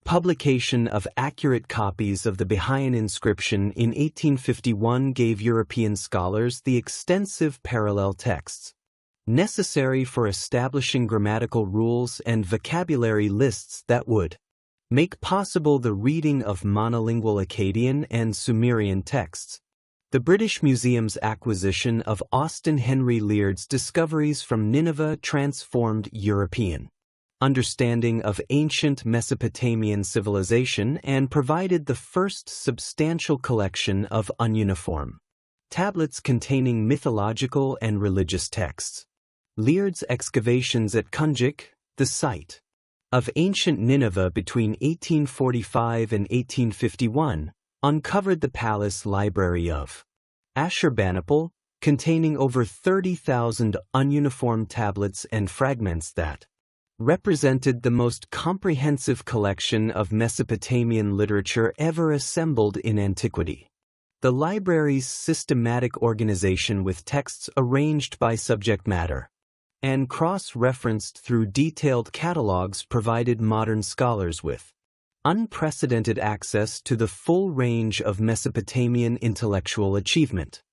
publication of accurate copies of the Bahian inscription in 1851 gave European scholars the extensive parallel texts necessary for establishing grammatical rules and vocabulary lists that would make possible the reading of monolingual Akkadian and Sumerian texts. The British Museum's acquisition of Austin Henry Leard's discoveries from Nineveh transformed European understanding of ancient Mesopotamian civilization and provided the first substantial collection of ununiform tablets containing mythological and religious texts. Leard's excavations at Kunjik, the site of ancient Nineveh between 1845 and 1851, uncovered the palace library of Ashurbanipal, containing over 30,000 ununiform tablets and fragments that represented the most comprehensive collection of Mesopotamian literature ever assembled in antiquity. The library's systematic organization with texts arranged by subject matter and cross-referenced through detailed catalogs provided modern scholars with unprecedented access to the full range of Mesopotamian intellectual achievement.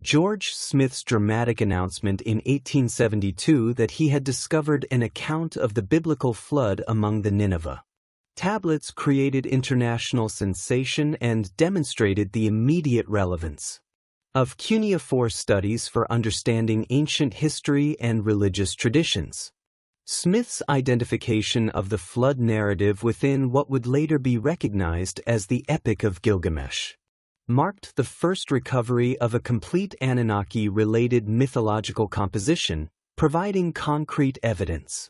George Smith's dramatic announcement in 1872 that he had discovered an account of the biblical flood among the Nineveh tablets created international sensation and demonstrated the immediate relevance of cuneiform studies for understanding ancient history and religious traditions. Smith's identification of the flood narrative within what would later be recognized as the Epic of Gilgamesh marked the first recovery of a complete Anunnaki-related mythological composition, providing concrete evidence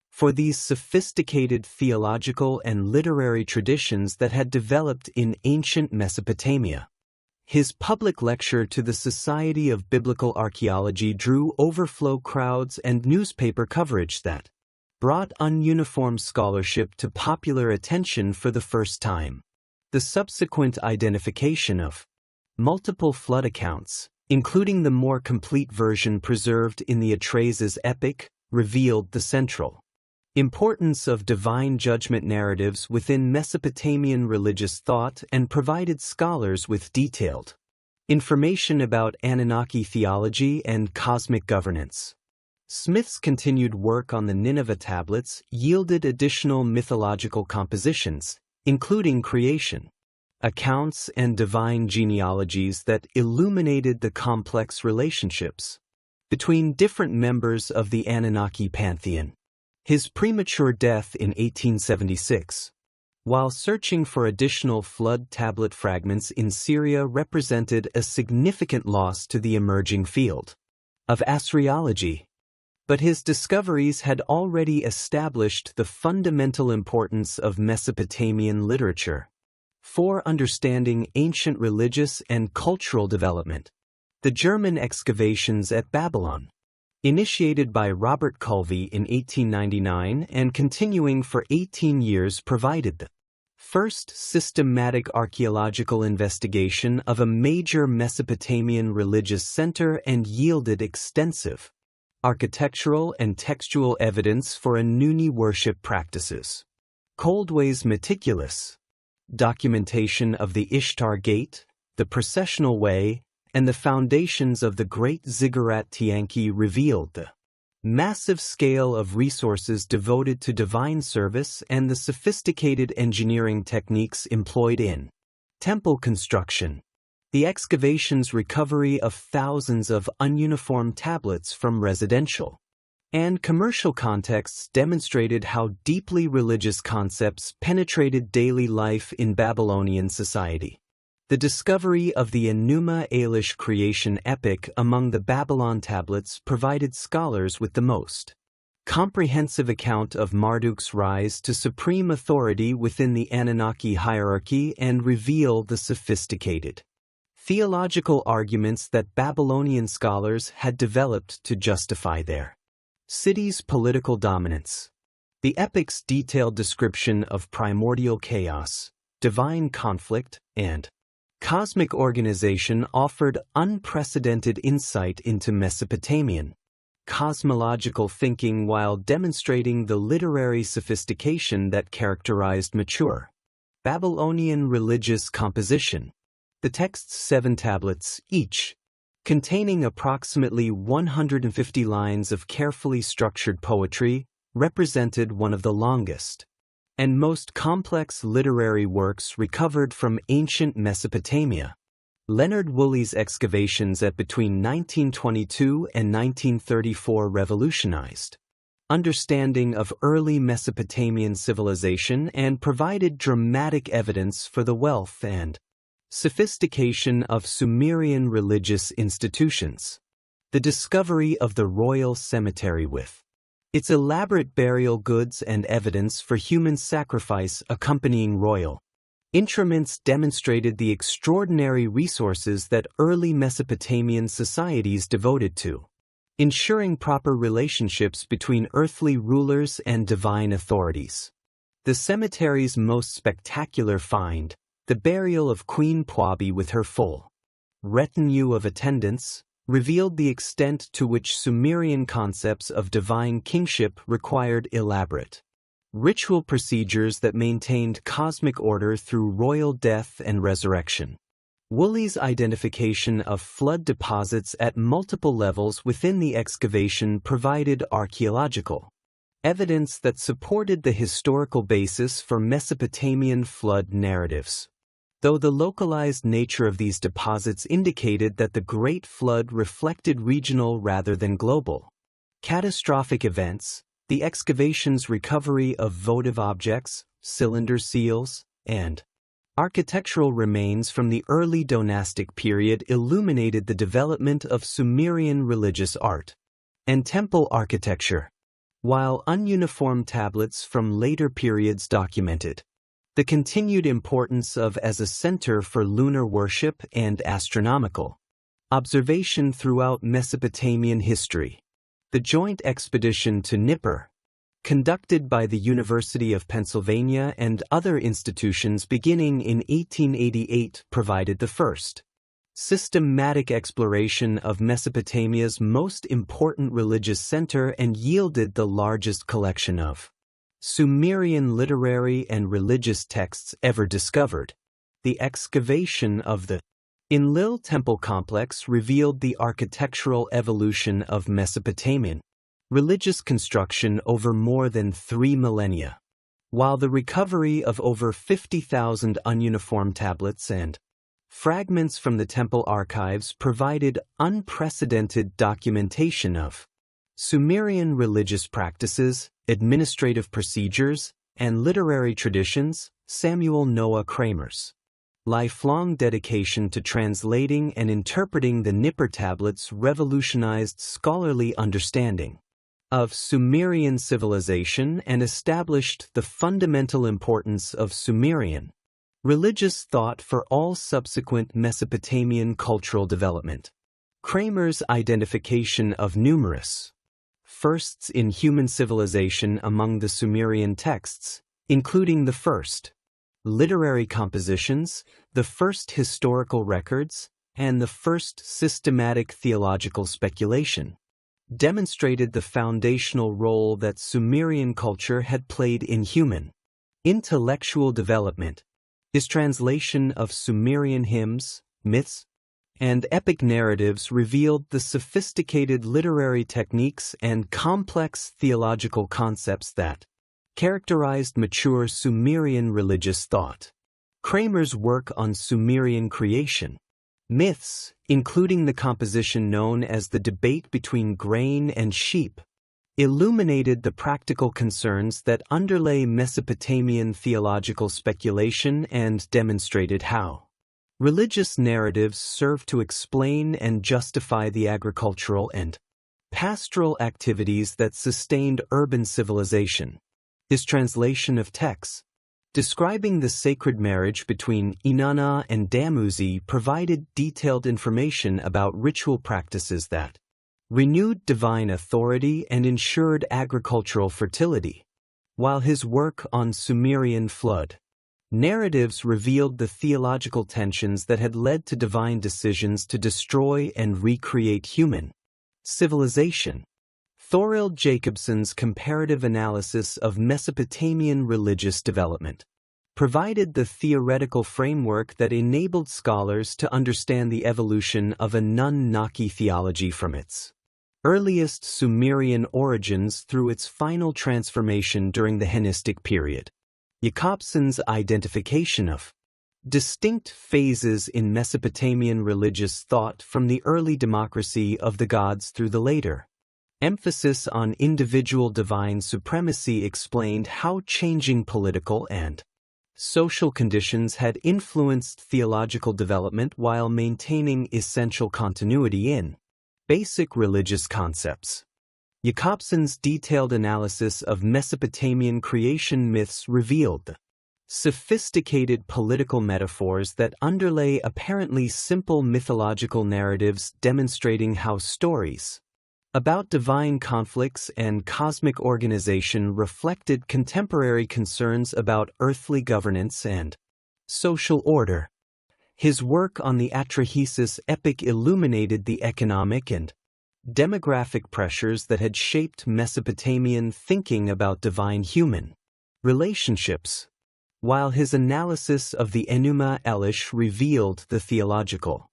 for these sophisticated theological and literary traditions that had developed in ancient Mesopotamia. His public lecture to the Society of Biblical Archaeology drew overflow crowds and newspaper coverage that brought ununiform scholarship to popular attention for the first time. The subsequent identification of multiple flood accounts, including the more complete version preserved in the Atrahasis epic, revealed the central importance of divine judgment narratives within Mesopotamian religious thought and provided scholars with detailed information about Anunnaki theology and cosmic governance. Smith's continued work on the Nineveh tablets yielded additional mythological compositions, including creation accounts and divine genealogies that illuminated the complex relationships between different members of the Anunnaki pantheon. His premature death in 1876, while searching for additional flood tablet fragments in Syria, represented a significant loss to the emerging field of Assyriology. But his discoveries had already established the fundamental importance of Mesopotamian literature for understanding ancient religious and cultural development. The German excavations at Babylon, initiated by Robert Culvey in 1899 and continuing for 18 years, provided the First systematic archaeological investigation of a major Mesopotamian religious center and yielded extensive architectural and textual evidence for Enunni worship practices. Koldewey's meticulous documentation of the Ishtar Gate, the processional way, and the foundations of the Great Ziggurat Tianki revealed the massive scale of resources devoted to divine service and the sophisticated engineering techniques employed in temple construction. The excavation's recovery of thousands of ununiform tablets from residential and commercial contexts demonstrated how deeply religious concepts penetrated daily life in Babylonian society. The discovery of the Enuma Elish creation epic among the Babylon tablets provided scholars with the most comprehensive account of Marduk's rise to supreme authority within the Anunnaki hierarchy and reveal the sophisticated theological arguments that Babylonian scholars had developed to justify their city's political dominance. The epic's detailed description of primordial chaos, divine conflict, and cosmic organization offered unprecedented insight into Mesopotamian cosmological thinking while demonstrating the literary sophistication that characterized mature Babylonian religious composition. The text's 7 tablets, each containing approximately 150 lines of carefully structured poetry, represented one of the longest and most complex literary works recovered from ancient Mesopotamia. Leonard Woolley's excavations at between 1922 and 1934 revolutionized understanding of early Mesopotamian civilization and provided dramatic evidence for the wealth and sophistication of Sumerian religious institutions. The discovery of the royal cemetery with its elaborate burial goods and evidence for human sacrifice accompanying royal intraments demonstrated the extraordinary resources that early Mesopotamian societies devoted to ensuring proper relationships between earthly rulers and divine authorities. The cemetery's most spectacular find, the burial of Queen Pwabi with her full retinue of attendants, revealed the extent to which Sumerian concepts of divine kingship required elaborate ritual procedures that maintained cosmic order through royal death and resurrection. Woolley's identification of flood deposits at multiple levels within the excavation provided archaeological evidence that supported the historical basis for Mesopotamian flood narratives. Though the localized nature of these deposits indicated that the Great Flood reflected regional rather than global catastrophic events, the excavation's recovery of votive objects, cylinder seals, and architectural remains from the early dynastic period illuminated the development of Sumerian religious art and temple architecture, while ununiform tablets from later periods documented the continued importance of as a center for lunar worship and astronomical observation throughout Mesopotamian history. The joint expedition to Nippur, conducted by the University of Pennsylvania and other institutions beginning in 1888, provided the first systematic exploration of Mesopotamia's most important religious center and yielded the largest collection of Sumerian literary and religious texts ever discovered. The excavation of the Enlil temple complex revealed the architectural evolution of Mesopotamian religious construction over more than 3 millennia, while the recovery of over 50,000 ununiform tablets and fragments from the temple archives provided unprecedented documentation of Sumerian religious practices, administrative procedures, and literary traditions. Samuel Noah Kramer's lifelong dedication to translating and interpreting the Nippur tablets revolutionized scholarly understanding of Sumerian civilization and established the fundamental importance of Sumerian religious thought for all subsequent Mesopotamian cultural development. Kramer's identification of numerous firsts in human civilization among the Sumerian texts, including the first literary compositions, the first historical records, and the first systematic theological speculation, demonstrated the foundational role that Sumerian culture had played in human intellectual development. His translation of Sumerian hymns, myths, and epic narratives revealed the sophisticated literary techniques and complex theological concepts that characterized mature Sumerian religious thought. Kramer's work on Sumerian creation myths, including the composition known as the debate between grain and sheep, illuminated the practical concerns that underlay Mesopotamian theological speculation and demonstrated how religious narratives serve to explain and justify the agricultural and pastoral activities that sustained urban civilization. His translation of texts describing the sacred marriage between Inanna and Damuzi provided detailed information about ritual practices that renewed divine authority and ensured agricultural fertility, while his work on Sumerian flood narratives revealed the theological tensions that had led to divine decisions to destroy and recreate human civilization. Thorild Jacobson's comparative analysis of Mesopotamian religious development provided the theoretical framework that enabled scholars to understand the evolution of Anunnaki theology from its earliest Sumerian origins through its final transformation during the Hellenistic period. Jacobson's identification of distinct phases in Mesopotamian religious thought from the early democracy of the gods through the later emphasis on individual divine supremacy explained how changing political and social conditions had influenced theological development while maintaining essential continuity in basic religious concepts. Jacobson's detailed analysis of Mesopotamian creation myths revealed the sophisticated political metaphors that underlay apparently simple mythological narratives, demonstrating how stories about divine conflicts and cosmic organization reflected contemporary concerns about earthly governance and social order. His work on the Atrahasis epic illuminated the economic and demographic pressures that had shaped Mesopotamian thinking about divine-human relationships, while his analysis of the Enuma Elish revealed the theological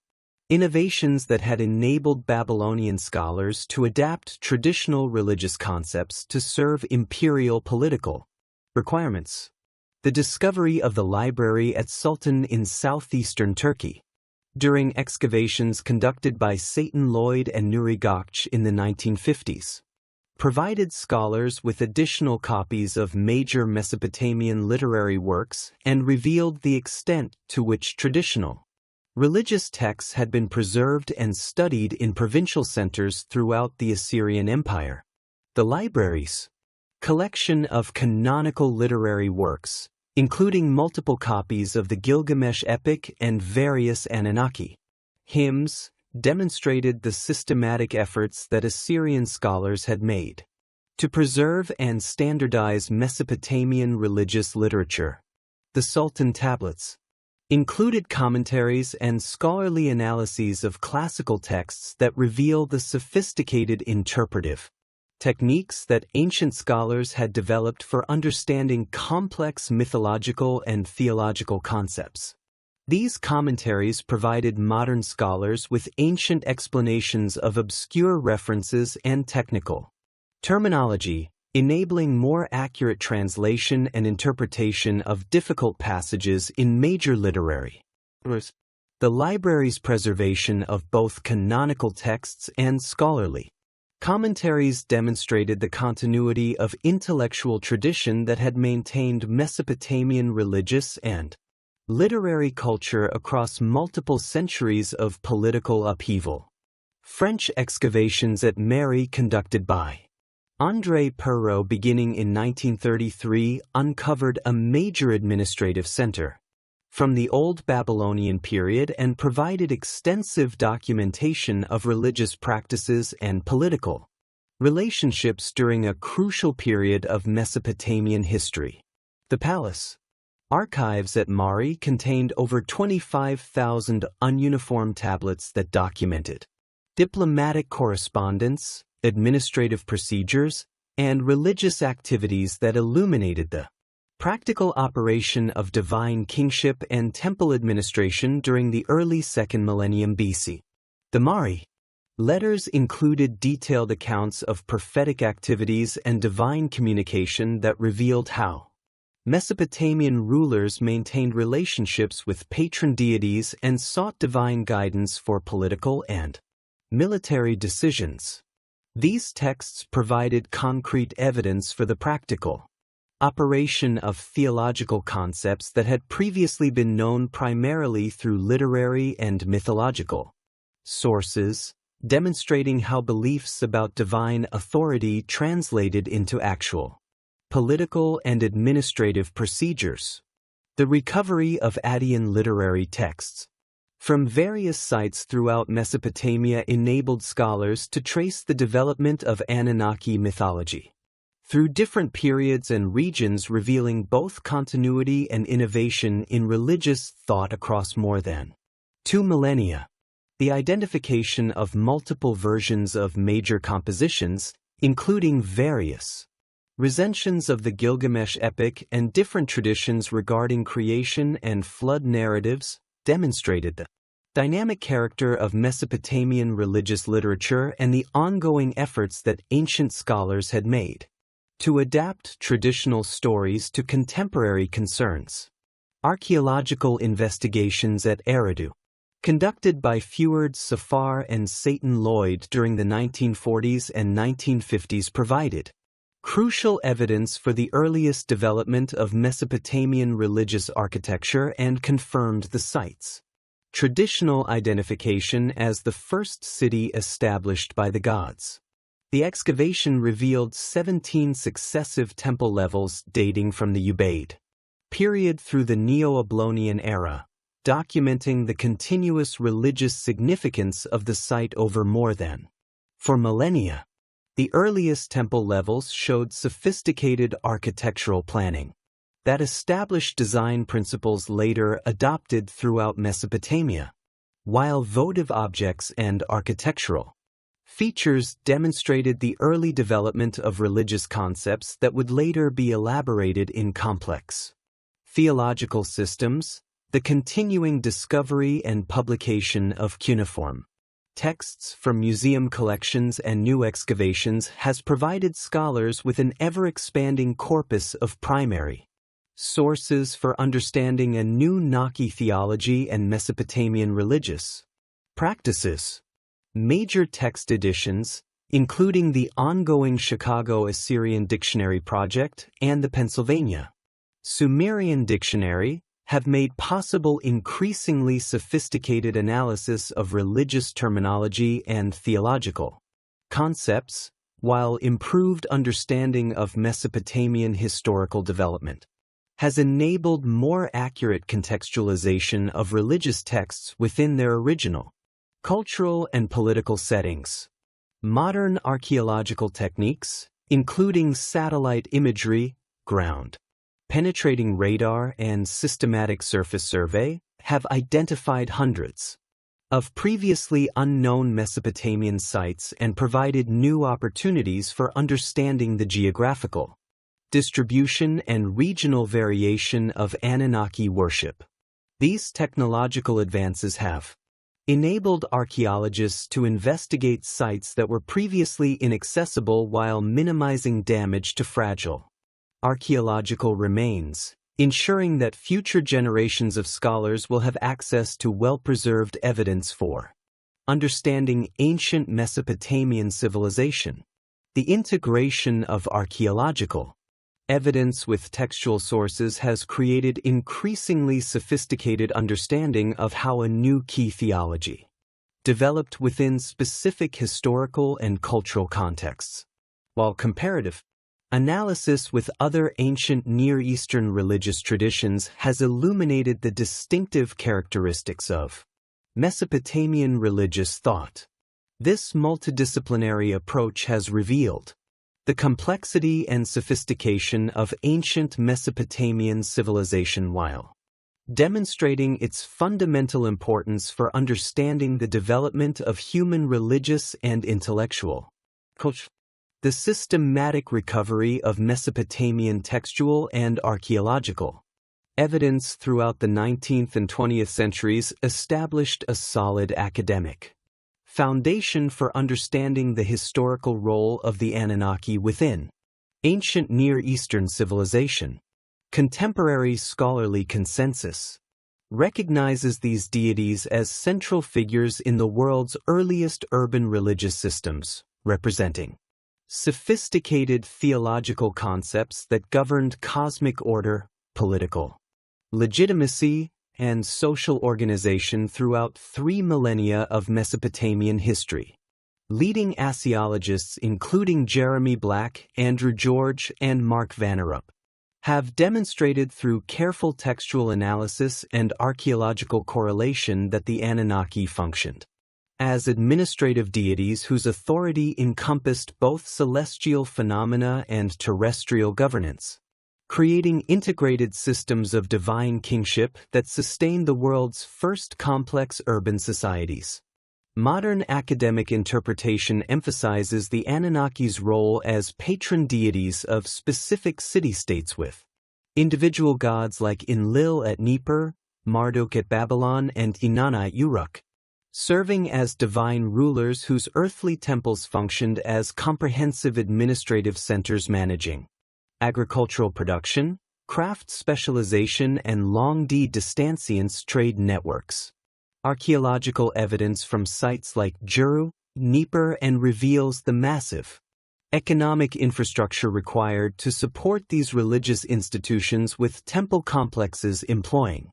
innovations that had enabled Babylonian scholars to adapt traditional religious concepts to serve imperial political requirements. The discovery of the library at Sultan in southeastern Turkey, during excavations conducted by Satan Lloyd and Nuri Gökçe in the 1950s, provided scholars with additional copies of major Mesopotamian literary works and revealed the extent to which traditional religious texts had been preserved and studied in provincial centers throughout the Assyrian Empire. The library's collection of canonical literary works, including multiple copies of the Gilgamesh epic and various Anunnaki hymns, demonstrated the systematic efforts that Assyrian scholars had made to preserve and standardize Mesopotamian religious literature. The Sultan tablets included commentaries and scholarly analyses of classical texts that reveal the sophisticated interpretive techniques that ancient scholars had developed for understanding complex mythological and theological concepts. These commentaries provided modern scholars with ancient explanations of obscure references and technical terminology, enabling more accurate translation and interpretation of difficult passages in major literary works. The library's preservation of both canonical texts and scholarly commentaries demonstrated the continuity of intellectual tradition that had maintained Mesopotamian religious and literary culture across multiple centuries of political upheaval. French excavations at Mary conducted by André Perrault beginning in 1933 uncovered a major administrative center from the Old Babylonian period and provided extensive documentation of religious practices and political relationships during a crucial period of Mesopotamian history. The palace Archives at Mari contained over 25,000 ununiform tablets that documented diplomatic correspondence, administrative procedures, and religious activities that illuminated the practical operation of divine kingship and temple administration during the early 2nd millennium BC. The Mari letters included detailed accounts of prophetic activities and divine communication that revealed how Mesopotamian rulers maintained relationships with patron deities and sought divine guidance for political and military decisions. These texts provided concrete evidence for the practical operation of theological concepts that had previously been known primarily through literary and mythological sources, demonstrating how beliefs about divine authority translated into actual political and administrative procedures. The recovery of Akkadian literary texts from various sites throughout Mesopotamia enabled scholars to trace the development of Anunnaki mythology through different periods and regions, revealing both continuity and innovation in religious thought across more than 2 millennia. The identification of multiple versions of major compositions, including various recensions of the Gilgamesh epic and different traditions regarding creation and flood narratives, demonstrated the dynamic character of Mesopotamian religious literature and the ongoing efforts that ancient scholars had made to adapt traditional stories to contemporary concerns. Archaeological investigations at Eridu, conducted by Feward Safar and Satan Lloyd during the 1940s and 1950s, provided crucial evidence for the earliest development of Mesopotamian religious architecture and confirmed the site's traditional identification as the first city established by the gods. The excavation revealed 17 successive temple levels dating from the Ubaid period through the Neo-Babylonian era, documenting the continuous religious significance of the site over more than 4 millennia. The earliest temple levels showed sophisticated architectural planning that established design principles later adopted throughout Mesopotamia, while votive objects and architectural features demonstrated the early development of religious concepts that would later be elaborated in complex theological systems. The continuing discovery and publication of cuneiform texts from museum collections and new excavations has provided scholars with an ever-expanding corpus of primary sources for understanding Anunnaki theology and Mesopotamian religious practices. Major text editions, including the ongoing Chicago Assyrian Dictionary Project and the Pennsylvania Sumerian Dictionary, have made possible increasingly sophisticated analysis of religious terminology and theological concepts, while improved understanding of Mesopotamian historical development has enabled more accurate contextualization of religious texts within their original cultural and political settings. Modern archaeological techniques, including satellite imagery, ground penetrating radar, and systematic surface survey, have identified hundreds of previously unknown Mesopotamian sites and provided new opportunities for understanding the geographical distribution and regional variation of Anunnaki worship. These technological advances have enabled archaeologists to investigate sites that were previously inaccessible while minimizing damage to fragile archaeological remains, ensuring that future generations of scholars will have access to well-preserved evidence for understanding ancient Mesopotamian civilization. The integration of archaeological evidence with textual sources has created increasingly sophisticated understanding of how a new key theology developed within specific historical and cultural contexts, while comparative analysis with other ancient Near Eastern religious traditions has illuminated the distinctive characteristics of Mesopotamian religious thought. This multidisciplinary approach has revealed The complexity and sophistication of ancient Mesopotamian civilization while demonstrating its fundamental importance for understanding the development of human religious and intellectual culture. The systematic recovery of Mesopotamian textual and archaeological evidence throughout the 19th and 20th centuries established a solid academic foundation for understanding the historical role of the Anunnaki within ancient Near Eastern civilization. Contemporary scholarly consensus recognizes these deities as central figures in the world's earliest urban religious systems, representing sophisticated theological concepts that governed cosmic order, political legitimacy, and social organization throughout 3 millennia of Mesopotamian history. Leading Asiologists including Jeremy Black, Andrew George, and Mark Vannerup have demonstrated through careful textual analysis and archaeological correlation that the Anunnaki functioned as administrative deities whose authority encompassed both celestial phenomena and terrestrial governance, creating integrated systems of divine kingship that sustained the world's first complex urban societies. Modern academic interpretation emphasizes the Anunnaki's role as patron deities of specific city-states with individual gods like Enlil at Nippur, Marduk at Babylon, and Inanna at Uruk, serving as divine rulers whose earthly temples functioned as comprehensive administrative centers managing agricultural production, craft specialization, and longue distance trade networks. Archaeological evidence from sites like Juru, Nippur, and reveals the massive economic infrastructure required to support these religious institutions, with temple complexes employing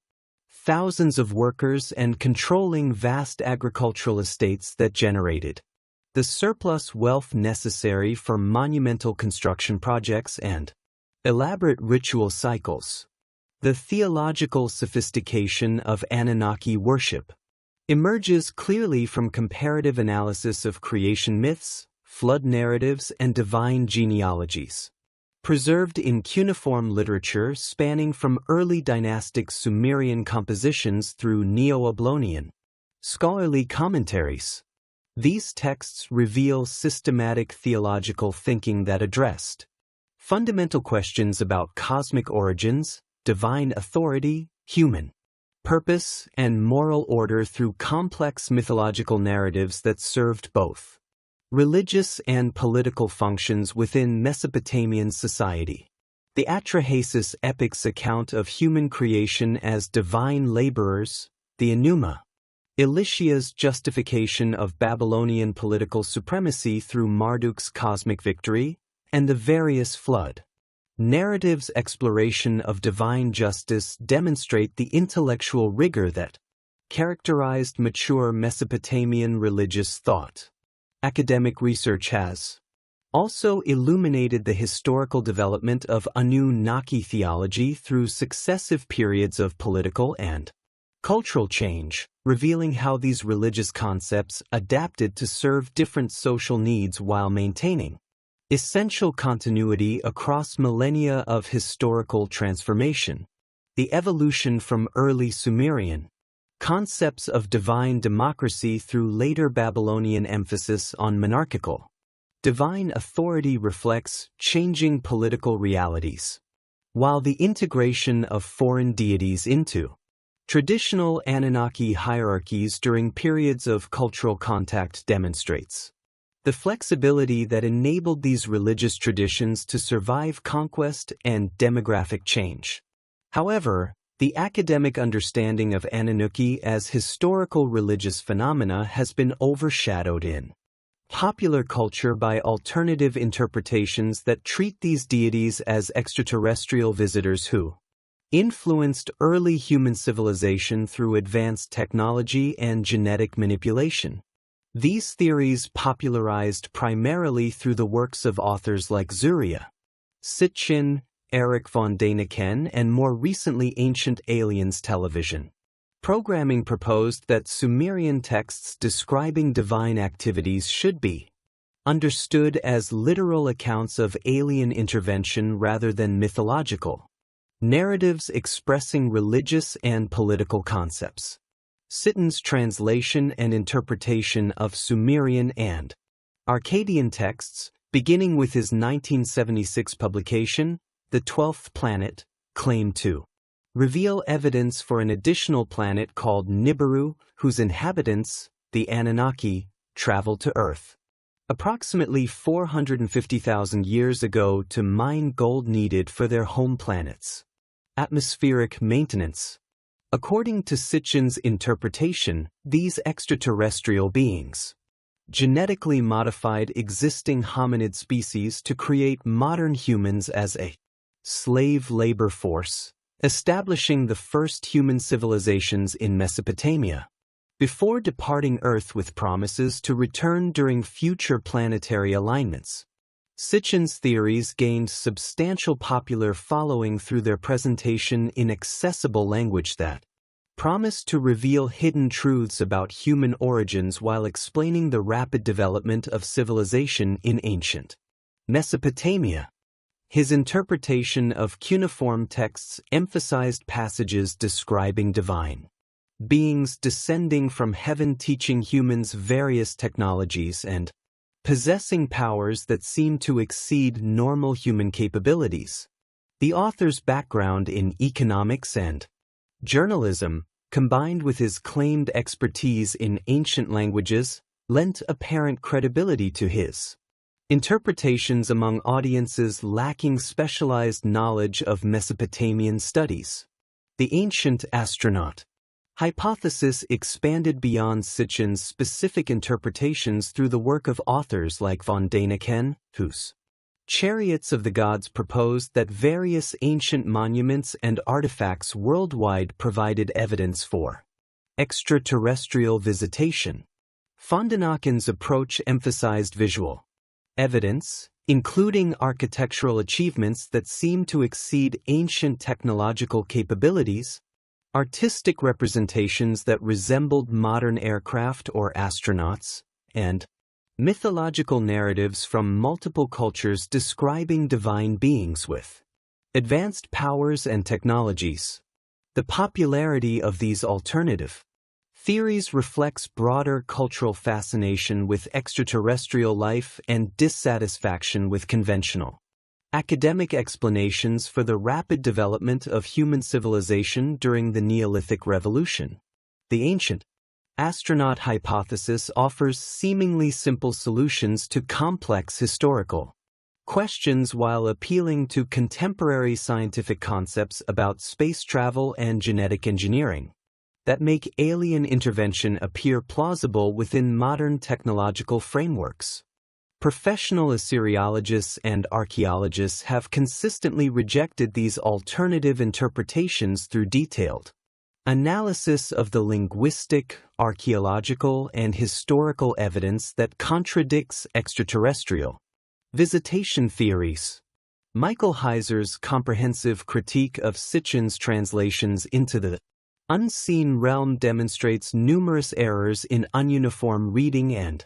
thousands of workers and controlling vast agricultural estates that generated the surplus wealth necessary for monumental construction projects and elaborate ritual cycles. The theological sophistication of Anunnaki worship emerges clearly from comparative analysis of creation myths, flood narratives, and divine genealogies, preserved in cuneiform literature spanning from early dynastic Sumerian compositions through Neo-Babylonian scholarly commentaries. These texts reveal systematic theological thinking that addressed fundamental questions about cosmic origins, divine authority, human purpose, and moral order through complex mythological narratives that served both religious and political functions within Mesopotamian society. The Atrahasis epic's account of human creation as divine laborers, the Enuma Elisha's justification of Babylonian political supremacy through Marduk's cosmic victory, and the various flood narratives' exploration of divine justice demonstrate the intellectual rigor that characterized mature Mesopotamian religious thought. Academic research has also illuminated the historical development of Anunnaki theology through successive periods of political and cultural change, revealing how these religious concepts adapted to serve different social needs while maintaining essential continuity across millennia of historical transformation. The evolution from early Sumerian concepts of divine democracy through later Babylonian emphasis on monarchical divine authority reflects changing political realities, while the integration of foreign deities into traditional Anunnaki hierarchies during periods of cultural contact demonstrates the flexibility that enabled these religious traditions to survive conquest and demographic change. However, the academic understanding of Anunnaki as historical religious phenomena has been overshadowed in popular culture by alternative interpretations that treat these deities as extraterrestrial visitors who influenced early human civilization through advanced technology and genetic manipulation. These theories, popularized primarily through the works of authors like Zuria Sitchin, Eric von Däniken, and more recently Ancient Aliens television programming, proposed that Sumerian texts describing divine activities should be understood as literal accounts of alien intervention rather than mythological. Narratives expressing religious and political concepts. Sitton's translation and interpretation of Sumerian and Akkadian texts, beginning with his 1976 publication, The 12th Planet, claimed to reveal evidence for an additional planet called Nibiru, whose inhabitants, the Anunnaki, traveled to Earth approximately 450,000 years ago to mine gold needed for their home planets. Atmospheric maintenance. According to Sitchin's interpretation, these extraterrestrial beings genetically modified existing hominid species to create modern humans as a slave labor force, establishing the first human civilizations in Mesopotamia, before departing Earth with promises to return during future planetary alignments. Sitchin's theories gained substantial popular following through their presentation in accessible language that promised to reveal hidden truths about human origins while explaining the rapid development of civilization in ancient Mesopotamia. His interpretation of cuneiform texts emphasized passages describing divine beings descending from heaven, teaching humans various technologies and possessing powers that seem to exceed normal human capabilities. The author's background in economics and journalism, combined with his claimed expertise in ancient languages, lent apparent credibility to his interpretations among audiences lacking specialized knowledge of Mesopotamian studies. The ancient astronaut hypothesis expanded beyond Sitchin's specific interpretations through the work of authors like von Däniken, whose Chariots of the Gods proposed that various ancient monuments and artifacts worldwide provided evidence for extraterrestrial visitation. Von Däniken's approach emphasized visual evidence, including architectural achievements that seem to exceed ancient technological capabilities, artistic representations that resembled modern aircraft or astronauts, and mythological narratives from multiple cultures describing divine beings with advanced powers and technologies. The popularity of these alternative theories reflects broader cultural fascination with extraterrestrial life and dissatisfaction with conventional academic explanations for the rapid development of human civilization during the Neolithic Revolution. The ancient astronaut hypothesis offers seemingly simple solutions to complex historical questions while appealing to contemporary scientific concepts about space travel and genetic engineering that make alien intervention appear plausible within modern technological frameworks. Professional Assyriologists and archaeologists have consistently rejected these alternative interpretations through detailed analysis of the linguistic, archaeological, and historical evidence that contradicts extraterrestrial visitation theories. Michael Heiser's comprehensive critique of Sitchin's translations into the unseen realm demonstrates numerous errors in ununiform reading and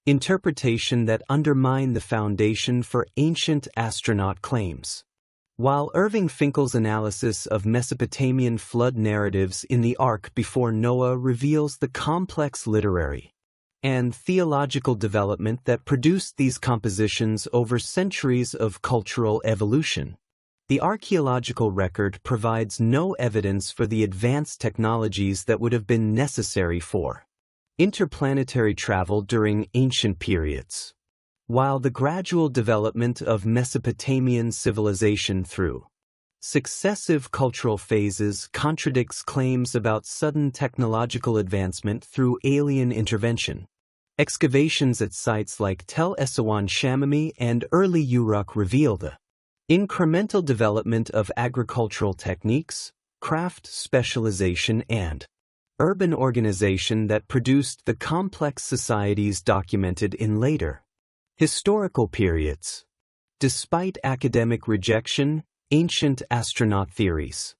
interpretation that undermine the foundation for ancient astronaut claims. While Irving Finkel's analysis of Mesopotamian flood narratives in the Ark before Noah reveals the complex literary and theological development that produced these compositions over centuries of cultural evolution, the archaeological record provides no evidence for the advanced technologies that would have been necessary for interplanetary travel during ancient periods. While the gradual development of Mesopotamian civilization through successive cultural phases contradicts claims about sudden technological advancement through alien intervention, excavations at sites like Tel Essawan Shamami and early Uruk reveal the incremental development of agricultural techniques, craft specialization, and urban organization that produced the complex societies documented in later historical periods. Despite academic rejection, ancient astronaut theories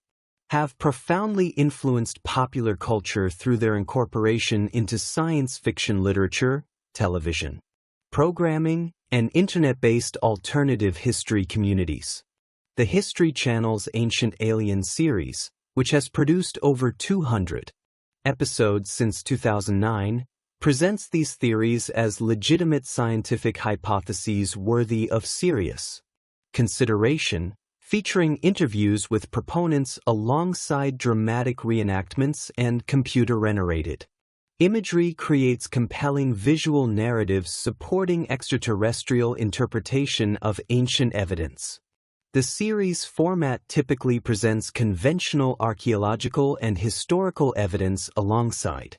have profoundly influenced popular culture through their incorporation into science fiction literature, television, programming, and internet-based alternative history communities. The History Channel's Ancient Alien series, which has produced over 200 episodes since 2009, presents these theories as legitimate scientific hypotheses worthy of serious consideration, featuring interviews with proponents alongside dramatic reenactments and computer-generated imagery creates compelling visual narratives supporting extraterrestrial interpretation of ancient evidence. The series format typically presents conventional archaeological and historical evidence alongside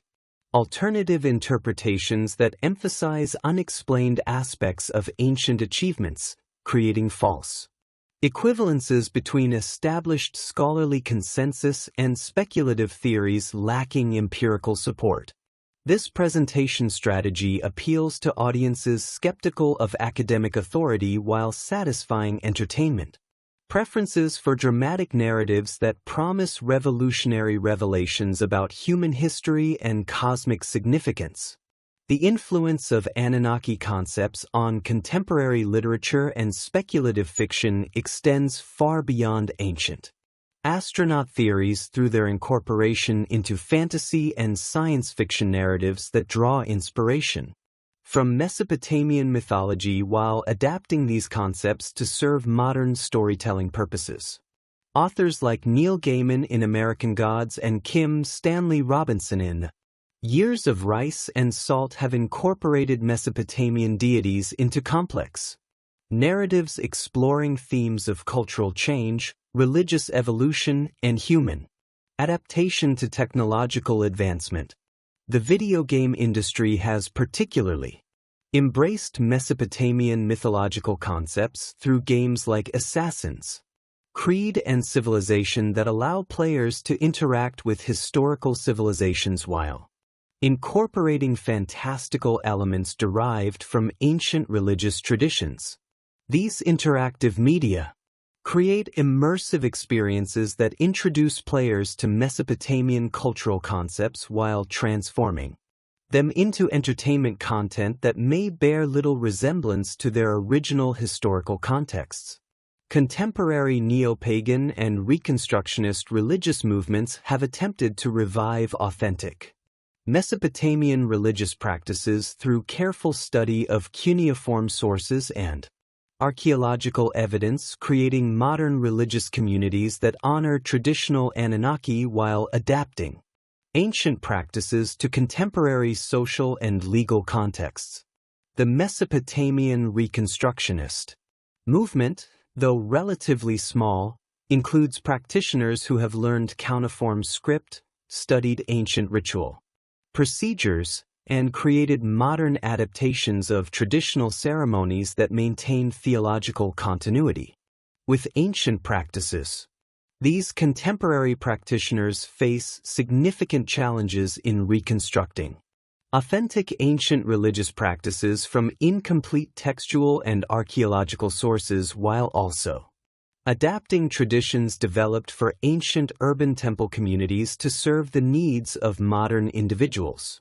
alternative interpretations that emphasize unexplained aspects of ancient achievements, creating false equivalences between established scholarly consensus and speculative theories lacking empirical support. This presentation strategy appeals to audiences skeptical of academic authority while satisfying entertainment preferences for dramatic narratives that promise revolutionary revelations about human history and cosmic significance. The influence of Anunnaki concepts on contemporary literature and speculative fiction extends far beyond ancient astronaut theories through their incorporation into fantasy and science fiction narratives that draw inspiration from Mesopotamian mythology while adapting these concepts to serve modern storytelling purposes. Authors like Neil Gaiman in American Gods and Kim Stanley Robinson in Years of Rice and Salt have incorporated Mesopotamian deities into complex narratives exploring themes of cultural change, religious evolution, and human adaptation to technological advancement. The video game industry has particularly embraced Mesopotamian mythological concepts through games like Assassin's Creed and Civilization that allow players to interact with historical civilizations while incorporating fantastical elements derived from ancient religious traditions. These interactive media create immersive experiences that introduce players to Mesopotamian cultural concepts while transforming them into entertainment content that may bear little resemblance to their original historical contexts. Contemporary neo-pagan and Reconstructionist religious movements have attempted to revive authentic Mesopotamian religious practices through careful study of cuneiform sources and archaeological evidence, creating modern religious communities that honor traditional Anunnaki while adapting ancient practices to contemporary social and legal contexts. The Mesopotamian Reconstructionist movement, though relatively small, includes practitioners who have learned cuneiform script, studied ancient ritual procedures, and created modern adaptations of traditional ceremonies that maintain theological continuity with ancient practices. These contemporary practitioners face significant challenges in reconstructing authentic ancient religious practices from incomplete textual and archaeological sources while also adapting traditions developed for ancient urban temple communities to serve the needs of modern individuals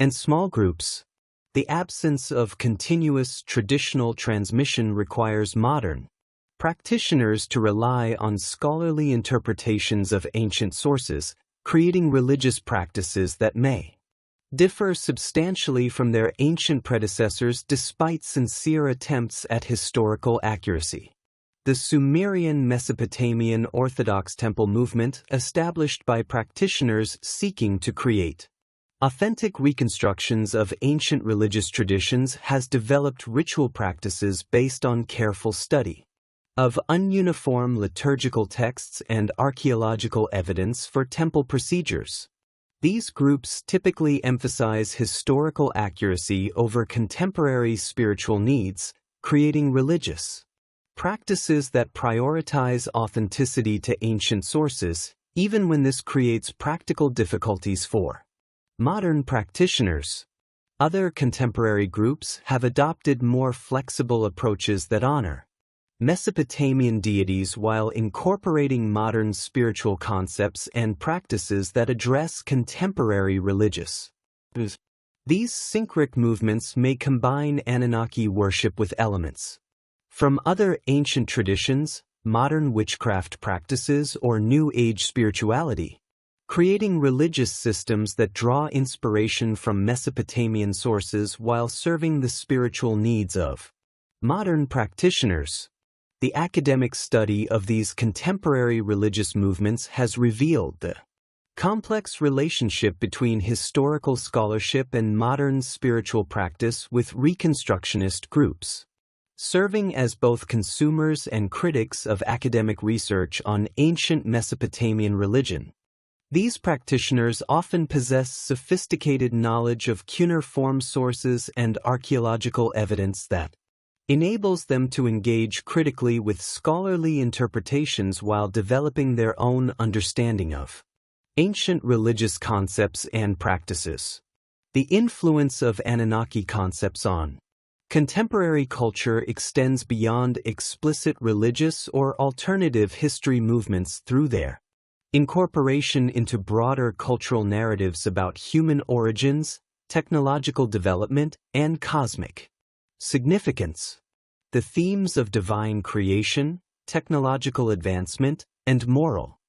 and small groups. The absence of continuous traditional transmission requires modern practitioners to rely on scholarly interpretations of ancient sources, creating religious practices that may differ substantially from their ancient predecessors despite sincere attempts at historical accuracy. The Sumerian Mesopotamian Orthodox Temple movement, established by practitioners seeking to create authentic reconstructions of ancient religious traditions, has developed ritual practices based on careful study of ununiform liturgical texts and archaeological evidence for temple procedures. These groups typically emphasize historical accuracy over contemporary spiritual needs, creating religious practices that prioritize authenticity to ancient sources, even when this creates practical difficulties for modern practitioners. Other contemporary groups have adopted more flexible approaches that honor Mesopotamian deities while incorporating modern spiritual concepts and practices that address contemporary religious These syncretic movements may combine Anunnaki worship with elements from other ancient traditions, modern witchcraft practices, or New Age spirituality, creating religious systems that draw inspiration from Mesopotamian sources while serving the spiritual needs of modern practitioners. The academic study of these contemporary religious movements has revealed the complex relationship between historical scholarship and modern spiritual practice, with Reconstructionist groups serving as both consumers and critics of academic research on ancient Mesopotamian religion. These practitioners often possess sophisticated knowledge of cuneiform sources and archaeological evidence that enables them to engage critically with scholarly interpretations while developing their own understanding of ancient religious concepts and practices. The influence of Anunnaki concepts on contemporary culture extends beyond explicit religious or alternative history movements through their incorporation into broader cultural narratives about human origins, technological development, and cosmic significance. The themes of divine creation, technological advancement, and moral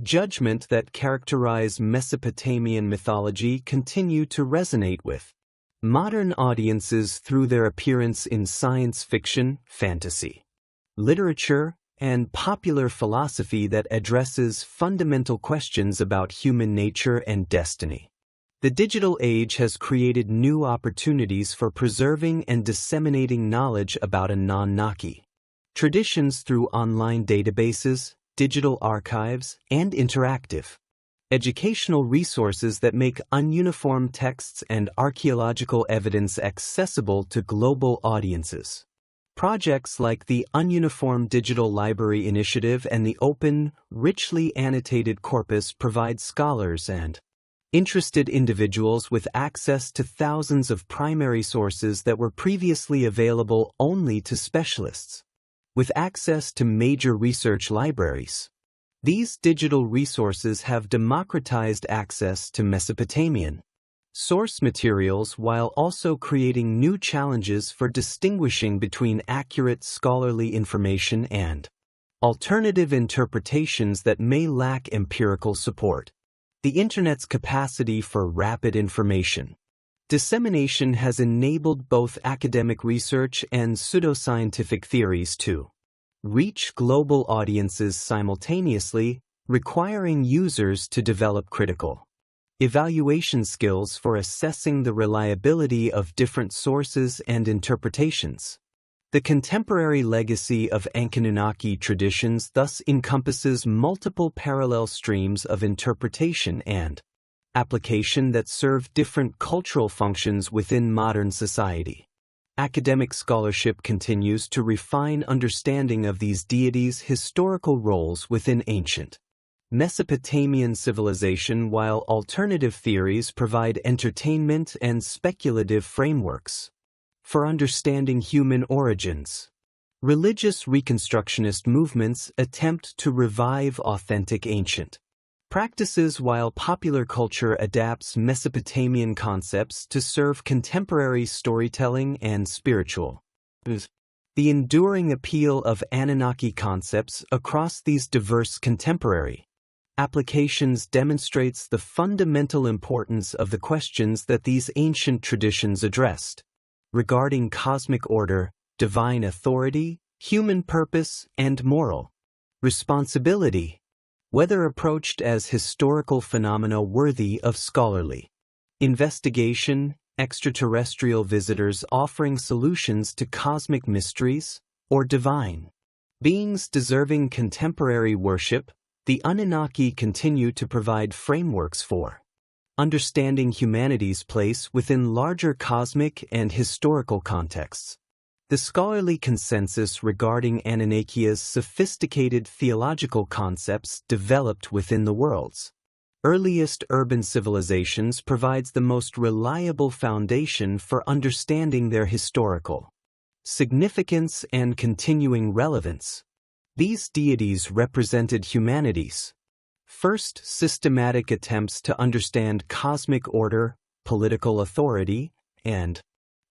judgment that characterize Mesopotamian mythology continue to resonate with modern audiences through their appearance in science fiction, fantasy, literature, and popular philosophy that addresses fundamental questions about human nature and destiny. The digital age has created new opportunities for preserving and disseminating knowledge about Anunnaki traditions through online databases, digital archives, and interactive educational resources that make ununiform texts and archaeological evidence accessible to global audiences. Projects like the Ununiform Digital Library Initiative and the Open, Richly Annotated Corpus provide scholars and interested individuals with access to thousands of primary sources that were previously available only to specialists with access to major research libraries. These digital resources have democratized access to Mesopotamian source materials while also creating new challenges for distinguishing between accurate scholarly information and alternative interpretations that may lack empirical support. The Internet's capacity for rapid information dissemination has enabled both academic research and pseudoscientific theories to reach global audiences simultaneously, requiring users to develop critical evaluation skills for assessing the reliability of different sources and interpretations. The contemporary legacy of Anunnaki traditions thus encompasses multiple parallel streams of interpretation and application that serve different cultural functions within modern society. Academic scholarship continues to refine understanding of these deities' historical roles within ancient Mesopotamian civilization, while alternative theories provide entertainment and speculative frameworks for understanding human origins. Religious Reconstructionist movements attempt to revive authentic ancient practices while popular culture adapts Mesopotamian concepts to serve contemporary storytelling and spiritual. The enduring appeal of Anunnaki concepts across these diverse contemporary applications demonstrates the fundamental importance of the questions that these ancient traditions addressed regarding cosmic order, divine authority, human purpose, and moral responsibility, whether approached as historical phenomena worthy of scholarly investigation, extraterrestrial visitors offering solutions to cosmic mysteries, or divine beings deserving contemporary worship. The Anunnaki continue to provide frameworks for understanding humanity's place within larger cosmic and historical contexts. The scholarly consensus regarding Anunnaki's sophisticated theological concepts developed within the world's earliest urban civilizations provides the most reliable foundation for understanding their historical significance and continuing relevance. These deities represented humanity's first systematic attempts to understand cosmic order, political authority, and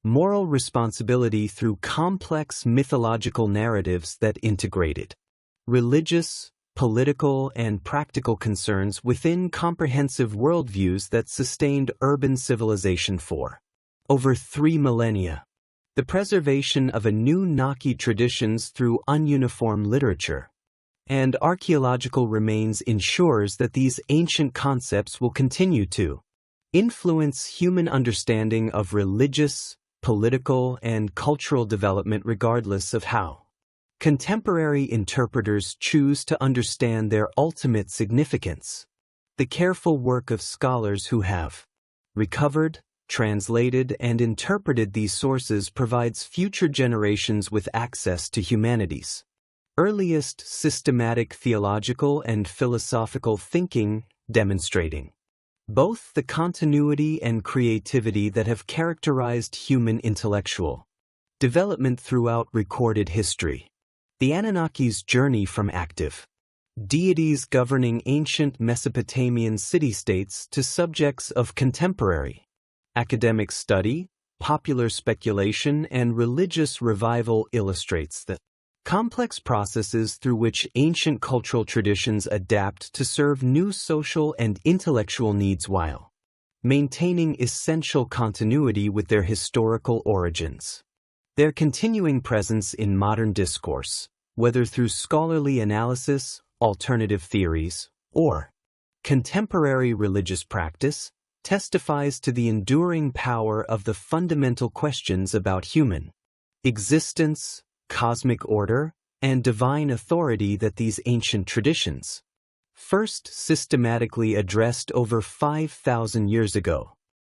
moral responsibility through complex mythological narratives that integrated religious, political, and practical concerns within comprehensive worldviews that sustained urban civilization for over 3 millennia. The preservation of Anunnaki traditions through ununiform literature and archaeological remains ensures that these ancient concepts will continue to influence human understanding of religious, political, and cultural development regardless of how contemporary interpreters choose to understand their ultimate significance. The careful work of scholars who have recovered, translated, and interpreted these sources provides future generations with access to humanity's earliest systematic theological and philosophical thinking, demonstrating both the continuity and creativity that have characterized human intellectual development throughout recorded history. The Anunnaki's journey from active deities governing ancient Mesopotamian city-states to subjects of contemporary academic study, popular speculation, and religious revival illustrates the complex processes through which ancient cultural traditions adapt to serve new social and intellectual needs while maintaining essential continuity with their historical origins. Their continuing presence in modern discourse, whether through scholarly analysis, alternative theories, or contemporary religious practice, testifies to the enduring power of the fundamental questions about human existence, cosmic order, and divine authority that these ancient traditions first systematically addressed over 5,000 years ago.